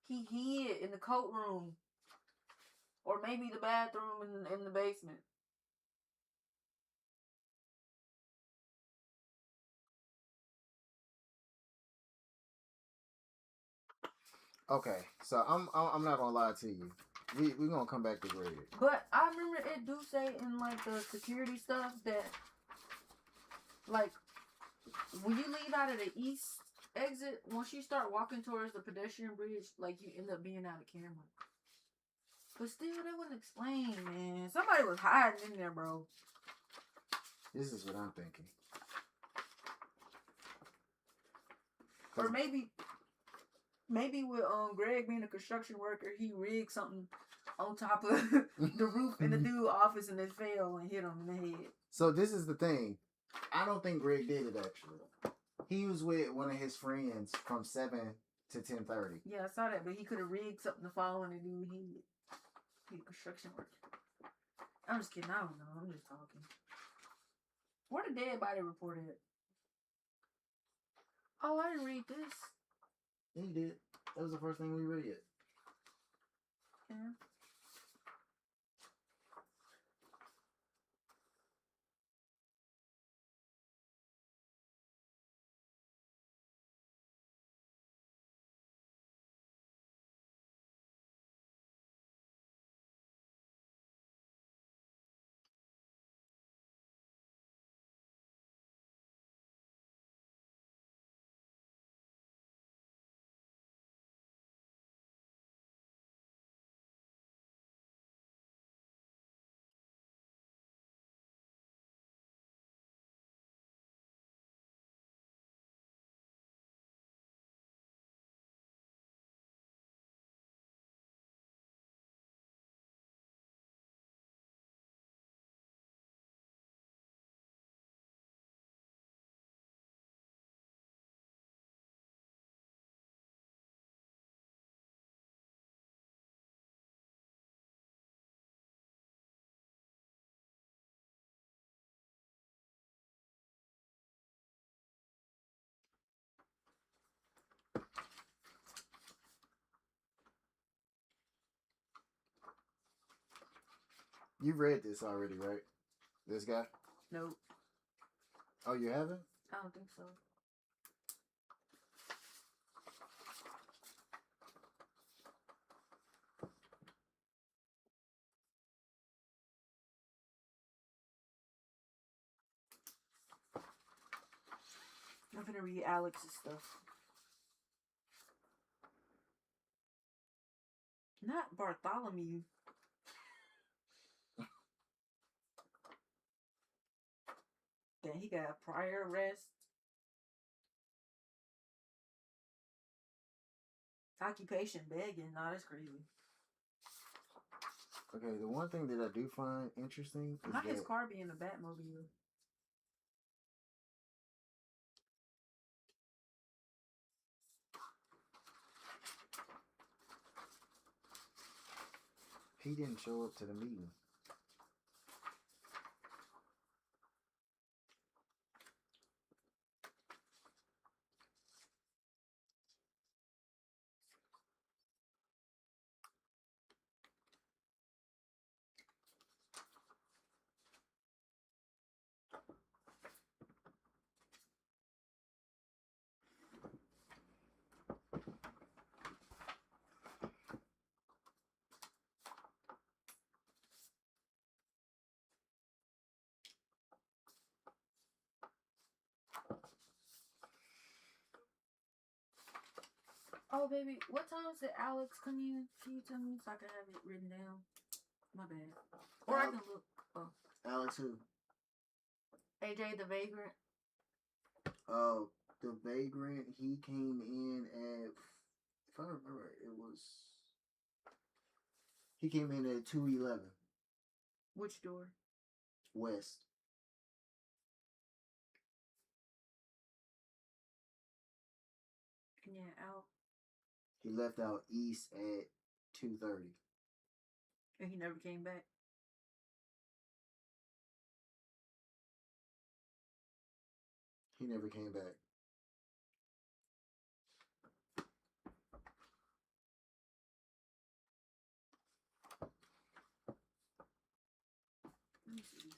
He hid in the coat room, or maybe the bathroom in the basement. Okay, so I'm not gonna lie to you. We gonna come back to Greg. But I remember it do say in like the security stuff that like when you leave out of the east exit, once you start walking towards the pedestrian bridge, like you end up being out of camera. But still, they wouldn't explain, man. Somebody was hiding in there, bro. This is what I'm thinking. Or maybe with Greg being a construction worker, he rigged something on top of the roof in the dude's office and it fell and hit him in the head. So this is the thing. I don't think Greg did it actually. He was with one of his friends from 7 to 10:30. Yeah, I saw that, but he could have rigged something to fall on the dude's head. He a construction worker. I'm just kidding. I don't know. I'm just talking. Where the dead body report at? Oh, I didn't read this. He did. That was the first thing we read. Yeah. You read this already, right? This guy? Nope. Oh, you haven't? I don't think so. I'm gonna read Alex's stuff. Not Bartholomew. Then he got prior arrest. Occupation begging. Nah, that's crazy. Okay, the one thing that I do find interesting is Not that his car being a Batmobile. he didn't show up to the meeting. Oh, baby, what time did Alex come in? Can you tell me so I can have it written down? My bad. Or I can look. Oh. Alex who? AJ the Vagrant. Oh, the Vagrant, he came in at, if I remember, he came in at 2:11 Which door? West. Yeah, out. He left out East at 2:30. And he never came back. He never came back. Let me see this.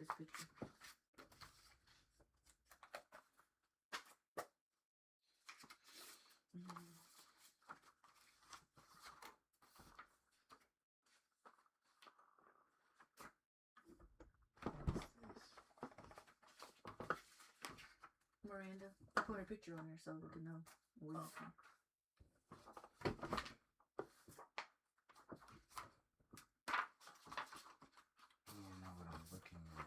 this picture. Miranda, I put her picture on there so we can know where you're from. You know what I'm looking at.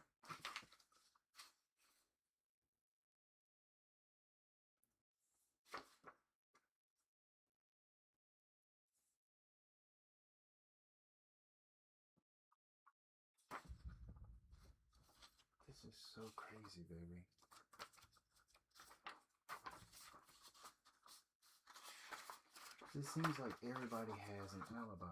This is so crazy, baby. It seems like everybody has an alibi.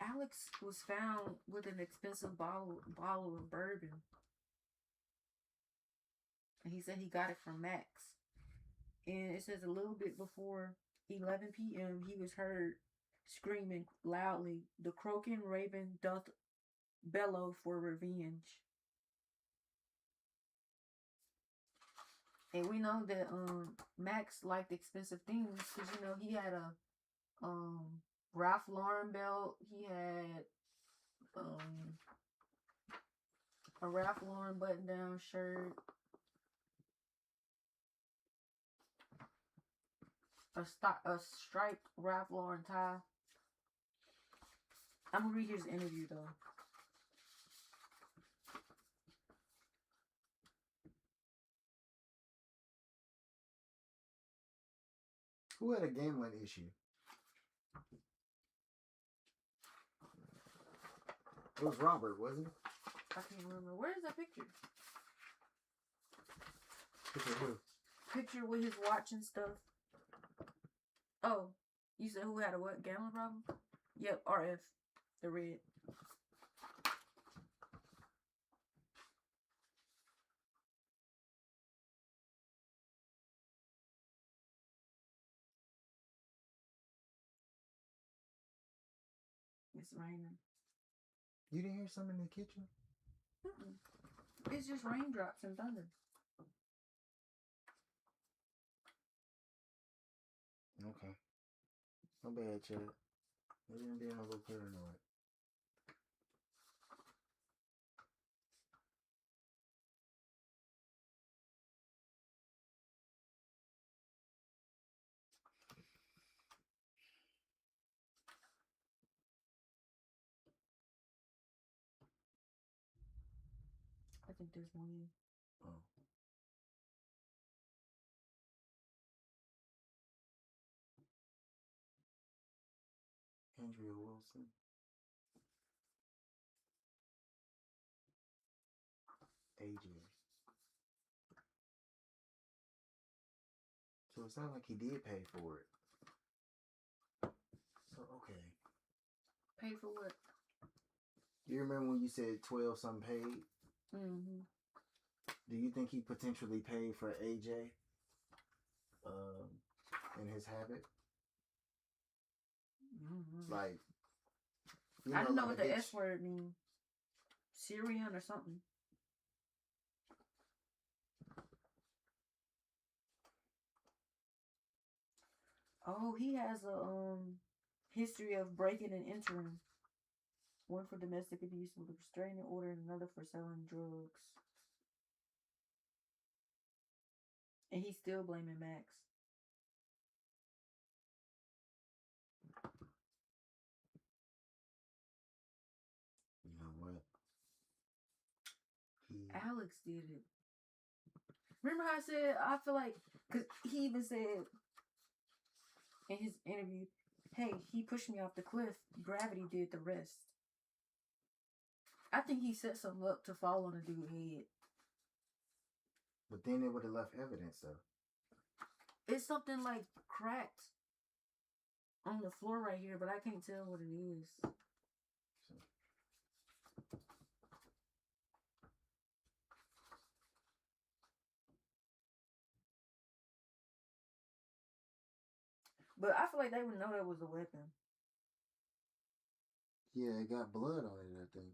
Alex was found with an expensive bottle of bourbon. And he said he got it from Max. And it says a little bit before 11 p.m. he was heard screaming loudly, "The croaking raven doth bellow for revenge." And we know that Max liked expensive things because he had a Ralph Lauren belt. He had a Ralph Lauren button-down shirt, a striped Ralph Lauren tie. I'm gonna read his interview though. Who had a gambling issue? It was Robert, wasn't it? I can't remember. Where's that picture? Picture who? Picture with his watch and stuff. Oh, you said who had a what? Gambling problem? Yep, RF. The red. It's raining. You didn't hear something in the kitchen? Mm-mm. It's just raindrops and thunder. Okay. No bad, Chad. Maybe I'm being a little paranoid. I think there's one. Oh. Andrea Wilson. AJ. So it's not like he did pay for it. So, okay. Pay for what? You remember when you said 12 something paid? Mm-hmm. Do you think he potentially paid for AJ in his habit? Mm-hmm. Like, I don't know what the S word means. Syrian or something. Oh, he has a history of breaking and entering. One for domestic abuse with a restraining order, and another for selling drugs. And he's still blaming Max. You know what? Alex did it. Remember how I said I feel like, because he even said in his interview, "Hey, he pushed me off the cliff. Gravity did the rest." I think he set something up to fall on the dude's head. But then it would have left evidence, though. It's something like cracked on the floor right here, but I can't tell what it is. But I feel like they would know that was a weapon. Yeah, it got blood on it, I think.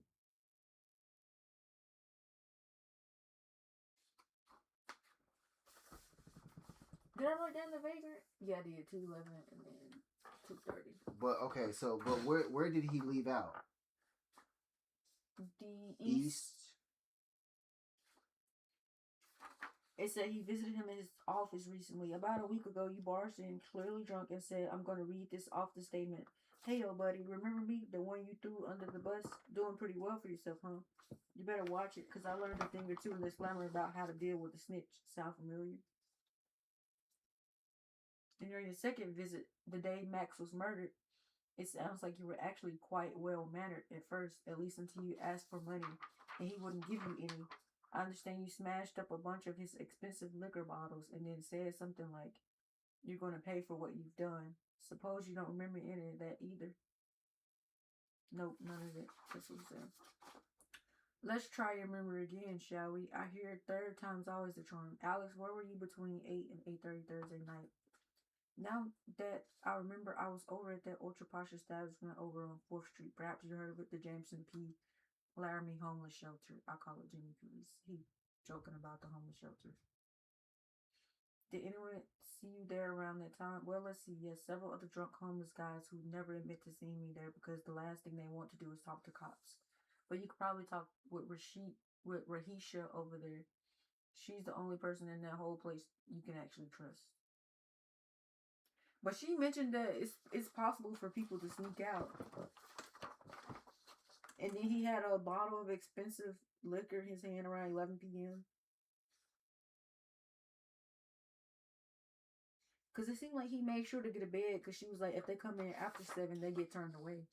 Did I write down the vagrant? Yeah, I did. 211 and then 230. But okay, but where did he leave out? The east. It said he visited him in his office recently. About a week ago, you barged in, clearly drunk, and said, "I'm going to read this off the statement. Hey, yo, buddy, remember me? The one you threw under the bus? Doing pretty well for yourself, huh? You better watch it, because I learned a thing or two in this slammer about how to deal with a snitch. Sound familiar?" And during your second visit, the day Max was murdered, it sounds like you were actually quite well-mannered at first, at least until you asked for money, and he wouldn't give you any. I understand you smashed up a bunch of his expensive liquor bottles and then said something like, "You're going to pay for what you've done." Suppose you don't remember any of that either. Nope, none of it. That's what he said. Let's try your memory again, shall we? I hear third time's always a charm. Alex, where were you between 8 and 8:30 Thursday night? Now that I remember, I was over at that ultra posh establishment over on 4th Street. Perhaps you heard of it, the Jameson P. Laramie Homeless Shelter. I call it Jimmy P's. He joking about the homeless shelter. Did anyone see you there around that time? Well, let's see. Yes, several other drunk homeless guys who never admit to seeing me there because the last thing they want to do is talk to cops. But you could probably talk with Rahisha over there. She's the only person in that whole place you can actually trust. But she mentioned that it's possible for people to sneak out. And then he had a bottle of expensive liquor in his hand around 11 p.m. Because it seemed like he made sure to get a bed because she was like, if they come in after 7, they get turned away.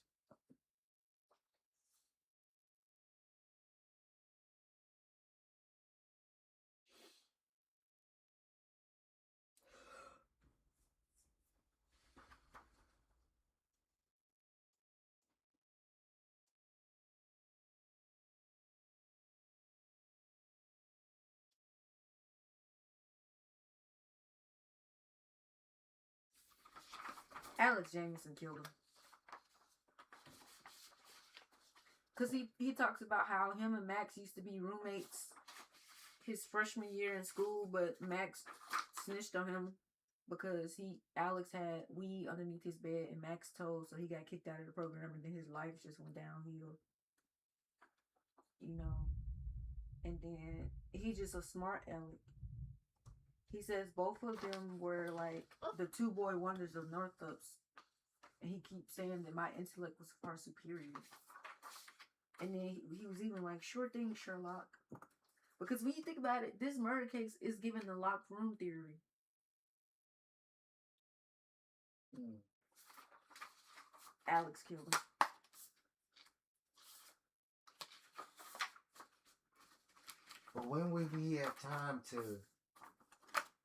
Alex Jameson killed him. Because he talks about how him and Max used to be roommates his freshman year in school, but Max snitched on him because Alex had weed underneath his bed and Max told, so he got kicked out of the program, and then his life just went downhill. You know. And then he's just a smart aleck. He says both of them were like the two boy wonders of Northups. And he keeps saying that my intellect was far superior. And then he was even like, "Sure thing, Sherlock." Because when you think about it, this murder case is given the locked room theory. Alex killed him. But when would we have time to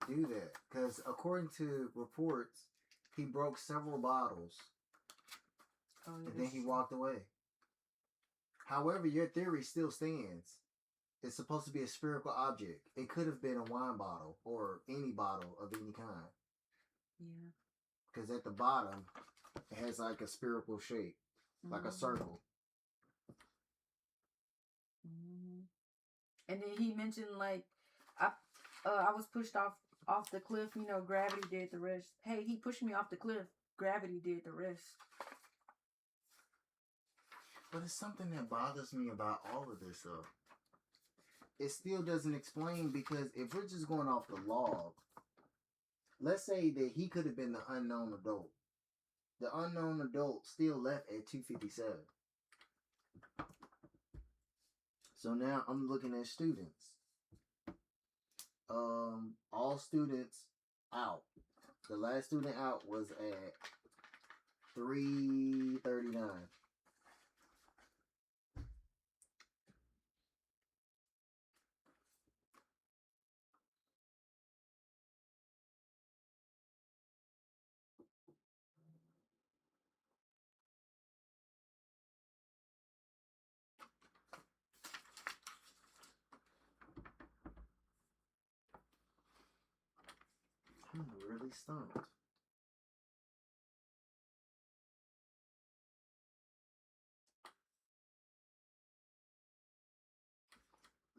do that? Because according to reports, he broke several bottles. And then he walked away. However, your theory still stands. It's supposed to be a spherical object. It could have been a wine bottle or any bottle of any kind. Yeah. Because at the bottom, it has like a spherical shape, like a circle. And then he mentioned like, I was pushed off off the cliff, you know, gravity did the rest. Hey, he pushed me off the cliff. Gravity did the rest. But it's something that bothers me about all of this stuff. It still doesn't explain, because if we're just going off the log, let's say that he could have been the unknown adult. The unknown adult still left at 2:57. So now I'm looking at students. All students out. The last student out was at 3:39. I'm really stumped.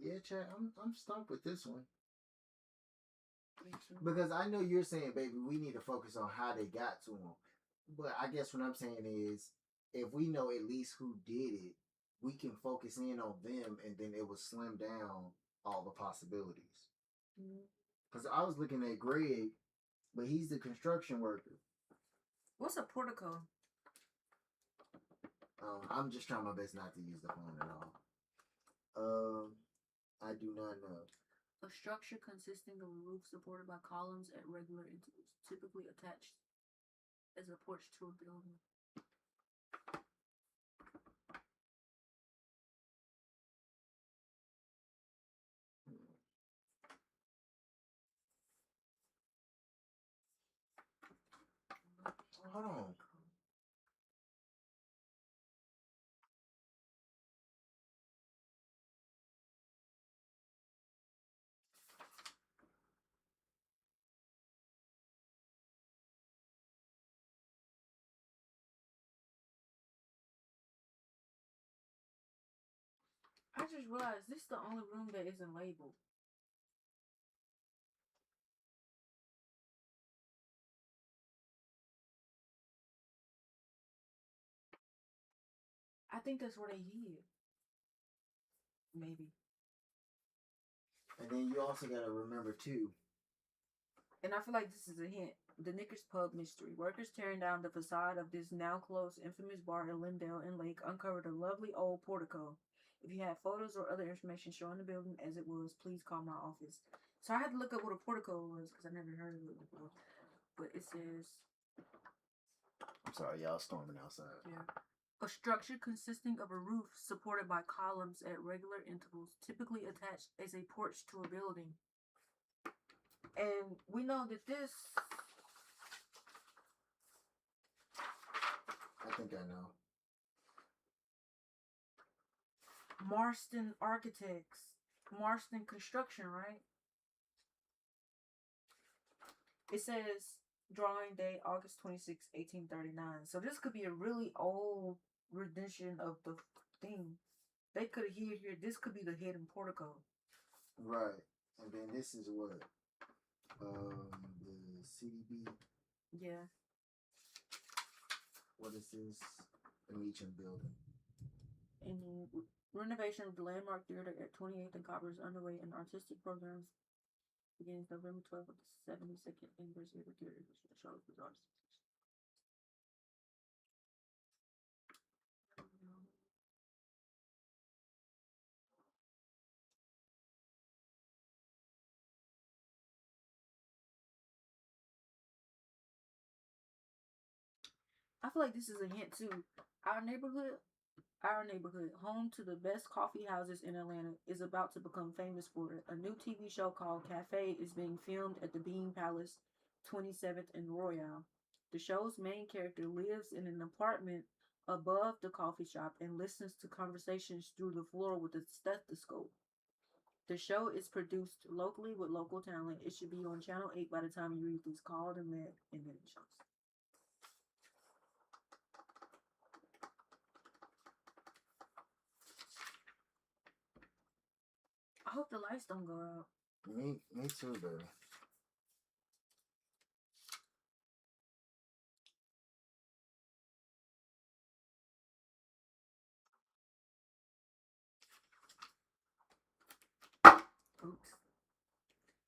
Yeah, Chad, I'm stumped with this one. Because I know you're saying, baby, we need to focus on how they got to him. But I guess what I'm saying is, if we know at least who did it, we can focus in on them, and then it will slim down all the possibilities. Because I was looking at Greg, but he's the construction worker. What's a portico? I'm just trying my best not to use the phone at all. I do not know. A structure consisting of a roof supported by columns at regular intervals, typically attached as a porch to a building. Hold on. I just realized this is the only room that isn't labeled. I think that's where they hid. Maybe. And then you also got to remember, too. And I feel like this is a hint. The Knickers Pub mystery. Workers tearing down the facade of this now closed infamous bar in Lindale and Lake uncovered a lovely old portico. If you have photos or other information showing the building as it was, please call my office. So I had to look up what a portico was because I never heard of it before. But it says... I'm sorry, y'all storming outside. Yeah. A structure consisting of a roof supported by columns at regular intervals, typically attached as a porch to a building. And we know that this... I think I know. Marston Architects. Marston Construction, right? It says drawing date August 26, 1839. So this could be a really old rendition of the thing. They could have here. This could be the hidden portico. Right. And then this is what? The CDB. Yeah. What is this? The Meacham building. And renovation of the Landmark Theater at 28th and Copper is underway, and artistic programs begins November 12th with the 72nd anniversary of the theater, which shows the artists. I feel like this is a hint too. Our neighborhood, home to the best coffee houses in Atlanta, is about to become famous for it. A new TV show called Cafe is being filmed at the Bean Palace, 27th and Royale. The show's main character lives in an apartment above the coffee shop and listens to conversations through the floor with a stethoscope. The show is produced locally with local talent. It should be on Channel 8 by the time you read this. Called and Met and then it shows. I hope the lights don't go out. Me too, baby.